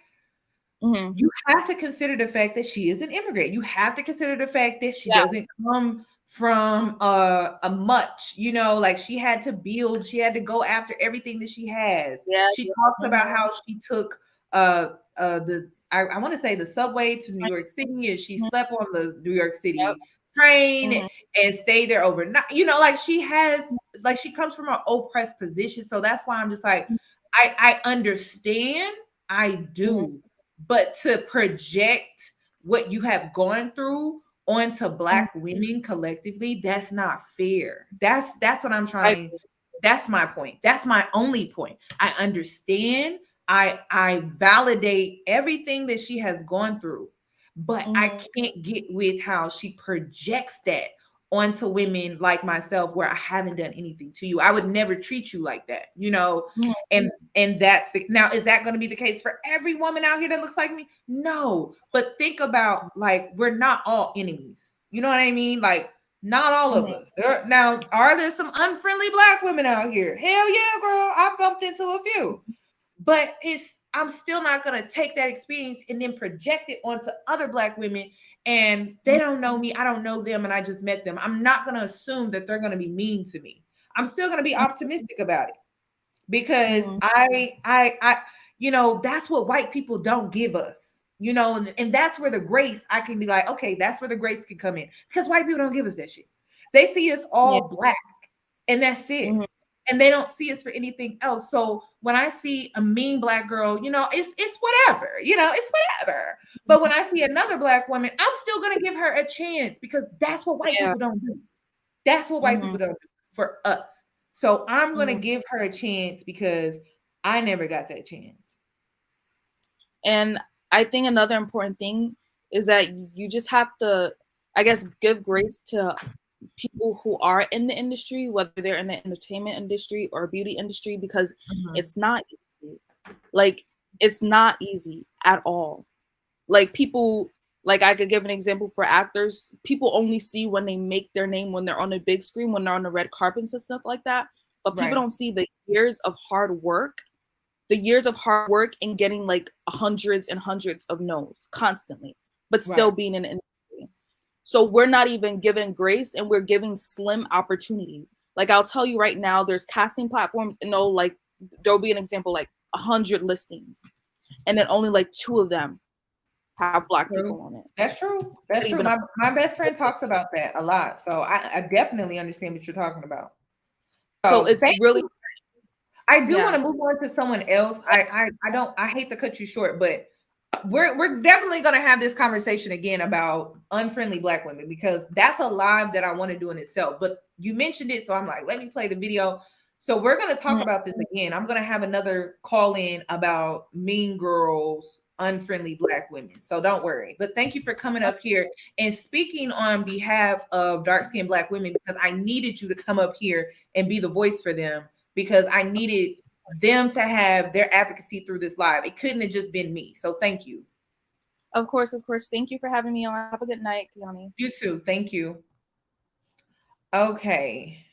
S1: You have to consider the fact that she is an immigrant. You have to consider the fact that she doesn't come from a much, you know, like she had to build, she had to go after everything that she has. She talks about how she took I want to say the subway to New York City, and she slept on the New York City train and stayed there overnight. You know, like she comes from an oppressed position. So that's why I'm just like, I understand, I do, but to project what you have gone through onto Black women collectively, that's not fair. That's what I'm trying. That's my point. That's my only point. I understand. I validate everything that she has gone through, but I can't get with how she projects that onto women like myself, where I haven't done anything to you. I would never treat you like that, you know? And that's now, is that going to be the case for every woman out here that looks like me? No, but think about, like, we're not all enemies. You know what I mean? Like, not all of us. Now, are there some unfriendly Black women out here? Hell yeah, girl. I bumped into a few. But I'm still not going to take that experience and then project it onto other Black women, and they don't know me, I don't know them, and I just met them. I'm not going to assume that they're going to be mean to me. I'm still going to be optimistic about it, because I you know, that's what white people don't give us, you know, and that's where the grace, I can be like, okay, that's where the grace can come in, because white people don't give us that shit. They see us all Black, and that's it. And they don't see us for anything else. So when I see a mean Black girl, you know, it's whatever, you know, it's whatever. But when I see another Black woman, I'm still going to give her a chance, because that's what white people don't do. That's what white people don't do for us. So I'm going to give her a chance, because I never got that chance.
S4: And I think another important thing is that you just have to, I guess, give grace to people who are in the industry, whether they're in the entertainment industry or beauty industry, because it's not easy. Like, it's not easy at all. Like, people, like, I could give an example for actors. People only see when they make their name, when they're on the big screen, when they're on the red carpets and stuff like that. But people don't see the years of hard work, and getting like hundreds and hundreds of no's constantly, but still being in the industry. So we're not even given grace, and we're giving slim opportunities. Like, I'll tell you right now, there's casting platforms, and like, there'll be an example, like 100 listings, and then only like 2 of them have Black people on it.
S1: That's true. That's true. My best friend talks about that a lot. So I definitely understand what you're talking about.
S4: So it's really,
S1: I do want to move on to someone else. I hate to cut you short, but we're definitely going to have this conversation again about unfriendly Black women, because that's a live that I want to do in itself. But you mentioned it, so I'm like, let me play the video. So we're going to talk about this again. I'm going to have another call in about mean girls, unfriendly Black women. So don't worry. But thank you for coming up here and speaking on behalf of dark-skinned Black women, because I needed you to come up here and be the voice for them, because I needed them to have their advocacy through this live. It couldn't have just been me. So thank you.
S4: Of course. Thank you for having me on. Have a good night, Yoni.
S1: You too. Thank you. Okay.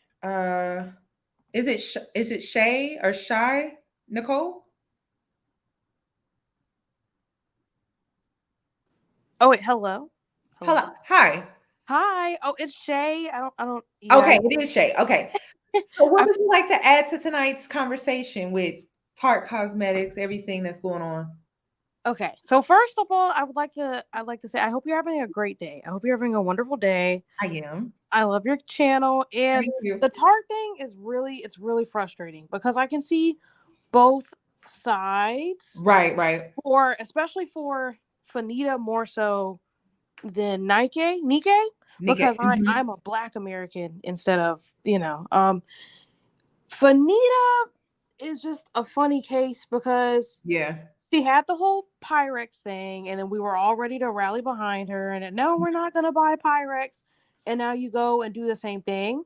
S1: Is it Shay or Shy, Nicole?
S8: Oh wait, hello.
S1: Hello. Hi.
S8: Hi. Oh, it's Shay. I don't.
S1: Okay, it is Shay. Okay. So what would you like to add to tonight's conversation with Tarte Cosmetics, everything that's going on?
S8: Okay. So first of all, I'd like to say I hope you're having a great day. I hope you're having a wonderful day.
S1: I am.
S8: I love your channel, and the Tarte thing is really frustrating, because I can see both sides.
S1: Right.
S8: Especially for Fanita more so than Niké, because I'm a Black American instead of, Fanita is just a funny case, because she had the whole Pyrex thing, and then we were all ready to rally behind her, and no, we're not gonna buy Pyrex, and now you go and do the same thing.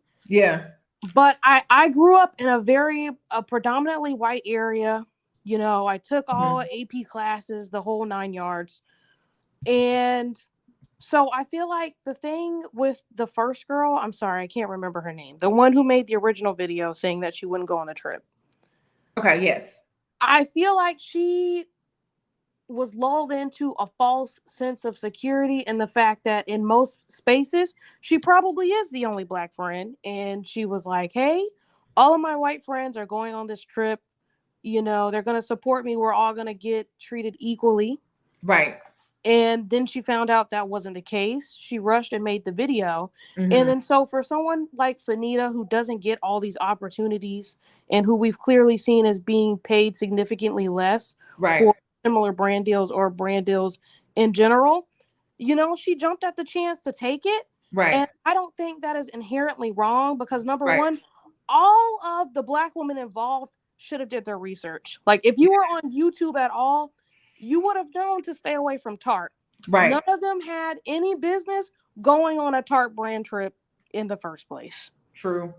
S8: But I grew up in a predominantly white area. You know, I took all AP classes, the whole 9 yards, and So I feel like the thing with the first girl, I'm sorry, I can't remember her name. The one who made the original video saying that she wouldn't go on the trip.
S1: Okay, yes.
S8: I feel like she was lulled into a false sense of security in the fact that in most spaces, she probably is the only Black friend. And she was like, hey, all of my white friends are going on this trip. You know, they're going to support me. We're all going to get treated equally.
S1: Right.
S8: And then she found out that wasn't the case. She rushed and made the video.
S1: Mhm.
S8: And then so for someone like Fanita, who doesn't get all these opportunities and who we've clearly seen as being paid significantly less
S1: Right.
S8: for similar brand deals or brand deals in general, you know, she jumped at the chance to take it.
S1: Right.
S8: And I don't think that is inherently wrong because number
S1: Right.
S8: one, all of the Black women involved should have did their research. Like if you were on YouTube at all, you would have known to stay away from Tarte.
S1: Right.
S8: None of them had any business going on a Tarte brand trip in the first place.
S1: True.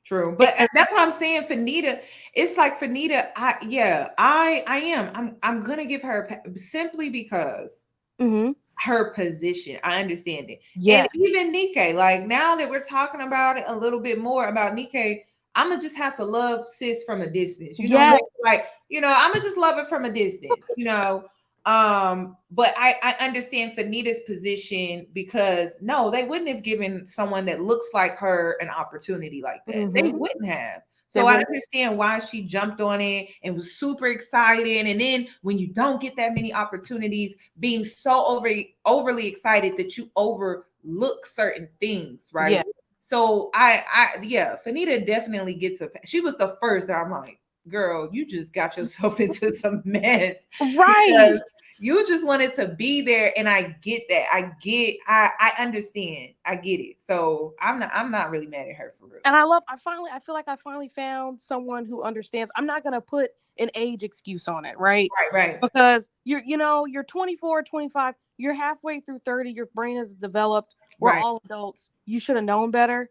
S1: But that's what I'm saying. Fanita, it's like Fanita. I am. I'm gonna give her simply because her position. I understand it.
S8: Yeah.
S1: And even Niké, like now that we're talking about it a little bit more about Niké, I'm gonna just have to love sis from a distance. You know,
S8: Yeah.
S1: like, you know, I'm gonna just love it from a distance, you know. But I understand Fanita's position because no, they wouldn't have given someone that looks like her an opportunity like that. They wouldn't have. So I understand why she jumped on it and was super excited. And then when you don't get that many opportunities, being so overly excited that you overlook certain things, right?
S8: Yeah.
S1: So Fanita definitely gets she was the first that I'm like, girl, you just got yourself into some mess.
S8: Right.
S1: You just wanted to be there. And I get that. I understand. I get it. So I'm not really mad at her for real.
S8: And I feel like I finally found someone who understands. I'm not going to put an age excuse on it, right?
S1: Right.
S8: Because you're 24, 25, you're halfway through 30, your brain has developed. We're
S1: Right.
S8: all adults. You should have known better.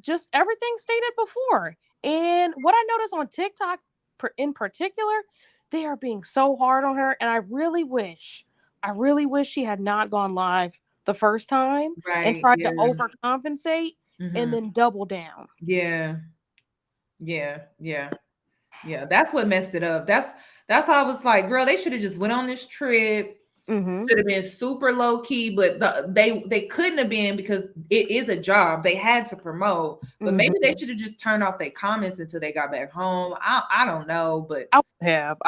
S8: Just everything stated before. And what I noticed on TikTok in particular, they are being so hard on her. And I really wish she had not gone live the first time and tried to overcompensate and then double down.
S1: Yeah. That's what messed it up. That's how I was like, girl, they should have just went on this trip. Should have been super low key, but they couldn't have been because it is a job. They had to promote, but maybe they should have just turned off their comments until they got back home. I don't know, but
S8: I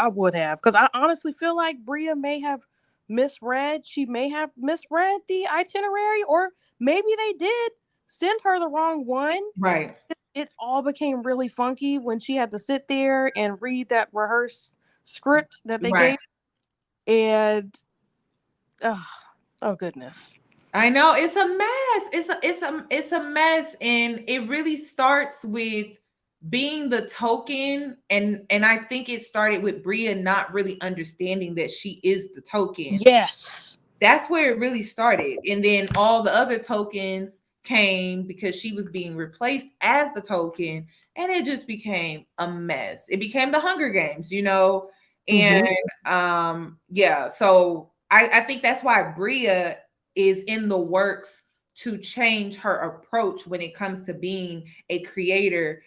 S8: would have because I honestly feel like Bria may have misread. She may have misread the itinerary, or maybe they did send her the wrong one.
S1: Right.
S8: It all became really funky when she had to sit there and read that rehearsed script that they gave, and oh goodness.
S1: I know it's a mess. It's a mess, and it really starts with being the token, and I think it started with Bria not really understanding that she is the token.
S8: Yes,
S1: that's where it really started, and then all the other tokens came because she was being replaced as the token, and it just became a mess. It became the Hunger Games, you know, and so I think that's why Bria is in the works to change her approach when it comes to being a creator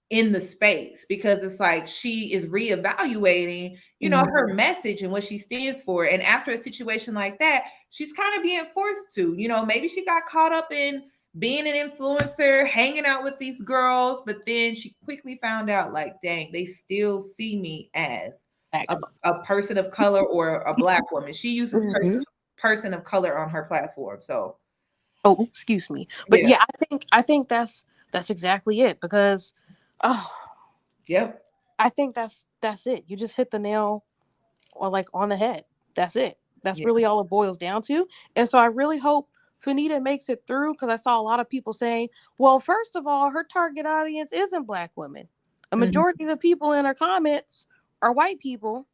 S1: in the space, because it's like she is reevaluating, you know, her message and what she stands for. And after a situation like that, she's kind of being forced to, you know, maybe she got caught up in being an influencer, hanging out with these girls, but then she quickly found out, like, dang, they still see me as a person of color or a Black woman. She uses person of color on her platform. So,
S8: excuse me, but I think that's exactly it, because I think that's it. You just hit the nail on the head. That's it. That's really all it boils down to. And so I really hope Fanita makes it through, because I saw a lot of people saying, well, first of all, her target audience isn't Black women. A majority of the people in her comments are white people.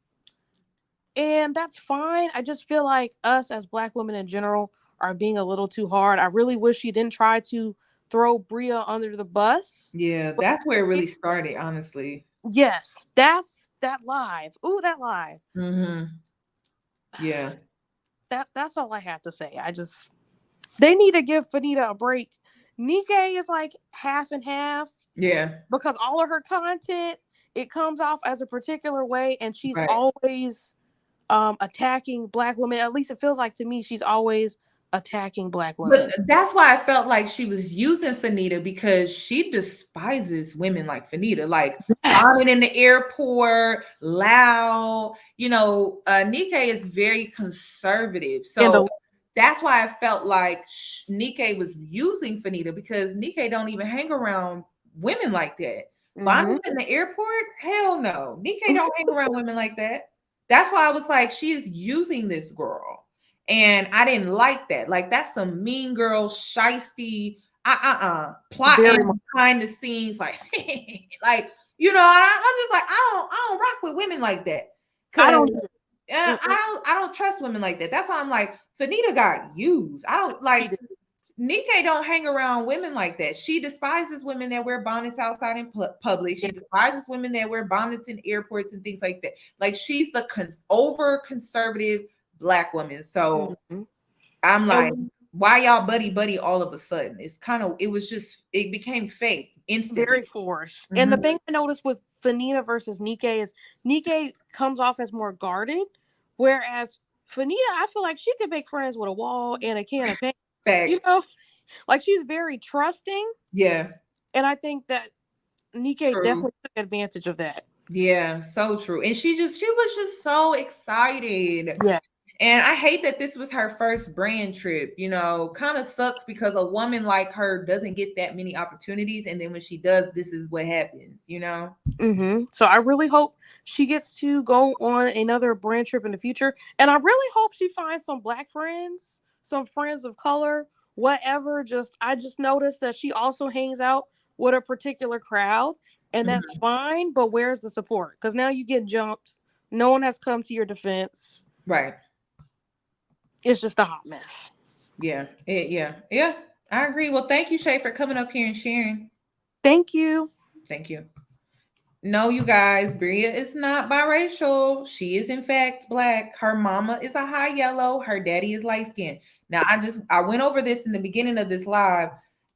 S8: And that's fine. I just feel like us as Black women in general are being a little too hard. I really wish she didn't try to throw Bria under the bus.
S1: Yeah, that's where it really started, honestly.
S8: Yes, that's that live. Ooh, that live.
S1: Yeah.
S8: that's all I have to say. They need to give Fanita a break. Niké is like half and half.
S1: Yeah.
S8: Because all of her content, it comes off as a particular way, and she's
S1: Right.
S8: always attacking Black women. At least it feels like to me she's always attacking Black women.
S1: But that's why I felt like she was using Fanita, because she despises women like Fanita, like bombing in the airport, loud. Niké is very conservative, so that's why I felt like Niké was using Fanita, because Niké don't even hang around women like that. Bombing in the airport, hell no. Niké don't hang around women like that. That's why I was like, she is using this girl. And I didn't like that. Like, that's some mean girl, shiesty, plotting behind the scenes, like, like, I'm just like, I don't rock with women like that. I don't trust women like that. That's why I'm like, Fanita got used. I don't like. Niké don't hang around women like that. She despises women that wear bonnets outside in public. She despises women that wear bonnets in airports and things like that. Like, she's the over conservative Black woman. So I'm like, why y'all buddy all of a sudden? It became fake instantly.
S8: Very forced. And the thing I noticed with Fanita versus Niké is Niké comes off as more guarded, whereas Fanita, I feel like she could make friends with a wall and a can of paint. Like, she's very trusting.
S1: Yeah.
S8: And I think that Niké definitely took advantage of that.
S1: Yeah, so true. And she was just so excited.
S8: Yeah.
S1: And I hate that this was her first brand trip. Kind of sucks, because a woman like her doesn't get that many opportunities. And then when she does, this is what happens,
S8: So I really hope she gets to go on another brand trip in the future. And I really hope she finds some Black friends, some friends of color, whatever. I just noticed that she also hangs out with a particular crowd, and that's fine. But where's the support? Because now you get jumped. No one has come to your defense.
S1: Right.
S8: It's just a hot mess.
S1: Yeah. Yeah. I agree. Well, thank you, Shay, for coming up here and sharing.
S8: Thank you.
S1: Thank you. No, you guys, Bria is not biracial. She is in fact Black. Her mama is a high yellow. Her daddy is light skinned. Now, I went over this in the beginning of this live.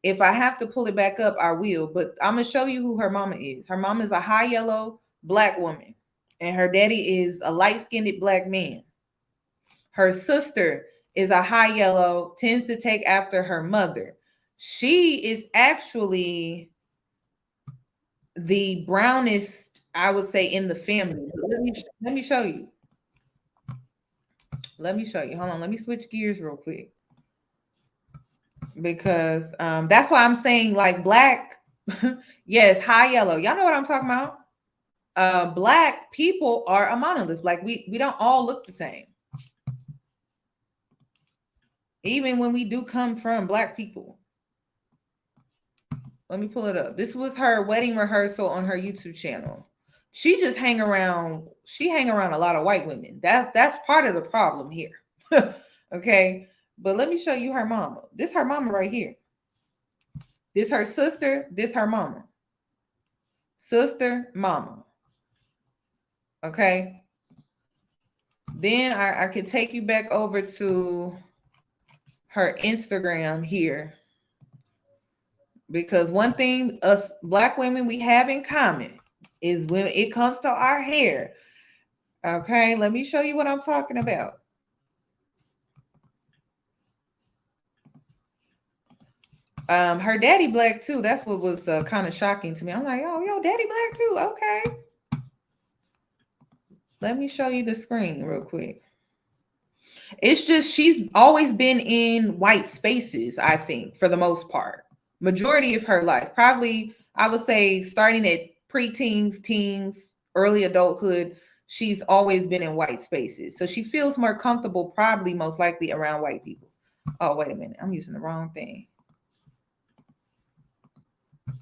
S1: If I have to pull it back up, I will. But I'm going to show you who her mama is. Her mama is a high yellow Black woman. And her daddy is a light skinned Black man. Her sister is a high yellow, tends to take after her mother. She is actually the brownest, I would say, in the family. Let me show you. Let me show you. Hold on. Let me switch gears real quick. Because that's why I'm saying, like, Black, yes, high yellow. Y'all know what I'm talking about. Black people are a monolith. Like, we don't all look the same. Even when we do come from Black people. Let me pull it up. This was her wedding rehearsal on her YouTube channel. She just hang around a lot of white women. That's part of the problem here. Okay. But let me show you her mama. This her mama right here. This her sister. This her mama. Sister, mama. Okay. Then I could take you back over to her Instagram here. Because one thing us Black women we have in common is when it comes to our hair. Okay, let me show you what I'm talking about. Her daddy Black too. That's what was kind of shocking to me. I'm like, oh, yo, daddy Black too. Okay. Let me show you the screen real quick. It's just she's always been in white spaces, I think, for the most part. Majority of her life. Probably, I would say, starting at preteens, teens, early adulthood, she's always been in white spaces. So she feels more comfortable, probably most likely around white people. Oh, wait a minute. I'm using the wrong thing.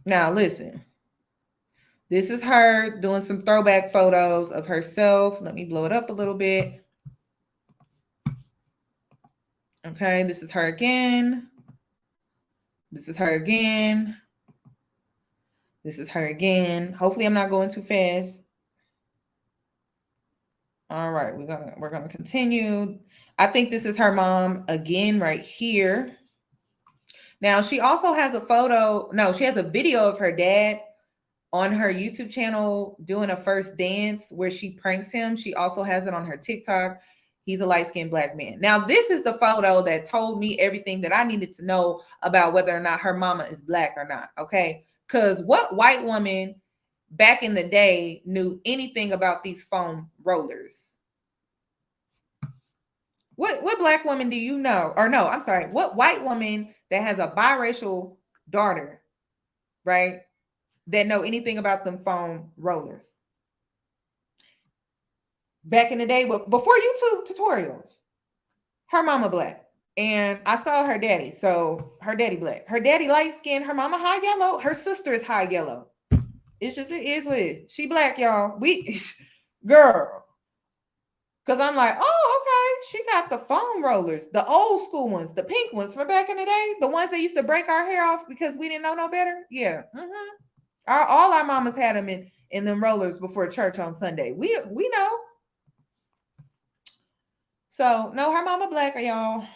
S1: Now, listen. This is her doing some throwback photos of herself. Let me blow it up a little bit. Okay, this is her again. This is her again. This is her again. Hopefully I'm not going too fast. All right, we're gonna continue. I think this is her mom again right here. Now she also has a photo. No, she has a video of her dad on her YouTube channel doing a first dance where she pranks him. She also has it on her TikTok. He's a light-skinned black man. Now, this is the photo that told me everything that I needed to know about whether or not her mama is black or not. Okay, because what white woman back in the day knew anything about these foam rollers? What black woman do you know? Or no, I'm sorry. What white woman that has a biracial daughter, right, that know anything about them foam rollers? Back in the day, before YouTube tutorials, her mama black. And I saw her daddy. So her daddy black. Her daddy light skin. Her mama high yellow. Her sister is high yellow. It's just, it is what it is. She black, y'all. Girl. Because I'm like, oh, okay. She got the foam rollers, the old school ones, the pink ones from back in the day, the ones that used to break our hair off because we didn't know no better. Yeah. All our mamas had them in them rollers before church on Sunday. We know. So no, her mama black, y'all.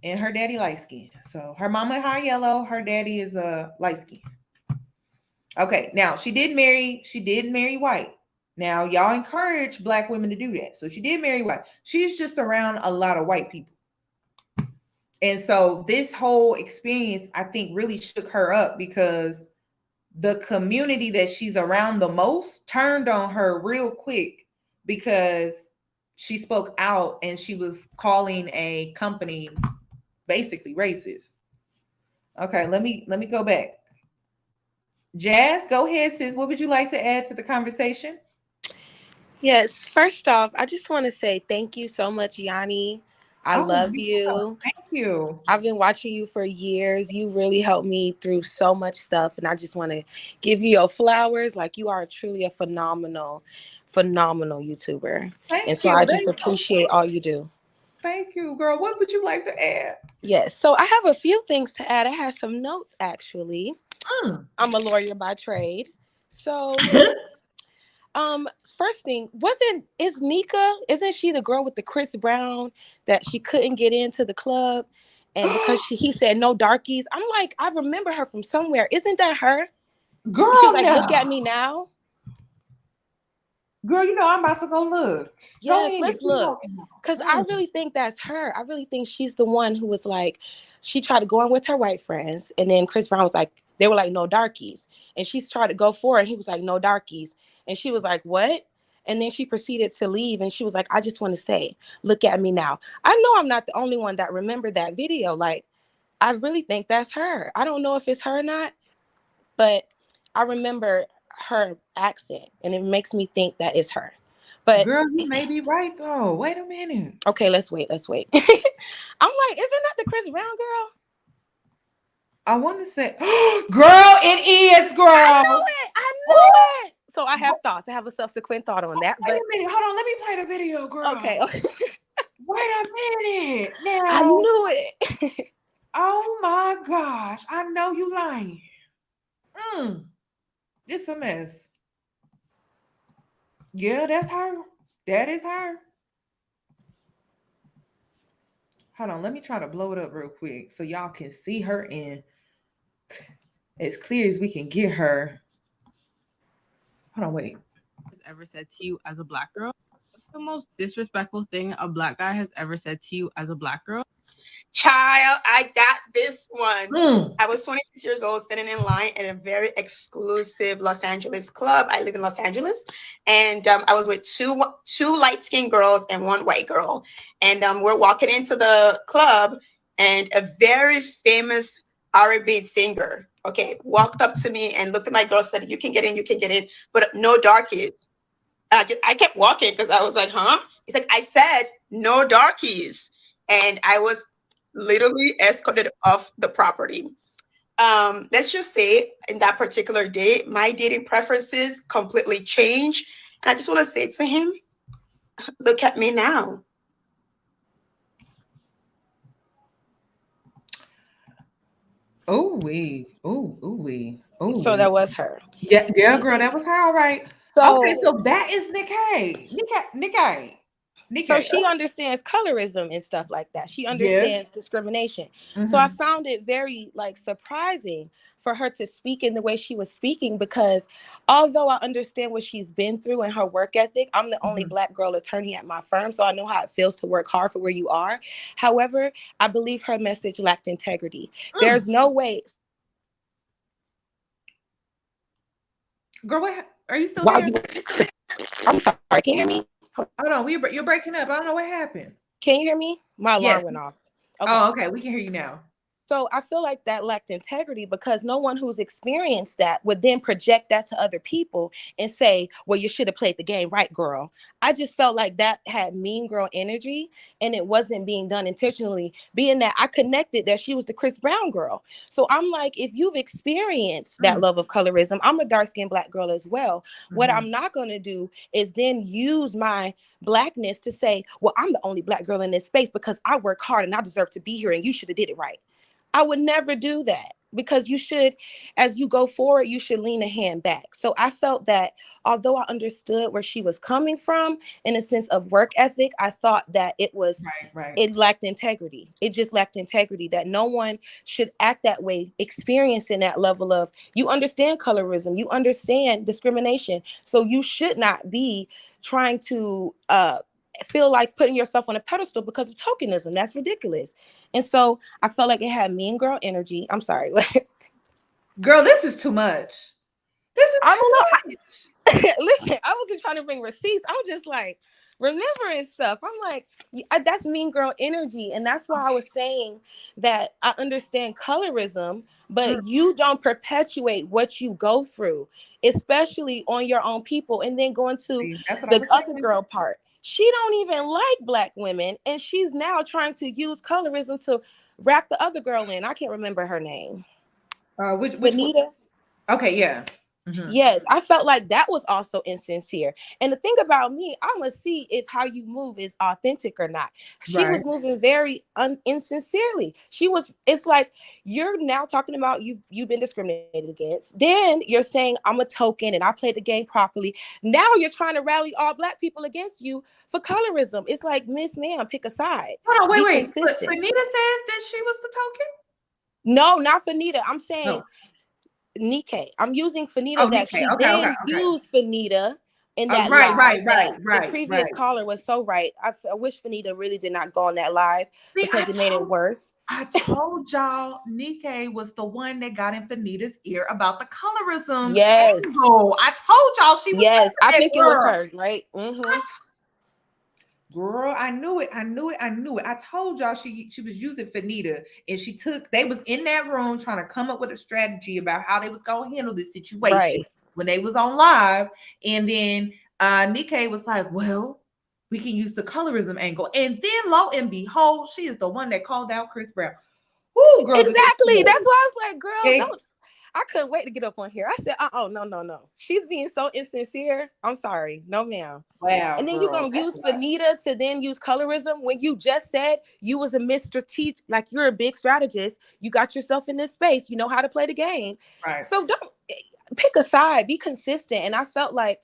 S1: And her daddy light skin. So her mama high yellow, her daddy is light skin. Okay, now she did marry white. Now y'all encourage black women to do that. So she did marry white. She's just around a lot of white people. And so this whole experience, I think, really shook her up because the community that she's around the most turned on her real quick because she spoke out and she was calling a company basically racist. Okay, let me go back. Jazz, go ahead, sis. What would you like to add to the conversation?
S23: Yes, first off, I just want to say thank you so much, Yoni. I love you.
S1: Thank you.
S23: I've been watching you for years. You really helped me through so much stuff. And I just want to give you your flowers. Like, you are truly a phenomenal YouTuber. And so I just appreciate all you do.
S1: Thank you, girl. What would you like to add?
S23: Yes. So I have a few things to add. I have some notes, actually. I'm a lawyer by trade. So first thing, isn't she the girl with the Chris Brown that she couldn't get into the club? And because he said no darkies, I'm like, I remember her from somewhere. Isn't that her?
S1: Girl,
S23: she's like, look at me now.
S1: Girl, you know I'm about to go look.
S23: Yes, let's look. Because I really think that's her. I really think she's the one who was like, she tried to go in with her white friends. And then Chris Brown was like, they were like, no darkies. And she tried to go for it. And he was like, no darkies. And she was like, what? And then she proceeded to leave. And she was like, I just want to say, look at me now. I know I'm not the only one that remembered that video. Like, I really think that's her. I don't know if it's her or not, but I remember her accent. And it makes me think that it's her. But
S1: girl, you may be right though. Wait a minute.
S23: Okay, let's wait. I'm like, isn't that the Chris Brown girl?
S1: I want to say, girl, it is, girl.
S23: I knew it. So I have thoughts. I have a subsequent thought on that.
S1: Wait a minute. Hold on. Let me play the video, girl.
S23: Okay.
S1: Wait a minute. Now,
S23: I knew it.
S1: Oh my gosh. I know you lying. It's a mess. Yeah, that's her. That is her. Hold on. Let me try to blow it up real quick so y'all can see her in as clear as we can get her. Hold on, wait.
S10: Ever said to you as a black girl? What's the most disrespectful thing a black guy has ever said to you as a black girl?
S7: Child, I got this one. I was 26 years old, standing in line at a very exclusive Los Angeles club. I live in Los Angeles, and I was with two light-skinned girls and one white girl. And we're walking into the club, and a very famous R&B singer, walked up to me and looked at my girl, said, "You can get in, but no darkies." I kept walking because I was like, huh? He's like, I said no darkies, and I was literally escorted off the property. Let's just say in that particular day, my dating preferences completely changed. And I just want to say to him, look at me now.
S1: Oh, wee. Oh, wee. Oh,
S23: so that was her.
S1: Yeah, girl, that was her. All right. Okay, so that is Niké.
S3: So she understands colorism and stuff like that. She understands discrimination. So I found it very like surprising for her to speak in the way she was speaking, because although I understand what she's been through and her work ethic, I'm the only Black girl attorney at my firm, so I know how it feels to work hard for where you are. However, I believe her message lacked integrity. There's no way.
S1: Girl, what? Are you still there?
S3: I'm sorry. Can you hear me?
S1: Hold on, you're breaking up. I don't know what happened.
S3: Can you hear me? My alarm went off.
S1: Okay. Oh, okay. We can hear you now.
S3: So I feel like that lacked integrity, because no one who's experienced that would then project that to other people and say, well, you should have played the game right, girl. I just felt like that had mean girl energy, and it wasn't being done intentionally, being that I connected that she was the Chris Brown girl. So I'm like, if you've experienced that love of colorism, I'm a dark-skinned Black girl as well. What I'm not going to do is then use my Blackness to say, well, I'm the only Black girl in this space because I work hard and I deserve to be here and you should have did it right. I would never do that, because you should, as you go forward, you should lean a hand back. So I felt that although I understood where she was coming from in a sense of work ethic, I thought that it was, it lacked integrity. It just lacked integrity, that no one should act that way, experiencing that level of, you understand colorism, you understand discrimination. So you should not be trying to feel like putting yourself on a pedestal because of tokenism. That's ridiculous. And so I felt like it had mean girl energy. I'm sorry.
S1: Girl, this is too much. This is too much.
S3: Listen, I wasn't trying to bring receipts. I'm just like remembering stuff. I'm like, that's mean girl energy. And that's why I was saying that I understand colorism, but you don't perpetuate what you go through, especially on your own people. And then going to the other girl part. She don't even like Black women, and she's now trying to use colorism to wrap the other girl in. I can't remember her name.
S1: Which
S3: Fanita?
S1: Okay, yeah.
S3: Yes, I felt like that was also insincere. And the thing about me, I'm gonna see if how you move is authentic or not. She was moving very insincerely. It's like you're now talking about you've been discriminated against. Then you're saying I'm a token and I played the game properly. Now you're trying to rally all Black people against you for colorism. It's like, Miss Ma'am, pick a side.
S1: Hold on, wait. But Fanita said that she was the token?
S3: No, not Fanita. I'm saying Niké. I'm using Fanita that
S1: Niké.
S3: she
S1: Okay.
S3: used Fanita in that
S1: right.
S3: The previous caller was so right. I wish Fanita really did not go on that live because it made it worse.
S1: I told y'all Niké was the one that got in Fanita's ear about the colorism.
S3: Yes.
S1: Angle. I told y'all she was.
S3: Yes, I think it was her, right?
S1: Girl, I knew it. I told y'all she was using Fanita, and they was in that room trying to come up with a strategy about how they was gonna handle this situation when they was on live. And then Niké was like, well, we can use the colorism angle. And then lo and behold, she is the one that called out Chris Brown. Ooh, girl,
S3: exactly. That's why I was like, girl, don't. I couldn't wait to get up on here. I said, no. She's being so insincere. I'm sorry. No, ma'am.
S1: Wow.
S3: And then you're going to use Fanita to then use colorism when you just said you was a Mr. Teach, like you're a big strategist. You got yourself in this space. You know how to play the game.
S1: Right.
S3: So don't pick a side. Be consistent. And I felt like,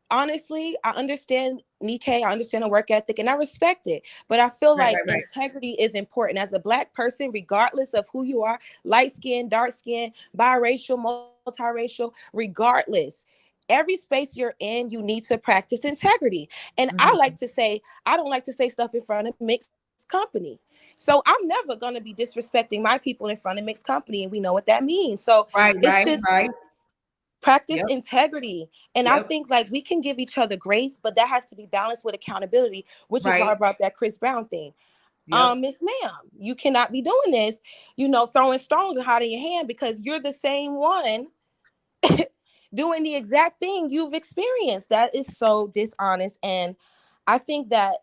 S3: honestly, I understand Niké, I understand her work ethic, and I respect it. But I feel like integrity is important as a Black person, regardless of who you are, light skin, dark skin, biracial, multiracial, regardless. Every space you're in, you need to practice integrity. And I like to say, I don't like to say stuff in front of mixed company. So I'm never going to be disrespecting my people in front of mixed company, and we know what that means. So practice integrity. And I think like we can give each other grace, but that has to be balanced with accountability, which is why I brought that Chris Brown thing. Miss Ma'am, you cannot be doing this, throwing stones and hiding your hand, because you're the same one doing the exact thing you've experienced. That is so dishonest. And I think that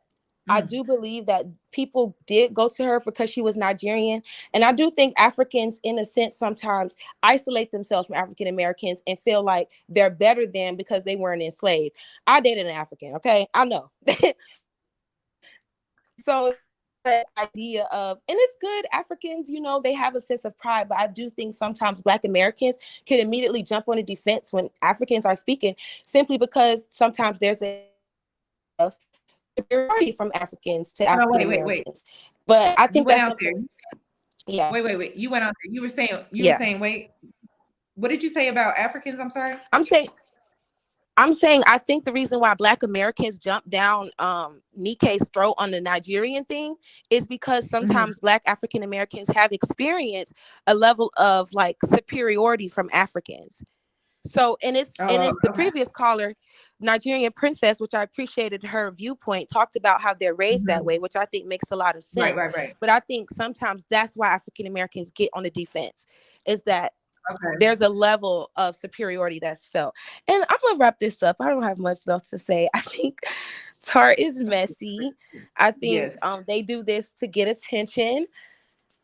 S3: I do believe that people did go to her because she was Nigerian. And I do think Africans, in a sense, sometimes isolate themselves from African Americans and feel like they're better than because they weren't enslaved. I dated an African, okay? I know. So
S23: idea of, and it's good, Africans, they have a sense of pride, but I do think sometimes Black Americans can immediately jump on the defense when Africans are speaking, simply because sometimes there's a superiority from Africans to African Americans. But I think
S1: went out there.
S23: Yeah.
S1: Wait. You went out there. You were saying, wait. What did you say about Africans? I'm sorry.
S23: I'm saying I think the reason why Black Americans jump down Nike's throat on the Nigerian thing is because sometimes Black African Americans have experienced a level of like superiority from Africans. So, and it's the previous caller, Nigerian Princess, which I appreciated her viewpoint, talked about how they're raised that way, which I think makes a lot of sense.
S1: Right.
S23: But I think sometimes that's why African Americans get on the defense, is that there's a level of superiority that's felt. And I'm gonna wrap this up. I don't have much else to say. I think Tarte is messy. I think they do this to get attention.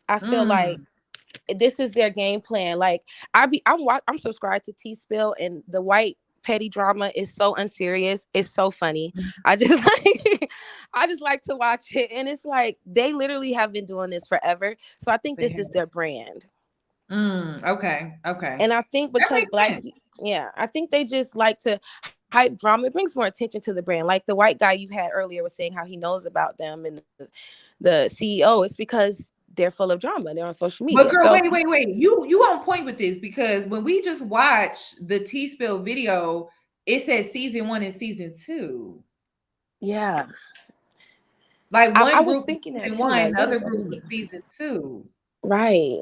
S23: I feel like this is their game plan. Like I'm subscribed to T-Spill, and the white petty drama is so unserious. It's so funny. I just like to watch it, and it's like they literally have been doing this forever. So I think this is their brand.
S1: Okay.
S23: And I think because I think they just like to hype drama. It brings more attention to the brand. Like the white guy you had earlier was saying how he knows about them and the CEO. It's because they're full of drama. They're on social media.
S1: But girl, wait. You on point with this, because when we just watched the T-Spill video, it said season 1 and season 2.
S23: Yeah.
S1: Like
S23: I was thinking that
S1: season
S23: too,
S1: 1,
S23: like,
S1: the other group was season 2.
S23: Right.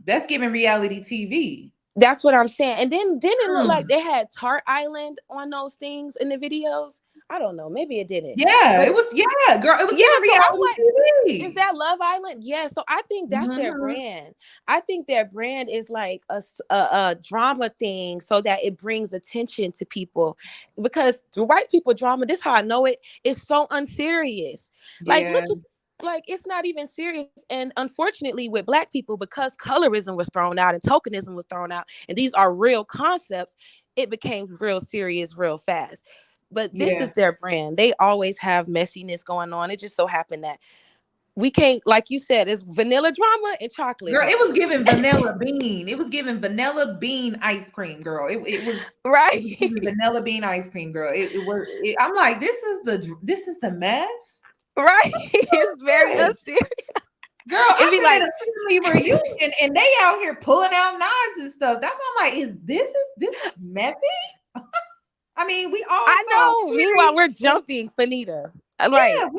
S1: That's giving reality TV.
S23: That's what I'm saying. And then it looked like they had Tarte Island on those things in the videos. I don't know. Maybe it didn't.
S1: Yeah, it was. Yeah, girl, it was giving reality TV.
S23: Is that Love Island? Yeah. So I think that's their brand. I think their brand is like a drama thing, so that it brings attention to people. Because the white people drama, this is how I know it, is so unserious. Like, look at. Like, it's not even serious. And unfortunately with Black people, because colorism was thrown out and tokenism was thrown out, and these are real concepts, it became real serious real fast. But this is their brand. They always have messiness going on. It just so happened that we can't, like you said, it's vanilla drama and chocolate.
S1: Girl, it was giving vanilla bean. It was giving vanilla bean ice cream, girl. It was
S23: right.
S1: It was giving vanilla bean ice cream, girl. I'm like, this is the mess.
S23: Right. It's very unserious.
S1: Girl, I'm like a family reunion, and they out here pulling out knives and stuff. That's why I'm like, this is messy. I mean, we all
S23: know. Meanwhile, we're jumping Fanita. Right.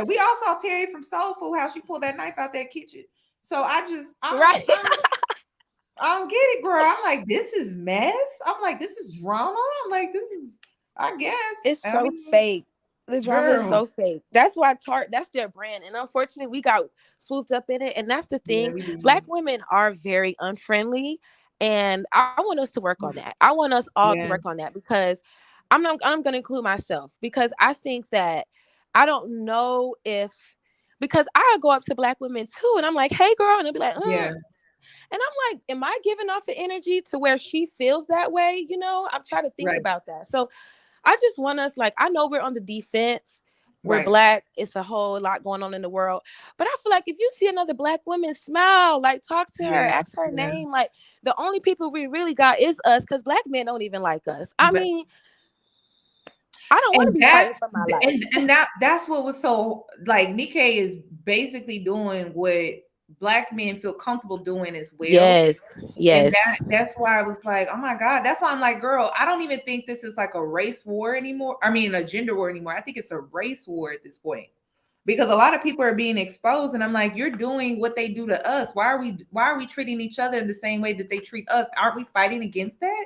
S1: We all saw Terry from Soul Food, how she pulled that knife out that kitchen. So I don't get it, girl. I'm like, this is mess. I'm like, this is drama. I'm like, this is, I guess
S23: it's so fake. The drama is so fake. That's why Tarte, that's their brand. And unfortunately, we got swooped up in it. And that's the thing. Black women are very unfriendly. And I want us to work on that. I want us all to work on that, because I'm going to include myself, because I think that I don't know because I go up to Black women too. And I'm like, hey, girl. And they'll be like, And I'm like, am I giving off an energy to where she feels that way? I'm trying to think about that. So I just want us, like, I know we're on the defense. We're Black. It's a whole lot going on in the world. But I feel like if you see another Black woman, smile, like, talk to her, ask her name. Like, the only people we really got is us, because Black men don't even like us. I mean, I don't want to be fighting for my life.
S1: And that's what was so, like, Niké is basically doing what Black men feel comfortable doing as well.
S23: Yes.
S1: And that's why I was like, oh my God. That's why I'm like, girl, I don't even think this is like a race war anymore. I mean, a gender war anymore. I think it's a race war at this point, because a lot of people are being exposed, and I'm like, you're doing what they do to us. Why are we treating each other in the same way that they treat us? Aren't we fighting against that?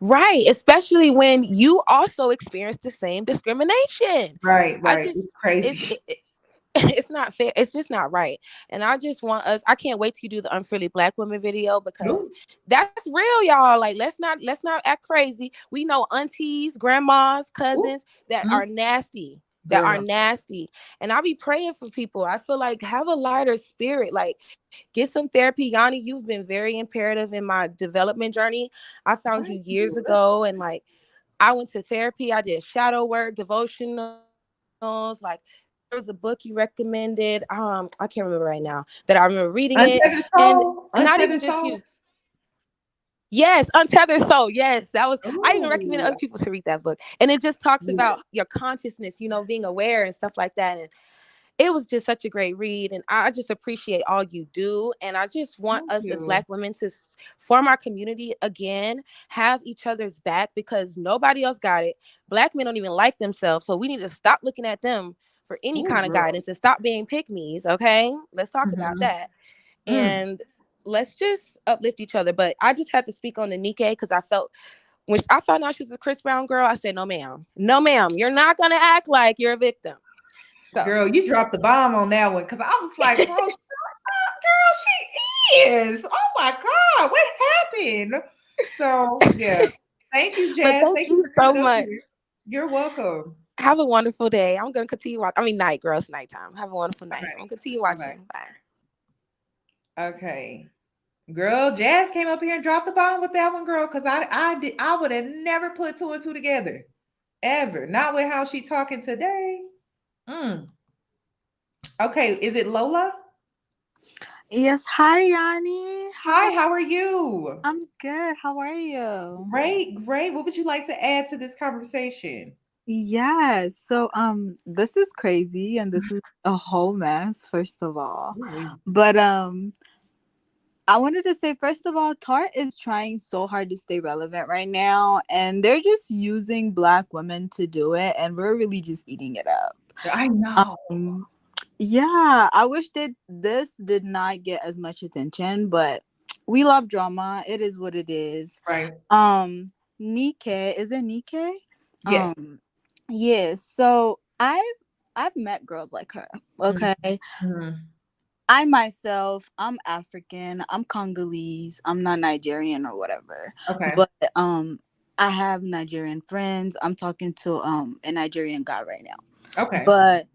S23: Right. Especially when you also experience the same discrimination.
S1: Right. It's crazy.
S23: It's not fair. It's just not right. And I just want us, I can't wait till you do the Unfriendly Black Women video, because that's real, y'all. Like, let's not act crazy. We know aunties, grandmas, cousins that are nasty. And I'll be praying for people. I feel like, have a lighter spirit, like, get some therapy. Yoni, you've been very imperative in my development journey. I found you years ago, and like, I went to therapy. I did shadow work, devotionals, like, there was a book you recommended. I can't remember right now, that I remember reading
S1: Untethered
S23: it. And
S1: Soul?
S23: not even
S1: Untethered
S23: just
S1: Soul?
S23: you. Yes, Untethered Soul. Yes, that was. I even recommended
S1: Ooh.
S23: other people to read that book, and it just talks
S1: Yeah.
S23: about your consciousness, being aware and stuff like that. And it was just such a great read, and I just appreciate all you do. And I just want
S1: Thank
S23: us as
S1: you.
S23: Black women to form our community again, have each other's back, because nobody else got it. Black men don't even like themselves, so we need to stop looking at them for any
S1: Ooh,
S23: kind of
S1: girl.
S23: guidance and stop being pick-me's. Okay, let's talk about that. And let's just uplift each other. But I just had to speak on the Niké, because I felt, when I found out she was a Chris Brown girl, I said, no ma'am, you're not gonna act like you're a victim. So,
S1: girl, you dropped the bomb on that one, because I was like, bro, girl, she is. Oh my God, what happened? So yeah, thank you, Jazz.
S23: But thank you
S1: for
S23: so
S1: coming up
S23: much.
S1: here. You're welcome.
S23: Have a wonderful day. I'm gonna continue watching. I mean, night, girls, nighttime. Have a wonderful night. I'm gonna continue watching. Bye.
S1: Okay. Girl, Jazz came up here and dropped the bomb with that one, girl, because I would have never put two and two together. Ever. Not with how she talking today. Okay, is it Lola?
S12: Yes. Hi, Yoni.
S1: Hi, how are you?
S12: I'm good. How are you?
S1: Great, great. What would you like to add to this conversation?
S12: Yes. So, this is crazy, and this is a whole mess, first of all. But I wanted to say, first of all, Tarte is trying so hard to stay relevant right now, and they're just using Black women to do it, and we're really just eating it up.
S1: I know.
S12: Yeah, I wish that this did not get as much attention, but we love drama. It is what it is.
S1: Right.
S12: Niké, is it Niké?
S1: Yes.
S12: Yes. So I've met girls like her. Okay. I myself, I'm African, I'm Congolese, I'm not Nigerian or whatever.
S1: Okay.
S12: But I have Nigerian friends. I'm talking to a Nigerian guy right now.
S1: Okay.
S12: But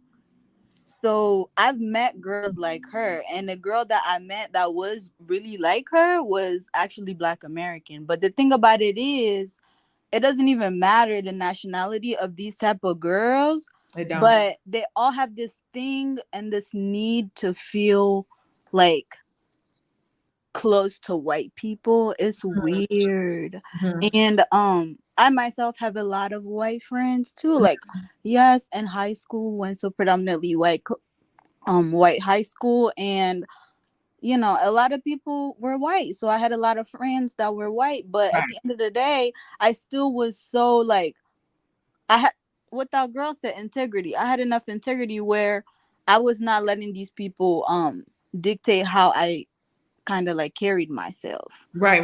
S12: so I've met girls like her, and the girl that I met that was really like her was actually Black American. But the thing about it is, it doesn't even matter the nationality of these type of girls, but they all have this thing and this need to feel like close to white people. It's weird. And I myself have a lot of white friends too. Like, yes, in high school went to predominantly white high school, and a lot of people were white, so I had a lot of friends that were white. But at the end of the day, I still was so like, I had, what that girl said, integrity. I had enough integrity where I was not letting these people dictate how I kind of like carried myself.
S1: Right.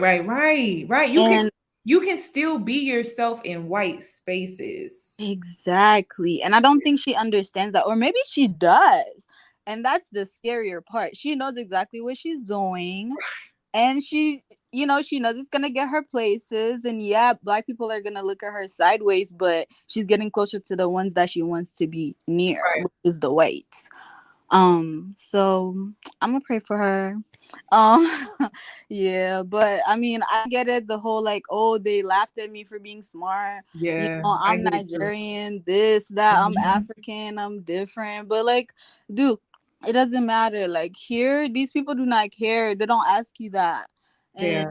S1: You can still be yourself in white spaces.
S12: Exactly. And I don't think she understands that, or maybe she does. And that's the scarier part. She knows exactly what she's doing, and she knows it's gonna get her places. And yeah, Black people are gonna look at her sideways, but she's getting closer to the ones that she wants to be near, which is the whites. So I'm gonna pray for her. Yeah, but I mean, I get it, the whole like, oh, they laughed at me for being smart.
S1: Yeah,
S12: I'm Nigerian, this, that, I'm African, I'm different. But like, dude, it doesn't matter. Like, here, these people do not care. They don't ask you that. And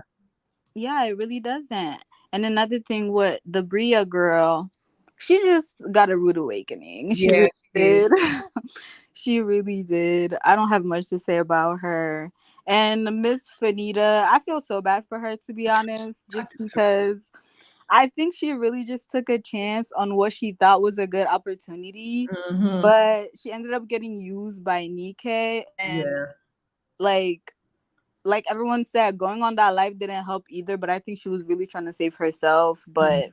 S12: yeah, it really doesn't. And another thing with the Bria girl, she just got a rude awakening. She really did. She really did. I don't have much to say about her. And Miss Fanita, I feel so bad for her, to be honest, just because I think she really just took a chance on what she thought was a good opportunity. But she ended up getting used by Niké. And like everyone said, going on that live didn't help either. But I think she was really trying to save herself. But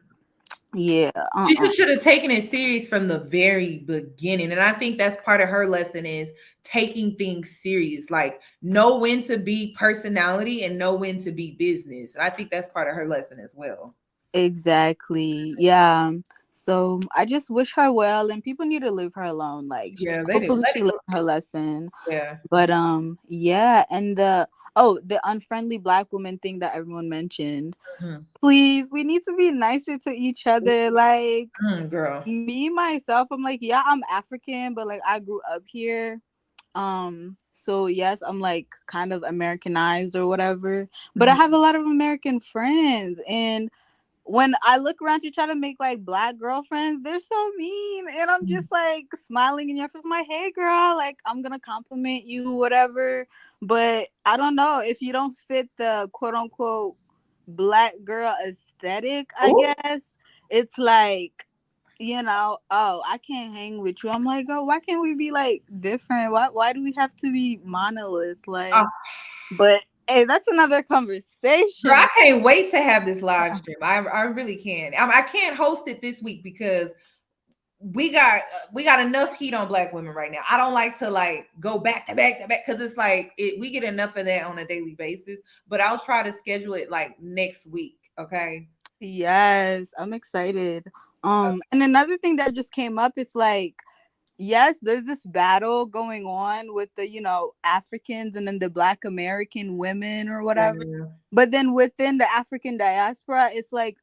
S12: yeah,
S1: she just should have taken it serious from the very beginning. And I think that's part of her lesson, is taking things serious. Like, know when to be personality and know when to be business. And I think that's part of her lesson as well.
S12: Exactly. Yeah. So I just wish her well, and people need to leave her alone. Like, hopefully she learned her lesson.
S1: Yeah.
S12: But yeah, and Oh, the unfriendly black woman thing that everyone mentioned.
S1: Mm-hmm.
S12: Please, we need to be nicer to each other. Like,
S1: girl.
S12: Me, myself, I'm like, yeah, I'm African, but like I grew up here. So yes, I'm like kind of Americanized or whatever. But I have a lot of American friends, and when I look around to try to make like black girlfriends, they're so mean. And I'm just like smiling in your face, my hey girl, like I'm gonna compliment you, whatever. But I don't know if you don't fit the quote unquote black girl aesthetic, I guess. It's like, oh, I can't hang with you. I'm like, oh, why can't we be like different? Why do we have to be monolith? Like, but hey, that's another conversation.
S1: Girl, I can't wait to have this live stream. I really can. I can't host it this week because we got enough heat on black women right now. I don't like to like go back to back to back because it's like we get enough of that on a daily basis. But I'll try to schedule it like next week. Okay.
S12: Yes, I'm excited. And another thing that just came up is like, yes, there's this battle going on with the, Africans and then the Black American women or whatever.
S1: Yeah.
S12: But then within the African diaspora, it's like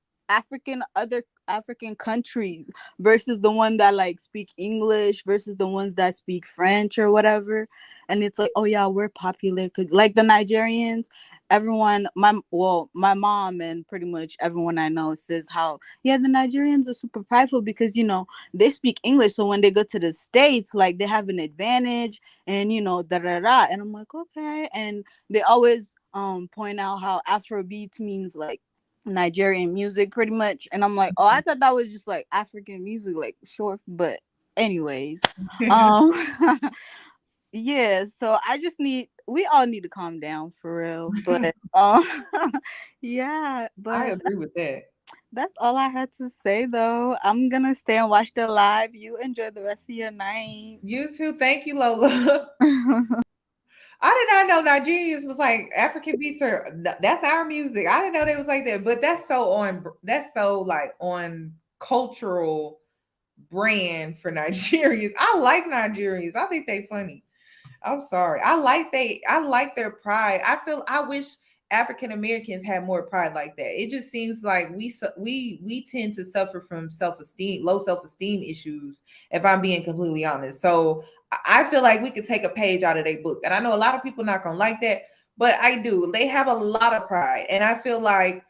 S12: other African countries versus the one that like speak English versus the ones that speak French or whatever. And it's like, oh yeah, we're popular. Like the Nigerians, everyone, my mom and pretty much everyone I know says how, yeah, the Nigerians are super prideful because, they speak English. So when they go to the States, like they have an advantage and, da da da. And I'm like, okay. And they always point out how Afrobeat means like Nigerian music pretty much. And I'm like, oh, I thought that was just like African music, like short. But anyways, yeah, so we all need to calm down for real. But yeah, but
S1: I agree with that.
S12: That's all I had to say though. I'm gonna stay and watch the live. You enjoy the rest of your night.
S1: You too. Thank you, Lola. I did not know Nigerians was like African beats that's our music. I didn't know they was like that, but that's so like on cultural brand for Nigerians. I like Nigerians. I think they funny. I'm sorry. I like their pride. I wish African Americans had more pride like that. It just seems like we tend to suffer from low self-esteem issues, if I'm being completely honest. So I feel like we could take a page out of their book. And I know a lot of people not gonna like that, but I do. They have a lot of pride. And I feel like,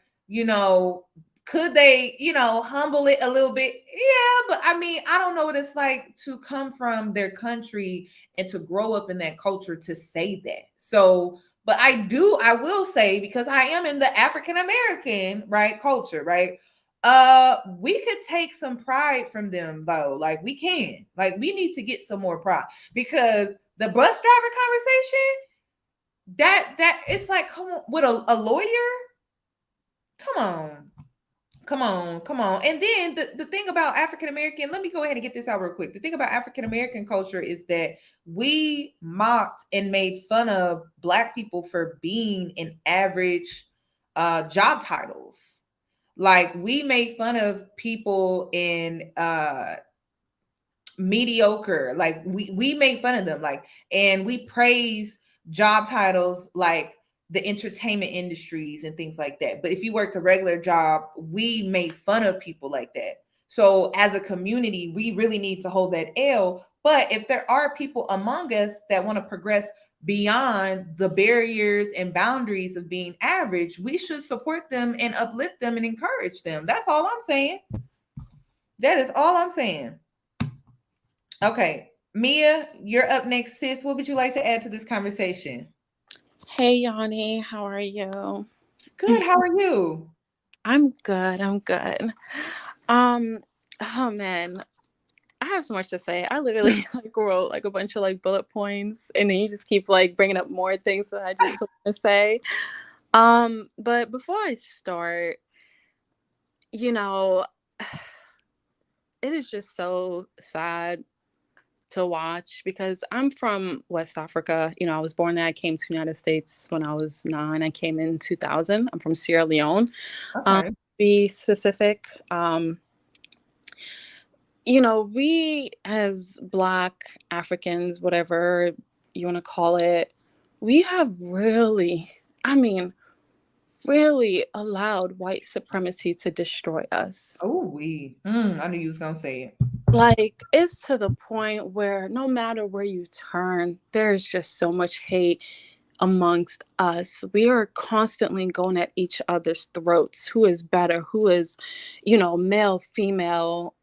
S1: could they, humble it a little bit? Yeah, but I mean, I don't know what it's like to come from their country and to grow up in that culture to say that. So, but I will say, because I am in the African American, right, culture, right? We could take some pride from them though. Like we can. Like we need to get some more pride because the bus driver conversation, that it's like, come on, with a lawyer? Come on. And then the thing about African American, let me go ahead and get this out real quick. The thing about African American culture is that we mocked and made fun of Black people for being in average job titles. Like we made fun of people in mediocre, like we made fun of them, like, and we praise job titles like the entertainment industries and things like that. But if you worked a regular job, we made fun of people like that. So as a community, we really need to hold that L. But if there are people among us that want to progress beyond the barriers and boundaries of being average, we should support them and uplift them and encourage them. That's all I'm saying. That is all I'm saying. Okay, Mia, you're up next, sis. What would you like to add to this conversation?
S8: Hey, Yoni, how are you?
S1: Good. How are you?
S8: I'm good. Oh man, I have so much to say. I literally like wrote like a bunch of like bullet points, and then you just keep like bringing up more things that I just want to say. But before I start, it is just so sad to watch because I'm from West Africa. I was born there. I came to the United States when I was 9. I came in 2000. I'm from Sierra Leone.
S1: Okay.
S8: To be specific, we as Black Africans, whatever you want to call it, we have really, I mean, really allowed white supremacy to destroy us.
S1: Oh, I knew you was gonna say it.
S8: Like, it's to the point where no matter where you turn, there's just so much hate amongst us. We are constantly going at each other's throats. Who is better? Who is, male, female,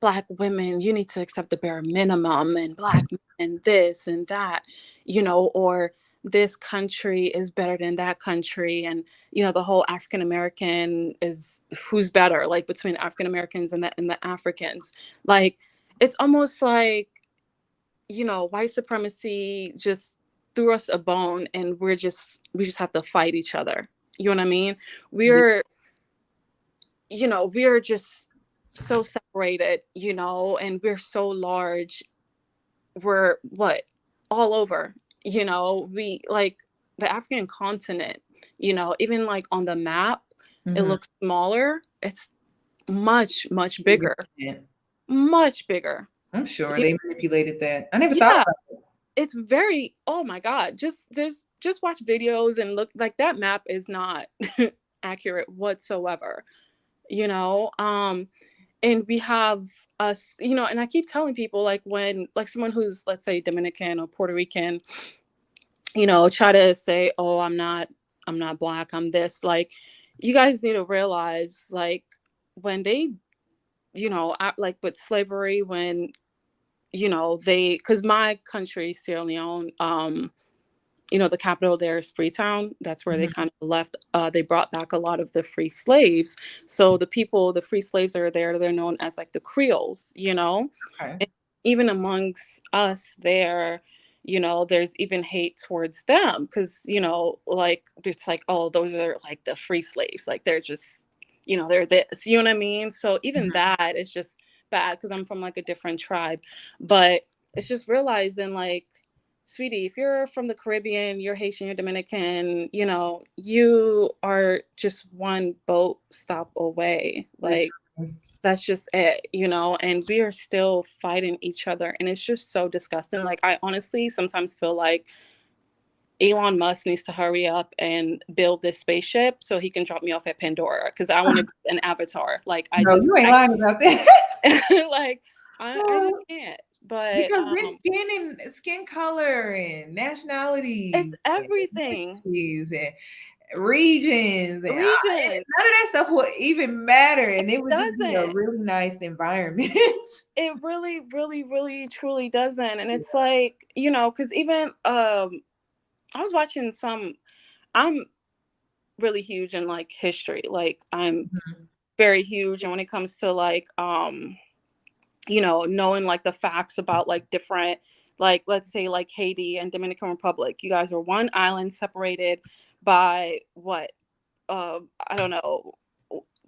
S8: black women, you need to accept the bare minimum, and black men this and that, or this country is better than that country. And, the whole African American is who's better, like between African Americans and the Africans. Like, it's almost like, white supremacy just threw us a bone, and we just have to fight each other. You know what I mean? We're just so separated, and we're so large. We're all over, we like the African continent, even like on the map, it looks smaller. It's much, much bigger. Much bigger.
S1: I'm sure they manipulated that. I never thought about it.
S8: It's very, oh my God, just watch videos and look. Like, that map is not accurate whatsoever, and we have us, and I keep telling people, like, when, like, someone who's, let's say, Dominican or Puerto Rican, try to say, oh, I'm not black, I'm this. Like, you guys need to realize, like, when they, like with slavery, when, because my country, Sierra Leone, the capital there is Freetown. That's where they kind of left. They brought back a lot of the free slaves. So the free slaves are there. They're known as like the Creoles,
S1: Okay.
S8: And even amongst us there, there's even hate towards them because, like, it's like, oh, those are like the free slaves. Like, they're just, they're this, you know what I mean? So even that is just bad because I'm from like a different tribe. But it's just realizing, like, sweetie, if you're from the Caribbean, you're Haitian, you're Dominican, you are just one boat stop away. Like, that's just it, and we are still fighting each other. And it's just so disgusting. Like, I honestly sometimes feel like Elon Musk needs to hurry up and build this spaceship so he can drop me off at Pandora, because I want to be an avatar. Like,
S1: you ain't lying about that.
S8: Like, I just can't. But
S1: because it's skin color and nationality,
S8: it's everything,
S1: and regions, and none of that stuff will even matter, and it would just be a really nice environment.
S8: It really, really, really, truly doesn't. And it's like, because even I was watching I'm really huge in like history. Like, I'm very huge, and when it comes to like knowing like the facts about like different, like, let's say like Haiti and Dominican Republic, you guys are one island separated by what, I don't know,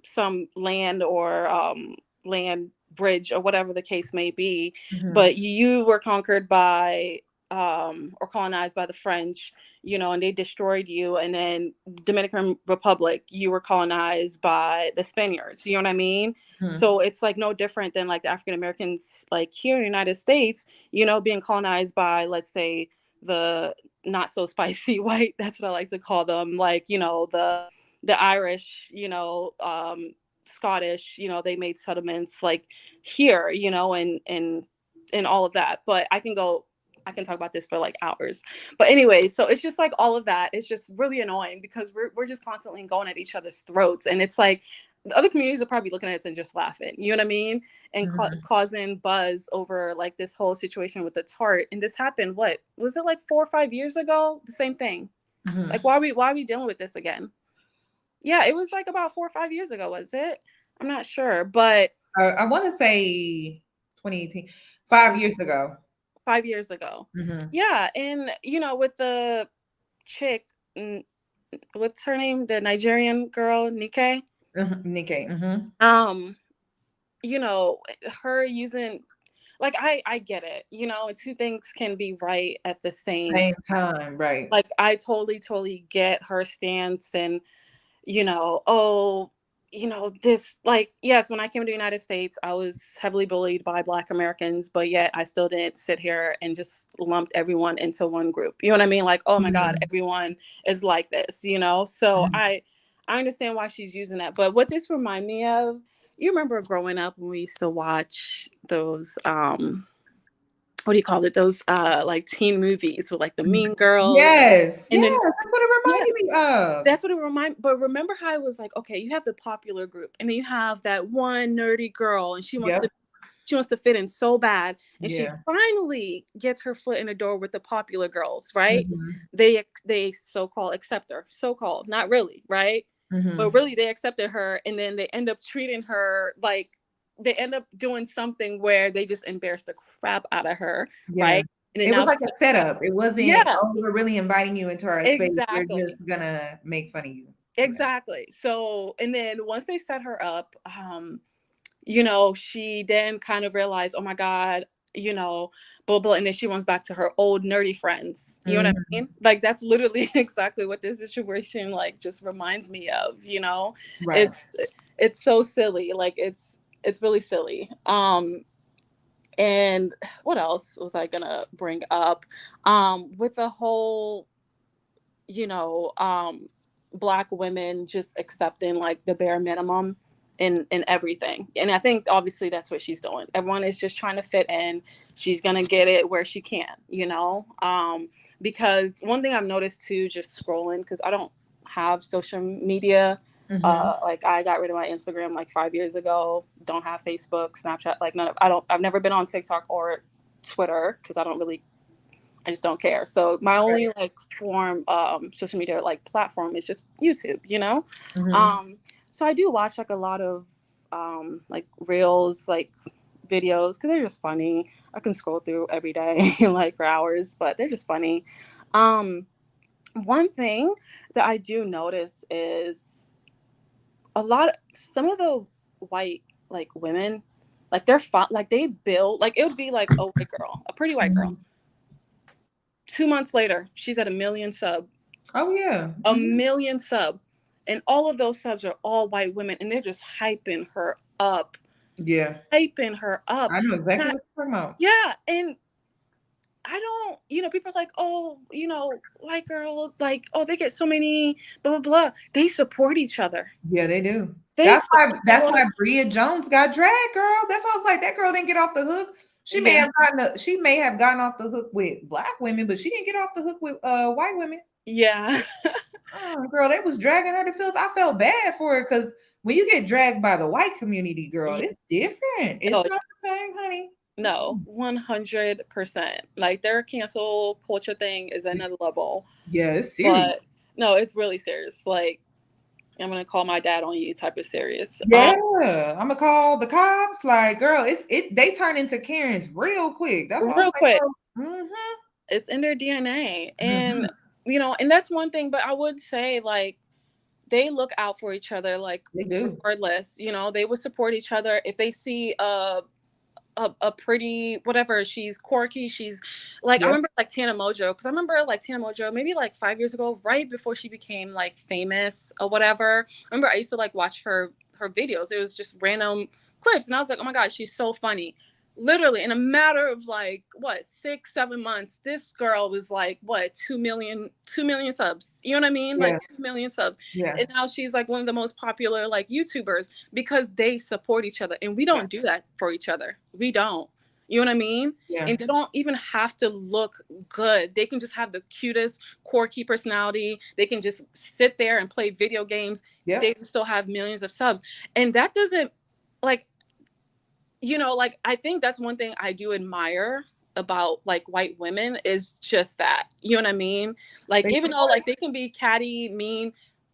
S8: some land or land bridge or whatever the case may be, but you were conquered by or colonized by the French, and they destroyed you. And then Dominican Republic, you were colonized by the Spaniards. You know what I mean? So it's like no different than like the African Americans, like here in the United States, being colonized by, let's say, the not so spicy white. That's what I like to call them. Like, the Irish, Scottish, they made settlements like here, and all of that. But I can talk about this for like hours. But anyway, so it's just like all of that. It's just really annoying because we're just constantly going at each other's throats. And it's like the other communities are probably looking at us and just laughing, you know what I mean? And causing buzz over like this whole situation with the Tarte. And this happened, what was it, like 4 or 5 years ago? The same thing. Like, why are we dealing with this again? Yeah, it was like about 4 or 5 years ago, was it? I'm not sure, but
S1: I want to say 2018, 5 years ago.
S8: 5 years ago. Yeah. And, with the chick, what's her name? The Nigerian girl, Niké.
S1: Niké.
S8: Her using, like, I get it, two things can be right at the same
S1: time, right?
S8: Like, I totally get her stance, and, oh, you know, this, like, yes, when I came to the United States, I was heavily bullied by Black Americans, but yet I still didn't sit here and just lumped everyone into one group. You know what I mean? Like, oh my God, everyone is like this, you know? So I understand why she's using that. But what this remind me of, you remember growing up when we used to watch those, what do you call it? Those like teen movies with like the Mean Girls.
S1: Yes,
S8: And
S1: yes,
S8: then,
S1: that's what it reminded me of.
S8: that's what it remind. But remember how it was like, okay, you have the popular group, and then you have that one nerdy girl, and she wants to fit in so bad, and she finally gets her foot in the door with the popular girls, right? They so-called accept her, so-called, not really, right? But really they accepted her, and then they end up treating her like, they end up doing something where they just embarrass the crap out of her, right? And then
S1: It was
S8: now
S1: like a setup. It wasn't, oh, we're really inviting you into our space. We're just gonna make fun of you.
S8: Exactly. So, and then once they set her up, you know, she then kind of realized, oh my God, you know, blah, blah. And then she runs back to her old nerdy friends. You know what I mean? Like, that's literally exactly what this situation like just reminds me of, you know?
S1: Right.
S8: It's so silly. Like, it's really silly. And what else was I gonna bring up? With the whole, you know, Black women just accepting like the bare minimum in everything. And I think obviously that's what she's doing. Everyone is just trying to fit in. She's gonna get it where she can, you know? Because one thing I've noticed too, just scrolling, because I don't have social media. Like, I got rid of my Instagram like 5 years ago. Don't have Facebook, Snapchat, like I've never been on TikTok or Twitter, because I just don't care. So my only like form social media like platform is just YouTube, you know? So I do watch like a lot of like reels, like videos, because they're just funny. I can scroll through every day like for hours, but they're just funny. One thing that I do notice is some of the white like women, like they're fun, like they build, like it would be like a white girl, a pretty white girl. 2 months later, she's at 1 million sub.
S1: Oh yeah.
S8: 1 million sub. And all of those subs are all white women, and they're just hyping her up.
S1: Yeah.
S8: Hyping her up.
S1: I know exactly what you're talking about.
S8: Yeah. And I don't, you know, people are like, oh, you know, white girls, like, oh, they get so many, blah, blah, blah. They support each other.
S1: Yeah, they do. That's why Bria Jones got dragged, girl. That's why I was like, that girl didn't get off the hook. She may have gotten off the hook with Black women, but she didn't get off the hook with white women.
S8: Yeah.
S1: Girl, they was dragging her to filth. I felt bad for her, because when you get dragged by the white community, girl, it's different. It's not the same, honey.
S8: No, 100%. Like, their cancel culture thing is another level.
S1: Yeah, it's serious.
S8: But no, it's really serious. Like, I'm gonna call my dad on you type of serious.
S1: Yeah, I'm gonna call the cops. Like, girl, they turn into Karens real quick. That's
S8: real quick. It's in their DNA, and you know, and that's one thing. But I would say, like, they look out for each other. Like,
S1: they do.
S8: Regardless, you know, they would support each other if they see a pretty whatever, she's quirky, she's like, I remember like Tana Mojo, because I remember like Tana Mojo maybe like 5 years ago, right before she became like famous or whatever. I remember I used to like watch her videos. It was just random clips, and I was like, oh my God, she's so funny. Literally in a matter of like 6-7 months, this girl was like 2 million subs. You know what I mean? Like 2 million subs.
S1: Yeah.
S8: And now she's like one of the most popular like YouTubers, because they support each other, and we don't do that for each other. We don't. You know what I mean?
S1: Yeah.
S8: And they don't even have to look good. They can just have the cutest, quirky personality. They can just sit there and play video games.
S1: Yeah.
S8: They still have millions of subs. And that doesn't, like, you know, like, I think that's one thing I do admire about like white women, is just that, you know what I mean? Like, even though like they can be catty, mean,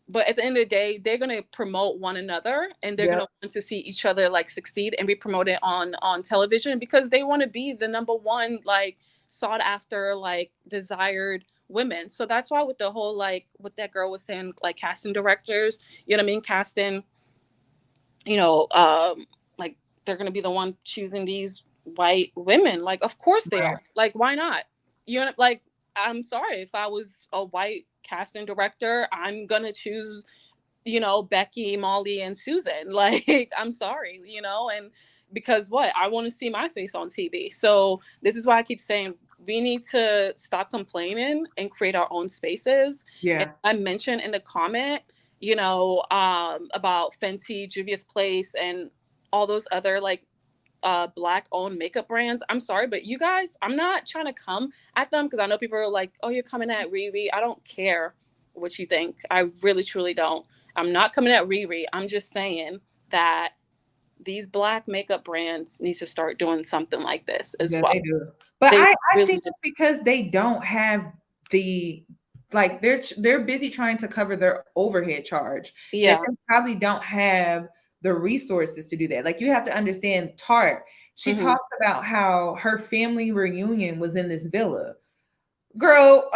S8: but at the end of the day, they're going to promote one another, and they're going to want to see each other like succeed and be promoted on television, because they want to be the number one, like, sought after, like, desired women. So that's why with the whole, like, what that girl was saying, like, casting directors, you know what I mean? Casting, you know, like, they're going to be the one choosing these white women. Like, of course they are. Like, why not? You know, like, I'm sorry, if I was a white casting director, I'm going to choose
S4: Becky, Molly, and Susan. Like, I'm sorry, and because I want to see my face on TV. So this is why I keep saying we need to stop complaining and create our own spaces.
S1: Yeah.
S4: And I mentioned in the comment, about Fenty, Juvia's Place, and all those other like Black owned makeup brands. I'm sorry, but you guys, I'm not trying to come at them because I know people are like, oh, you're coming at Riri. I don't care what you think. I really, truly don't. I'm not coming at Riri. I'm just saying that these Black makeup brands need to start doing something like this as well.
S1: They do. But
S4: They
S1: I
S4: really
S1: think
S4: do.
S1: it's because they don't have the, like, they're busy trying to cover their overhead charge.
S4: Yeah.
S1: That they probably don't have the resources to do that. Like, you have to understand Tarte. She talks about how her family reunion was in this villa. Girl,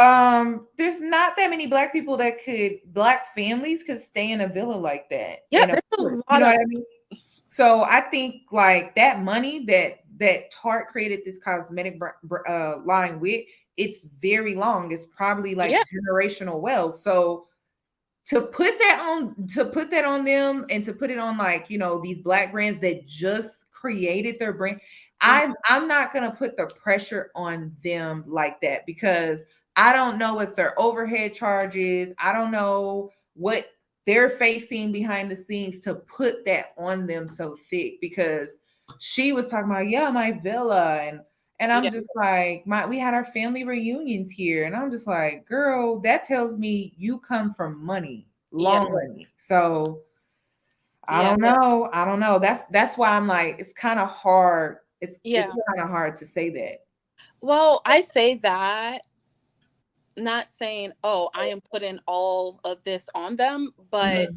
S1: there's not that many Black people Black families could stay in a villa like that.
S4: Yeah,
S1: That's
S4: a
S1: you know
S4: lot
S1: what I mean? So I think like that money that Tarte created this cosmetic line with, it's very long. It's probably like generational wealth. So to put that on them and to put it on like, these Black brands that just created their brand, I'm not going to put the pressure on them like that because I don't know what their overhead charges. I don't know what they're facing behind the scenes to put that on them so thick, because she was talking about, my villa, and I'm just like, we had our family reunions here, and I'm just like, girl, that tells me you come from money, long money. So I don't know. That's why I'm like, it's kind of hard. It's kind of hard to say that.
S4: Well, I say that not saying, oh, I am putting all of this on them, but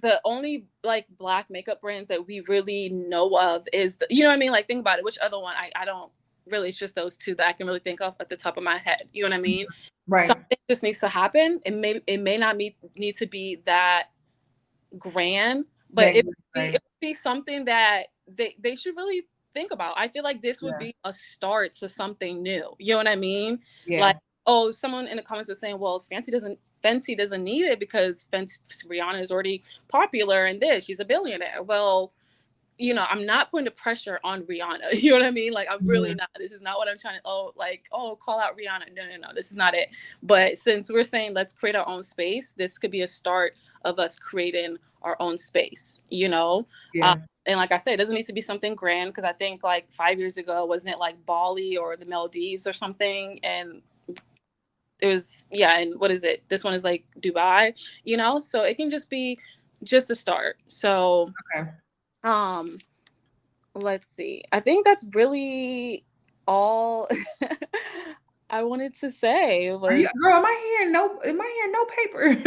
S4: the only like Black makeup brands that we really know of is, you know what I mean? Like, think about it. Which other one? I don't really, it's just those two that I can really think of at the top of my head. You know what I mean?
S1: Right.
S4: Something just needs to happen. It may not need to be that grand, but it would be something that they should really think about. I feel like this would be a start to something new. You know what I mean?
S1: Yeah.
S4: Like, someone in the comments was saying, well, Fenty doesn't need it because Rihanna is already popular and she's a billionaire. Well, I'm not putting the pressure on Rihanna. You know what I mean? Like, I'm really not. This is not what I'm trying to, call out Rihanna. No. This is not it. But since we're saying let's create our own space, this could be a start of us creating our own space,
S1: Yeah.
S4: And like I said, it doesn't need to be something grand, because I think like 5 years ago, wasn't it like Bali or the Maldives or something? And it was, and what is it? This one is like Dubai, so it can just be just a start. So, let's see. I think that's really all I wanted to say.
S1: Girl, am I hearing no paper?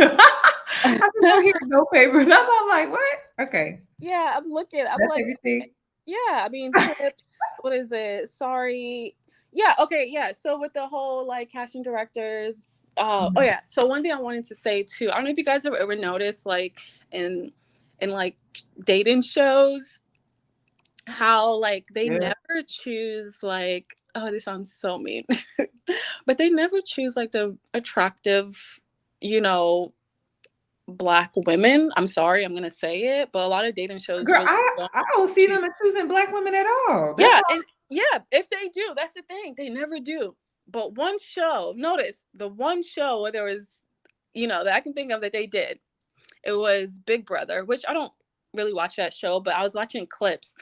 S1: I'm not hearing no paper. That's all I'm like, what? Okay.
S4: Yeah, I'm looking. I'm
S1: That's
S4: like,
S1: everything.
S4: Yeah, I mean, tips. What is it? Sorry. Yeah. Okay. Yeah. So with the whole like casting directors. So one thing I wanted to say too. I don't know if you guys have ever noticed, like in like dating shows, how like they never choose like. Oh, this sounds so mean, but they never choose like the attractive, Black women. I'm sorry, I'm gonna say it, but a lot of dating shows.
S1: Girl,
S4: really
S1: I don't see them choosing Black women at all.
S4: If they do, that's the thing. They never do. But one show, notice the one show where there was, that I can think of that they did. It was Big Brother, which I don't really watch that show, but I was watching clips.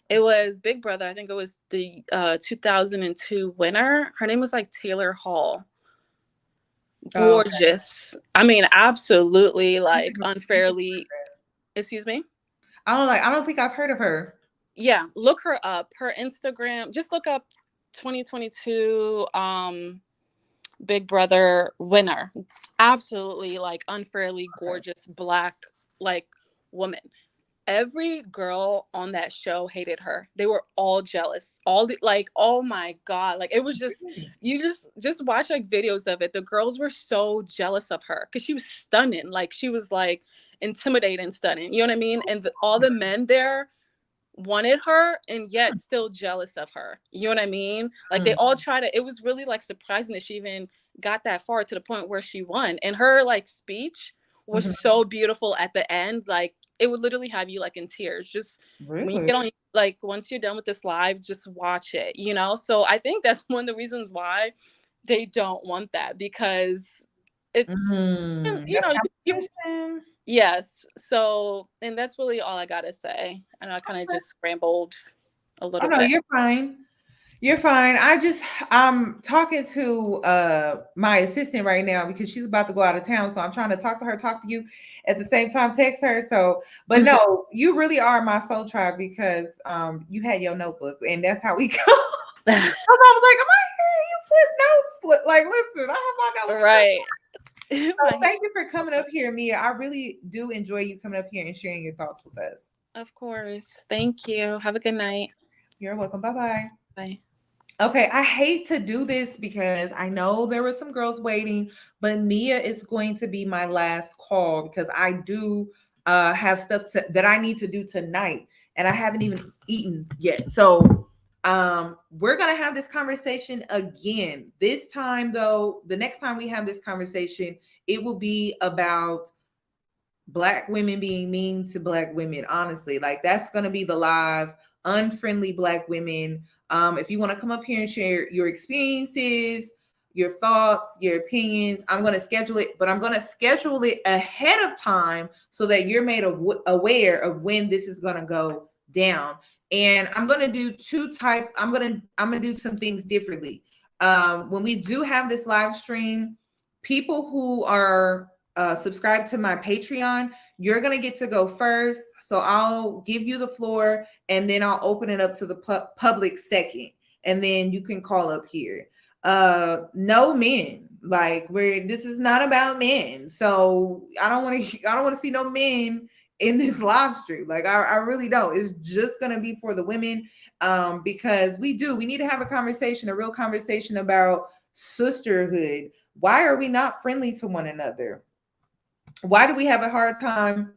S4: It was Big Brother. I think it was the 2002 winner. Her name was like Taylor Hall. Gorgeous. I mean, absolutely, like unfairly. Excuse me?
S1: I don't think I've heard of her.
S4: Yeah, look her up. Her Instagram, just look up 2022 Big Brother winner. Absolutely, like unfairly gorgeous Black like woman. Every girl on that show hated her. They were all jealous. Oh my God. Like, it was just, you just watch like videos of it. The girls were so jealous of her because she was stunning. Like, she was like intimidating, stunning. You know what I mean? And all the men there wanted her and yet still jealous of her. You know what I mean? Like, they all try to, it was really like surprising that she even got that far to the point where she won. And her like speech
S13: was so beautiful at the end. Like it would literally have you like in tears. Just when you get on, like once you're done with this live, just watch it, you know? So I think that's one of the reasons why they don't want that, because it's, you know, yes. So, and that's really all I gotta say. I know I kind of just scrambled a little bit.
S1: You're fine. You're fine. I'm talking to my assistant right now because she's about to go out of town. So I'm trying to talk to you at the same time, text her. So, but no, you really are my soul tribe because you had your notebook and that's how we go. I was like, am I hearing you flip notes? Like, listen, I have my notes.
S13: Right.
S1: So thank you for coming up here, Mia. I really do enjoy you coming up here and sharing your thoughts with us.
S13: Of course. Thank you. Have a good night.
S1: You're welcome. Bye-bye.
S13: Bye.
S1: Okay, I hate to do this because I know there were some girls waiting, but Mia is going to be my last call because I do have stuff that I need to do tonight, and I haven't even eaten yet. So we're going to have this conversation again. This time, though, the next time we have this conversation, it will be about Black women being mean to Black women. Honestly, like that's going to be the live unfriendly Black women. If you want to come up here and share your experiences, your thoughts, your opinions, I'm going to schedule it, but I'm going to schedule it ahead of time so that you're made aware of when this is going to go down. And I'm going to do I'm going to do some things differently. When we do have this live stream, people who are subscribed to my Patreon, you're going to get to go first. So I'll give you the floor and then I'll open it up to the public second. And then you can call up here. No men, like this is not about men. So I don't want to see no men in this live stream. Like I really don't. It's just going to be for the women. Because we need to have a real conversation about sisterhood. Why are we not friendly to one another? Why do we have a hard time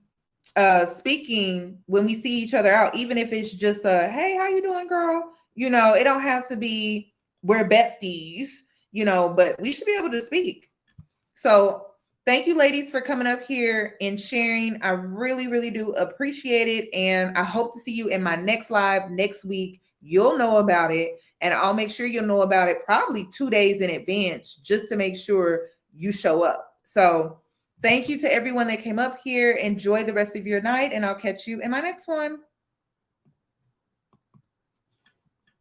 S1: speaking when we see each other out, even if it's just a, hey, how you doing, girl? You know, it don't have to be we're besties, you know, but we should be able to speak. So thank you, ladies, for coming up here and sharing. I really, really do appreciate it. And I hope to see you in my next live next week. You'll know about it. And I'll make sure you'll know about it probably 2 days in advance just to make sure you show up. So thank you to everyone that came up here. Enjoy the rest of your night, and I'll catch you in my next one.